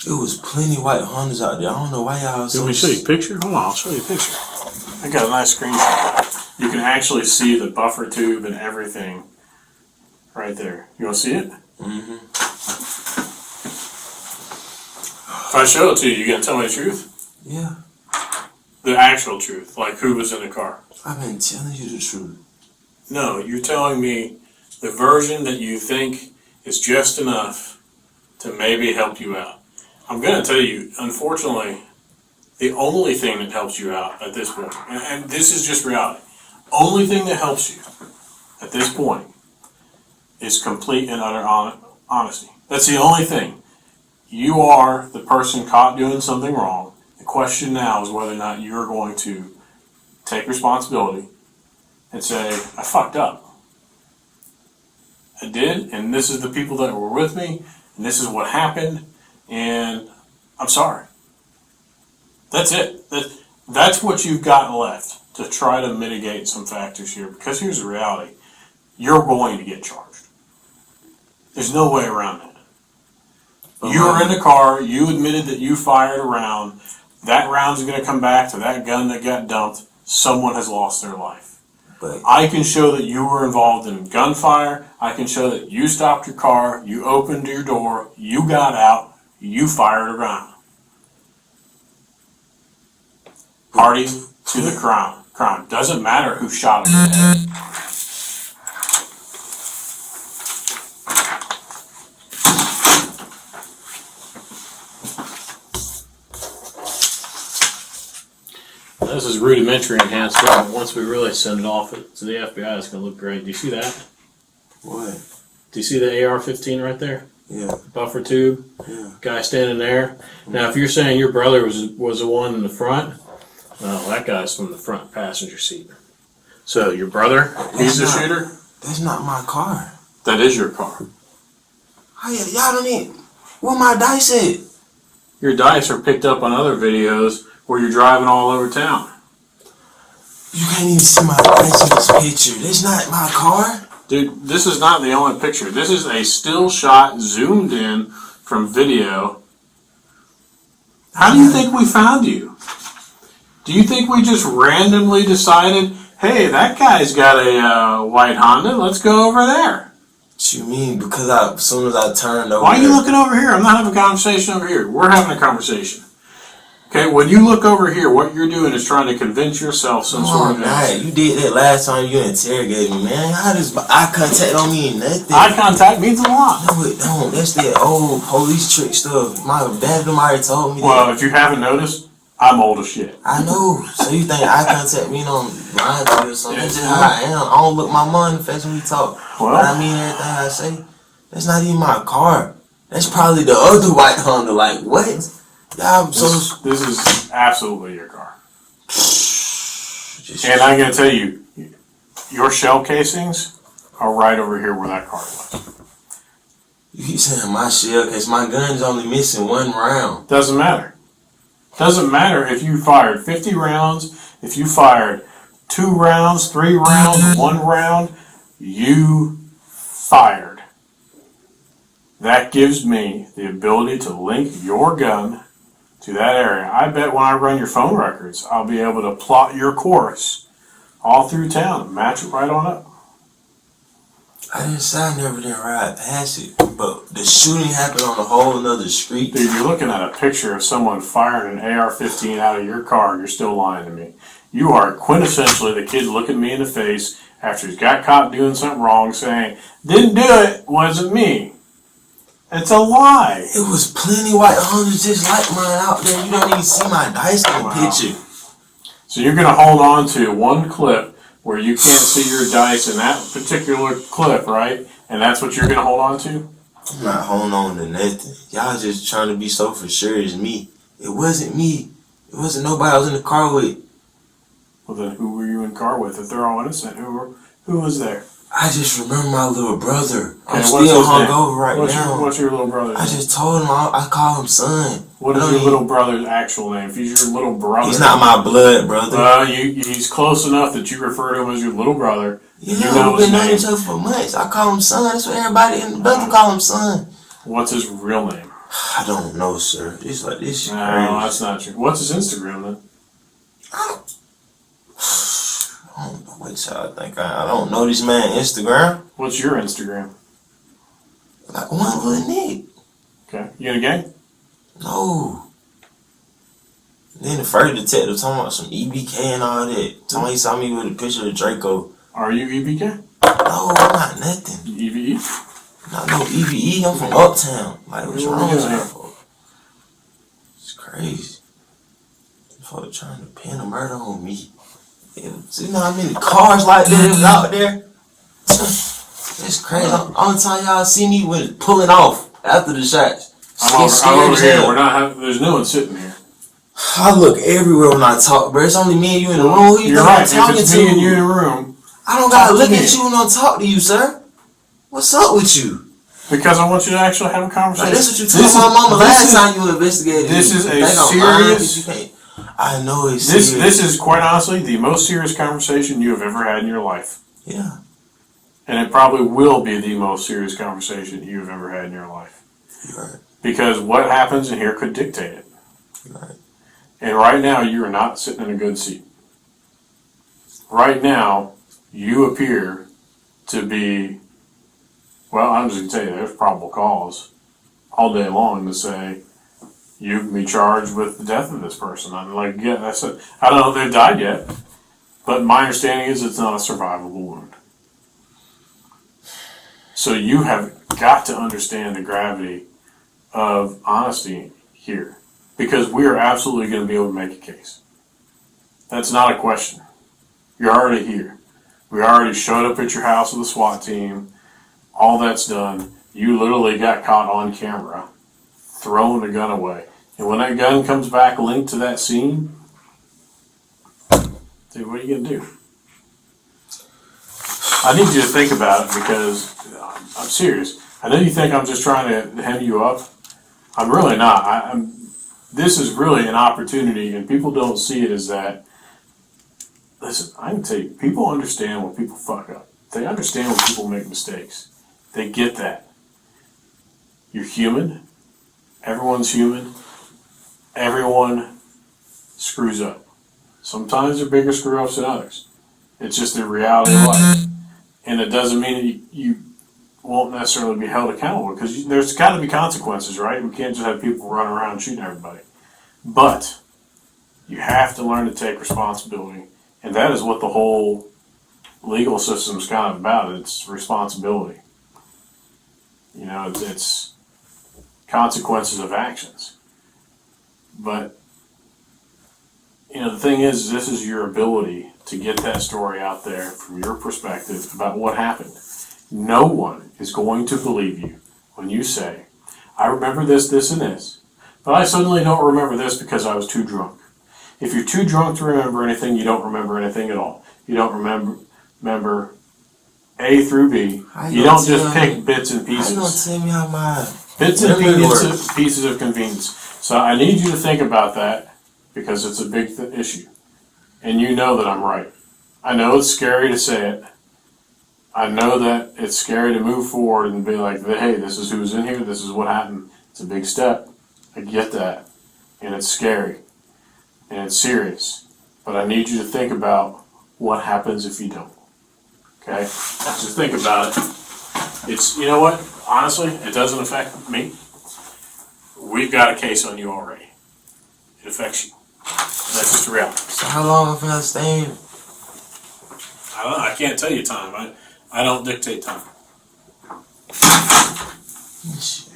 It was plenty white Hondas out there. I don't know why y'all. Let me show you a picture? Hold on, I'll show you a picture. I got a nice screenshot. You can actually see the buffer tube and everything right there. You want to see it? If I show it to you, you gonna tell me the truth? Yeah. The actual truth, like who was in the car. I've been telling you the truth. No, you're telling me the version that you think is just enough to maybe help you out. I'm going to tell you, unfortunately, the only thing that helps you out at this point, and this is just reality, only thing that helps you at this point is complete and utter honesty. That's the only thing. You are the person caught doing something wrong. The question now is whether or not you're going to take responsibility and say, I fucked up. I did, and this is the people that were with me, and this is what happened, and I'm sorry. That's it. That's what you've got left to try to mitigate some factors here, because here's the reality. You're going to get charged. There's no way around it. You were in the car, you admitted that you fired a round, that round's going to come back to that gun that got dumped, someone has lost their life. But I can show that you were involved in gunfire, I can show that you stopped your car, you opened your door, you got out, you fired a round. Party to the crime. Doesn't matter who shot him in the head. This is rudimentary enhancement. Once we really send it off to the FBI, it's going to look great. Do you see that? What? Do you see the AR-15 right there? Yeah. Buffer tube. Yeah. Guy standing there. Now, if you're saying your brother was the one in the front, well, that guy's from the front passenger seat. So your brother, he's the shooter? That's not my car. That is your car. Y'all don't need. Where my dice at? Your dice are picked up on other videos where you're driving all over town. You can't even see my dice in this picture. That's not my car. Dude, this is not the only picture. This is a still shot, zoomed in from video. How do you think we found you? Do you think we just randomly decided, hey, that guy's got a white Honda, let's go over there? What you mean? Because as soon as I turned over. Why are you looking over here? I'm not having a conversation over here. We're having a conversation. Okay, when you look over here, what you're doing is trying to convince yourself some sort of... You did that last time you interrogated me, man. How does eye contact don't mean nothing? Eye contact means a lot. No, it don't. That's that old police trick stuff. My dad already told me that. Well, if you haven't noticed, I'm old as shit. I know. So you think eye contact mean I'm lying to you or something? That's just how I am. I don't look my mom in the face when we talk. Well, but I mean everything I say. That's not even my car. That's probably the other white Honda. Like, what? This is absolutely your car. And I'm going to tell you, your shell casings are right over here where that car was. You keep saying my shell case. My gun's only missing one round. Doesn't matter. Doesn't matter if you fired 50 rounds, if you fired 2 rounds, 3 rounds, 1 round, you fired. That gives me the ability to link your gun to that area. I bet when I run your phone records, I'll be able to plot your course all through town and match it right on up. I didn't say I never did ride past it, but the shooting happened on a whole another street. Dude, you're looking at a picture of someone firing an AR-15 out of your car and you're still lying to me. You are quintessentially the kid looking me in the face after he's got caught doing something wrong saying, didn't do it, wasn't me. It's a lie. It was plenty white Hondas just like mine out there. You don't even see my dice in the picture. So you're going to hold on to one clip where you can't see your dice in that particular clip, right? And that's what you're going to hold on to? I'm not holding on to nothing. Y'all just trying to be so for sure it's me. It wasn't me. It wasn't nobody I was in the car with. Well, then who were you in the car with? If they're all innocent, who was there? I just remember my little brother. I'm Okay, still hungover right now. What's your little brother's name? I just told him I call him son. What is your little brother's actual name? If he's your little brother... He's not my blood brother. Well, he's close enough that you refer to him as your little brother. Yeah, you know we've been knowing each other for months. I call him son. That's what everybody in the building call him son. What's his real name? I don't know, sir. It's like this shit crazy. No, that's not true. What's his Instagram then? I don't know what y'all think. I don't know this man Instagram. What's your Instagram? Like one little nigga. Okay. You in a gang? No. Then the first detective talking about some EBK and all that. Talking he saw me with a picture of Draco. Are you EBK? No, I'm not nothing. EVE? Not no EVE. I'm from Uptown. Like, what's wrong with y'all folks? It's crazy. Folks trying to pin a murder on me. You know how many cars like that was out there? It's crazy. Only time y'all see me was pulling off after the shots. I'm over here. We're not there's no one sitting here. I look everywhere when I talk, bro. It's only me and you in the room. Who you You're think right. I'm talking If it's to? me and you in a room, I don't gotta look at you when I talk to you, sir. What's up with you? Because I want you to actually have a conversation. Like, that's what you told my mama last time you investigated. This is a serious... I know it's serious. This is quite honestly the most serious conversation you have ever had in your life. Yeah. And it probably will be the most serious conversation you have ever had in your life. You're right. Because what happens in here could dictate it. You're right. And right now, you are not sitting in a good seat. Right now, you appear to be, well, I'm just going to tell you, there's probable cause all day long to say, you can be charged with the death of this person. I'm like, yeah, that's it. I don't know if they've died yet, but my understanding is it's not a survivable wound. So you have got to understand the gravity of honesty here, because we are absolutely going to be able to make a case. That's not a question. You're already here. We already showed up at your house with a SWAT team. All that's done. You literally got caught on camera throwing the gun away. And when that gun comes back linked to that scene, dude, what are you going to do? I need you to think about it because I'm serious. I know you think I'm just trying to hem you up. I'm really not. This is really an opportunity, and people don't see it as that. Listen, I can tell you, people understand when people fuck up. They understand when people make mistakes. They get that. You're human. Everyone's human. Everyone screws up. Sometimes they're bigger screw-ups than others. It's just the reality of life. And it doesn't mean that you won't necessarily be held accountable, because there's got to be consequences, right? We can't just have people running around shooting everybody. But you have to learn to take responsibility. And that is what the whole legal system is kind of about. It's responsibility. You know, it's consequences of actions. But, you know, the thing is, this is your ability to get that story out there from your perspective about what happened. No one is going to believe you when you say, I remember this, this, and this, but I suddenly don't remember this because I was too drunk. If you're too drunk to remember anything, you don't remember anything at all. You don't remember A through B. You don't just pick bits and pieces. Bits and pieces of convenience. So I need you to think about that because it's a big issue. And you know that I'm right. I know it's scary to say it. I know that it's scary to move forward and be like, hey, this is who's in here, this is what happened. It's a big step. I get that. And it's scary. And it's serious. But I need you to think about what happens if you don't. Okay? Just think about it. It's, you know what? Honestly, it doesn't affect me. We've got a case on you already. It affects you. That's just reality. So how long have I staying? I don't know. I can't tell you time. I don't dictate time.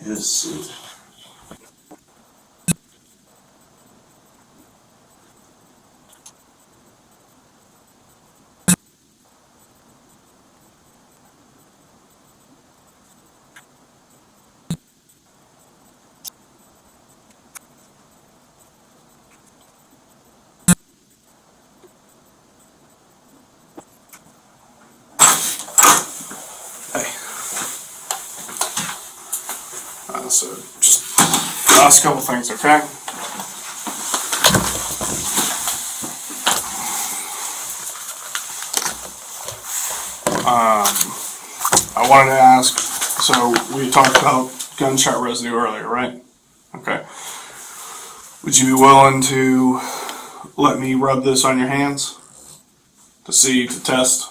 Yes. So just last couple things, okay? I wanted to ask, so we talked about gunshot residue earlier, right? Okay. Would you be willing to let me rub this on your hands to test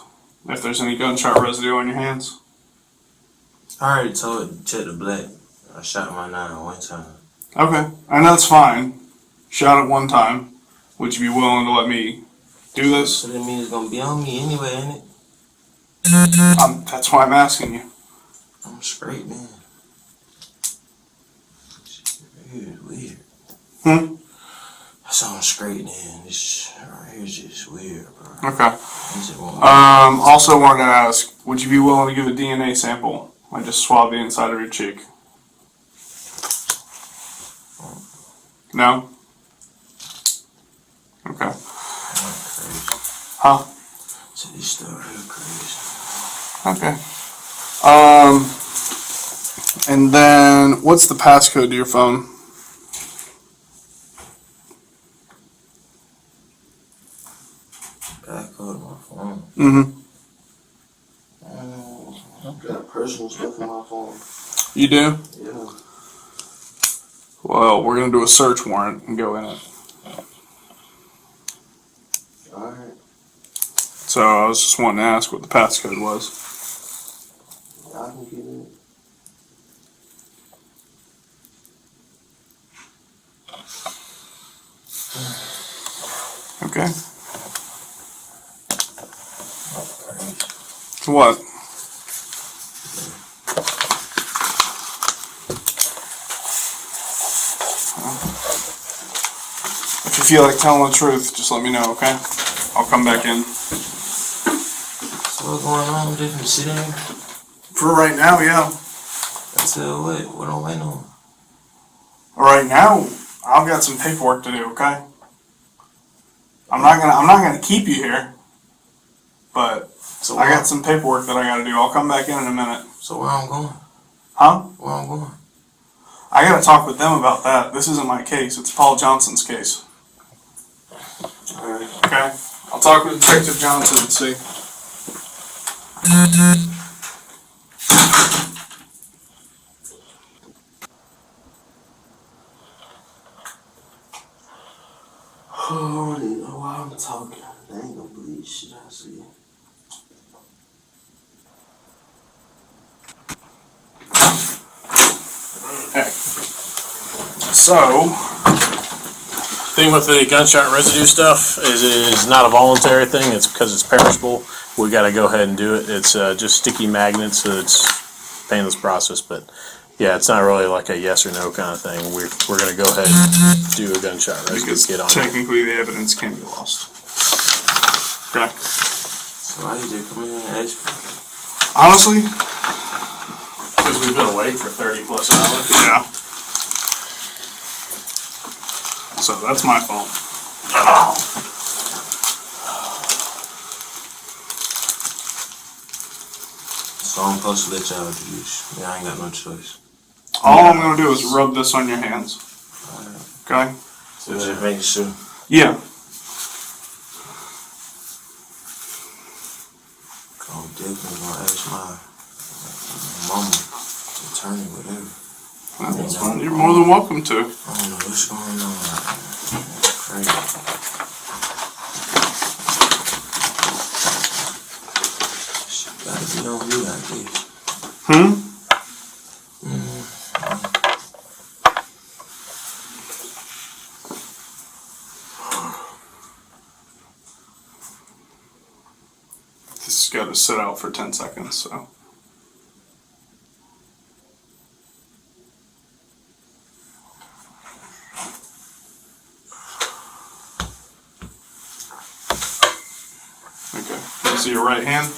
if there's any gunshot residue on your hands? I already told check the black. I shot my 9 one time. Okay, and that's fine. Shot it one time. Would you be willing to let me do this? So that means it's gonna be on me anyway, ain't it? That's why I'm asking you. I'm straight, man. Weird. That's all straight, man. This right here is just weird, bro. Okay. Also wanted to ask, would you be willing to give a DNA sample? I just swab the inside of your cheek. No? Okay. Huh? So this stuff real crazy. Okay. And then what's the passcode to your phone? Passcode to my phone. Mm-hmm. I've got personal stuff on my phone. You do? Yeah. Well, we're gonna do a search warrant and go in it. Alright. So I was just wanting to ask what the passcode was. I can get it. Okay. What? If If you feel like telling the truth, just let me know, okay? I'll come back in. So what's going on? Just sit in For right now, yeah. until what? What am I waiting on? Right now, I've got some paperwork to do, okay? I'm not gonna keep you here, but So I got some paperwork that I gotta do. I'll come back in a minute. So where I'm going? Huh? Where I'm going? I gotta talk with them about that. This isn't my case. It's Paul Johnson's case. Alright. Okay? I'll talk with Detective Johnson and see. Oh, I don't even know why I'm talking. They ain't gonna believe shit I see. Hey. So, thing with the gunshot residue stuff is it is not a voluntary thing. It's because it's perishable. We got to go ahead and do it. It's just sticky magnets, so it's a painless process. But yeah, it's not really like a yes or no kind of thing. We're going to go ahead and do a gunshot residue Because kit on it. technically the evidence can be lost. Okay? So why you just come in and ask me? Honestly? Because we've been awake for 30 plus hours. Yeah. So that's my fault. So I'm supposed to let y'all do this. Yeah, I ain't got no choice. All I'm gonna do is rub this on your hands. Okay? So just making sure. Yeah. I'm definitely gonna ask my mama, attorney, whatever. That's fine. You're more than welcome to. I don't know what's going on. It's crazy. She gotta be on me, I guess. This has got to sit out for 10 seconds, so. Okay. Can you see your right hand?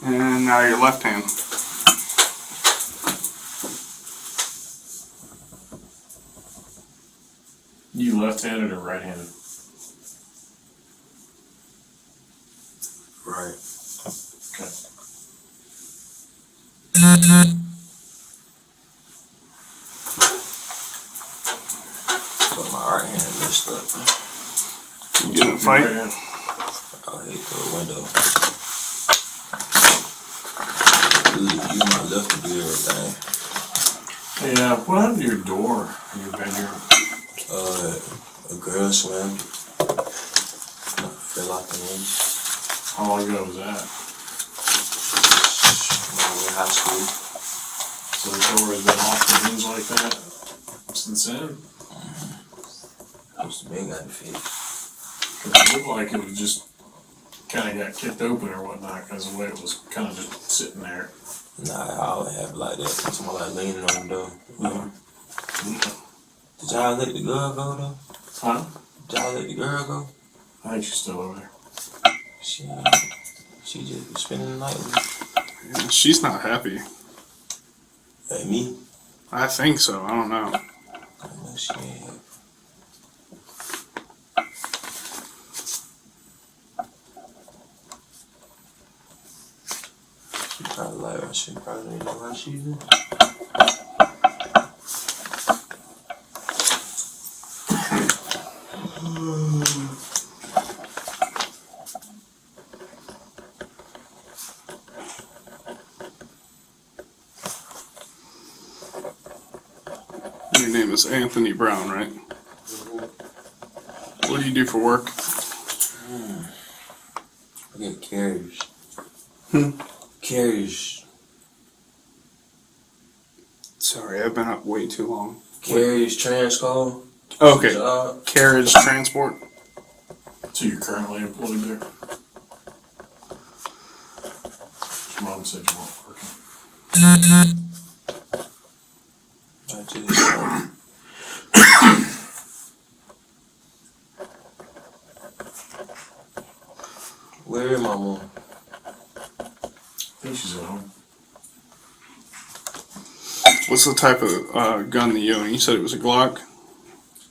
And now your left hand. You left-handed or right-handed? Right. Okay. But my right hand messed up. You getting a fight? I hate the window. You my left to do everything. Yeah, what happened to your door in your bedroom? A girl swam. Fell out the window. How long ago was that? When I was in high school. So the door has been off the hinge like that since then? Must have been got fixed. It looked like it was just kind of got kicked open or whatnot because the way it was kind of just sitting there. Nah, I always have it like that. Someone like leaning on the door. Did y'all let the girl go though? Huh? Did y'all let the girl go? I think she's still over there. She just was spending the night with me. She's not happy. Hey, me? I think so. I don't know. I know she ain't happy. She probably like her. She probably didn't know how she is. Your name is Anthony Brown, right? What do you do for work? I get carriers. Carriers. Sorry, I've been up way too long. Carriage Transco. Okay. Job. Carriage transport. So you're currently employed there? Your mom said you weren't working. I just, where is my mom? I think she's at home. What's the type of gun that you own? You said it was a Glock?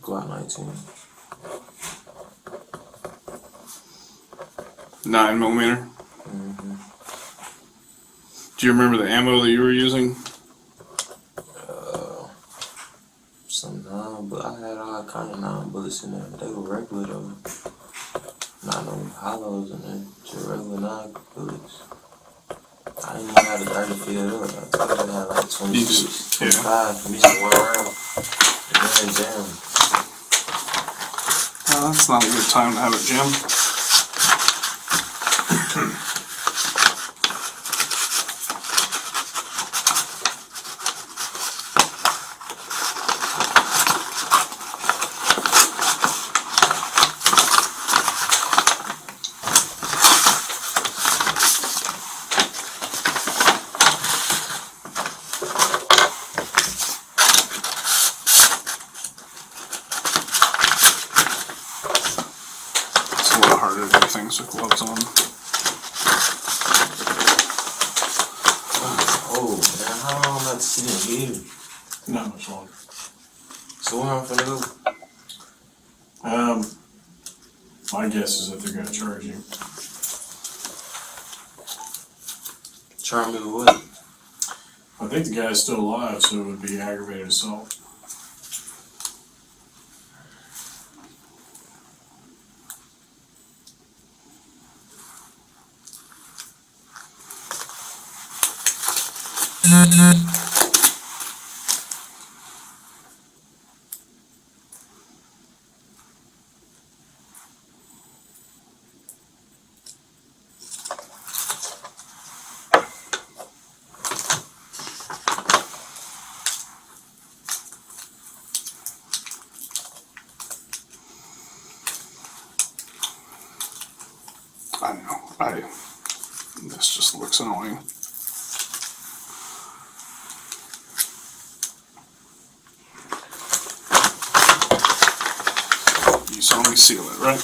Glock 19. 9mm. Do you remember the ammo that you were using? Some 9, but I had all kind of 9 bullets in there. They were regular though. Not no hollows in there. Just regular 9 bullets. I didn't even have the 30 filled up. I told you I had like 26, 25 for me to one round. And then jam. That's not a good time to have it jammed. Things with gloves on. Oh, man, how long am I sitting here? Not much longer. So where I'm finna go? My guess is that they're going to charge you. Charge me with what? I think the guy's still alive, so it would be aggravated assault. I know. This just looks annoying. You saw me seal it, right?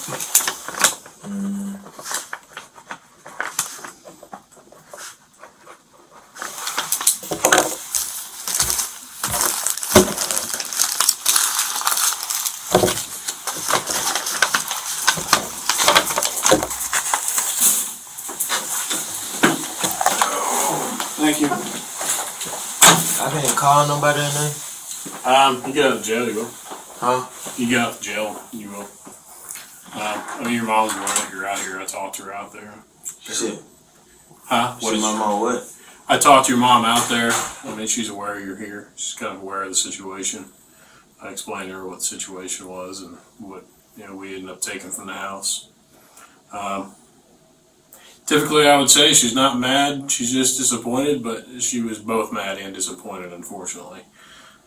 Thank you. I can't call nobody in there. You get out of jail, you will. Huh? You get out of jail, you will. I mean, your mom's aware that you're out here. I talked to her out there. Shit. Huh? What is my mom what? I talked to your mom out there. I mean, she's aware you're here. She's kind of aware of the situation. I explained to her what the situation was and what we ended up taking from the house. Typically, I would say she's not mad. She's just disappointed, but she was both mad and disappointed, unfortunately.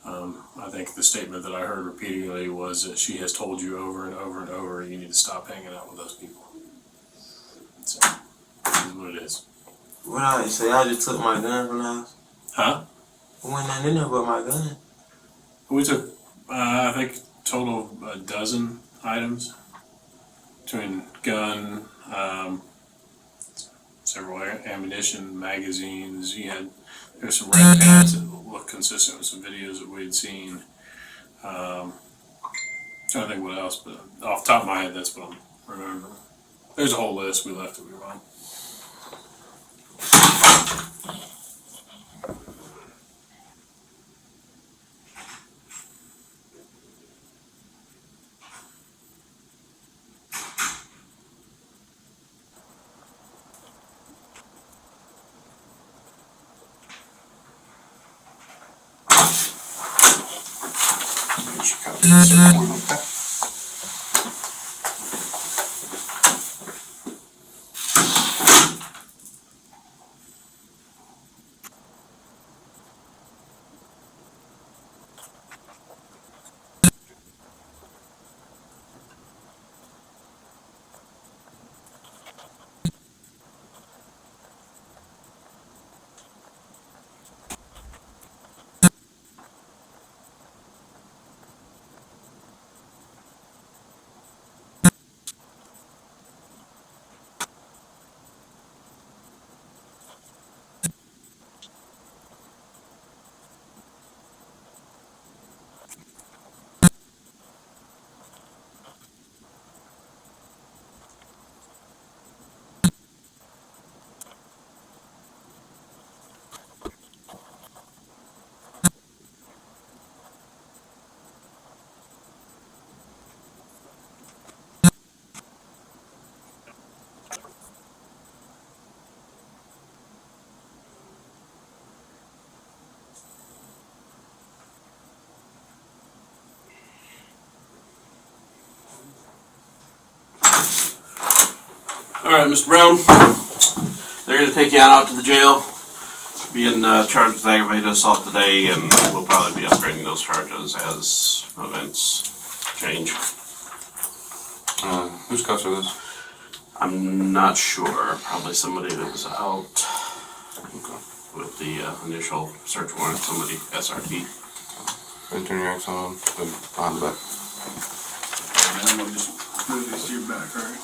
I think the statement that I heard repeatedly was that she has told you over and over and over, you need to stop hanging out with those people. So, this is what it is. What I say? I just took my gun from the house. Huh? There wasn't nothing in there but my gun. We took, I think, total of a dozen items between gun, several ammunition, magazines. There's some red pants that look consistent with some videos that we had seen. Trying to think what else, but off the top of my head, that's what I'm remembering. There's a whole list. We left it with your mom. All right, Mr. Brown. They're going to take you out to the jail. Being charged with aggravated assault today, and we'll probably be upgrading those charges as events change. Whose cuffs are this? I'm not sure. Probably somebody that was out with the initial search warrant. Somebody SRT. Turn your axe on behind the back. And I'm gonna just move these to your back, right?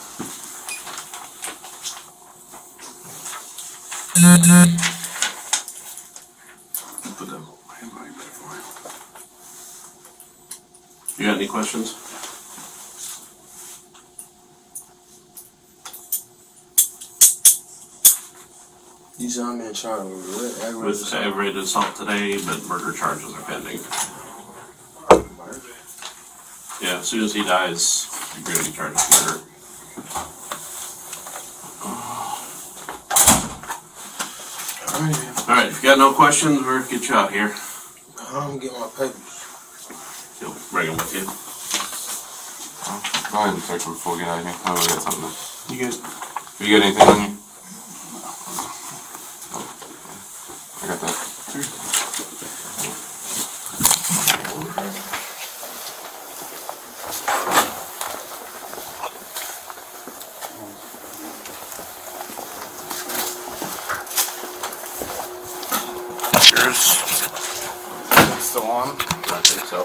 Put that handbag back for you. You got any questions? You saw me in charge With aggravated assault today, but murder charges are pending. Yeah, as soon as he dies, you're going to be charged with murder. Alright, if you got no questions, we're going to get you out here. I'm getting my papers. You'll bring them with you. Go ahead and search them before we get out of here. I know we got something to. You good? Have you got anything on you? I got that. Yours? Still on? I think so.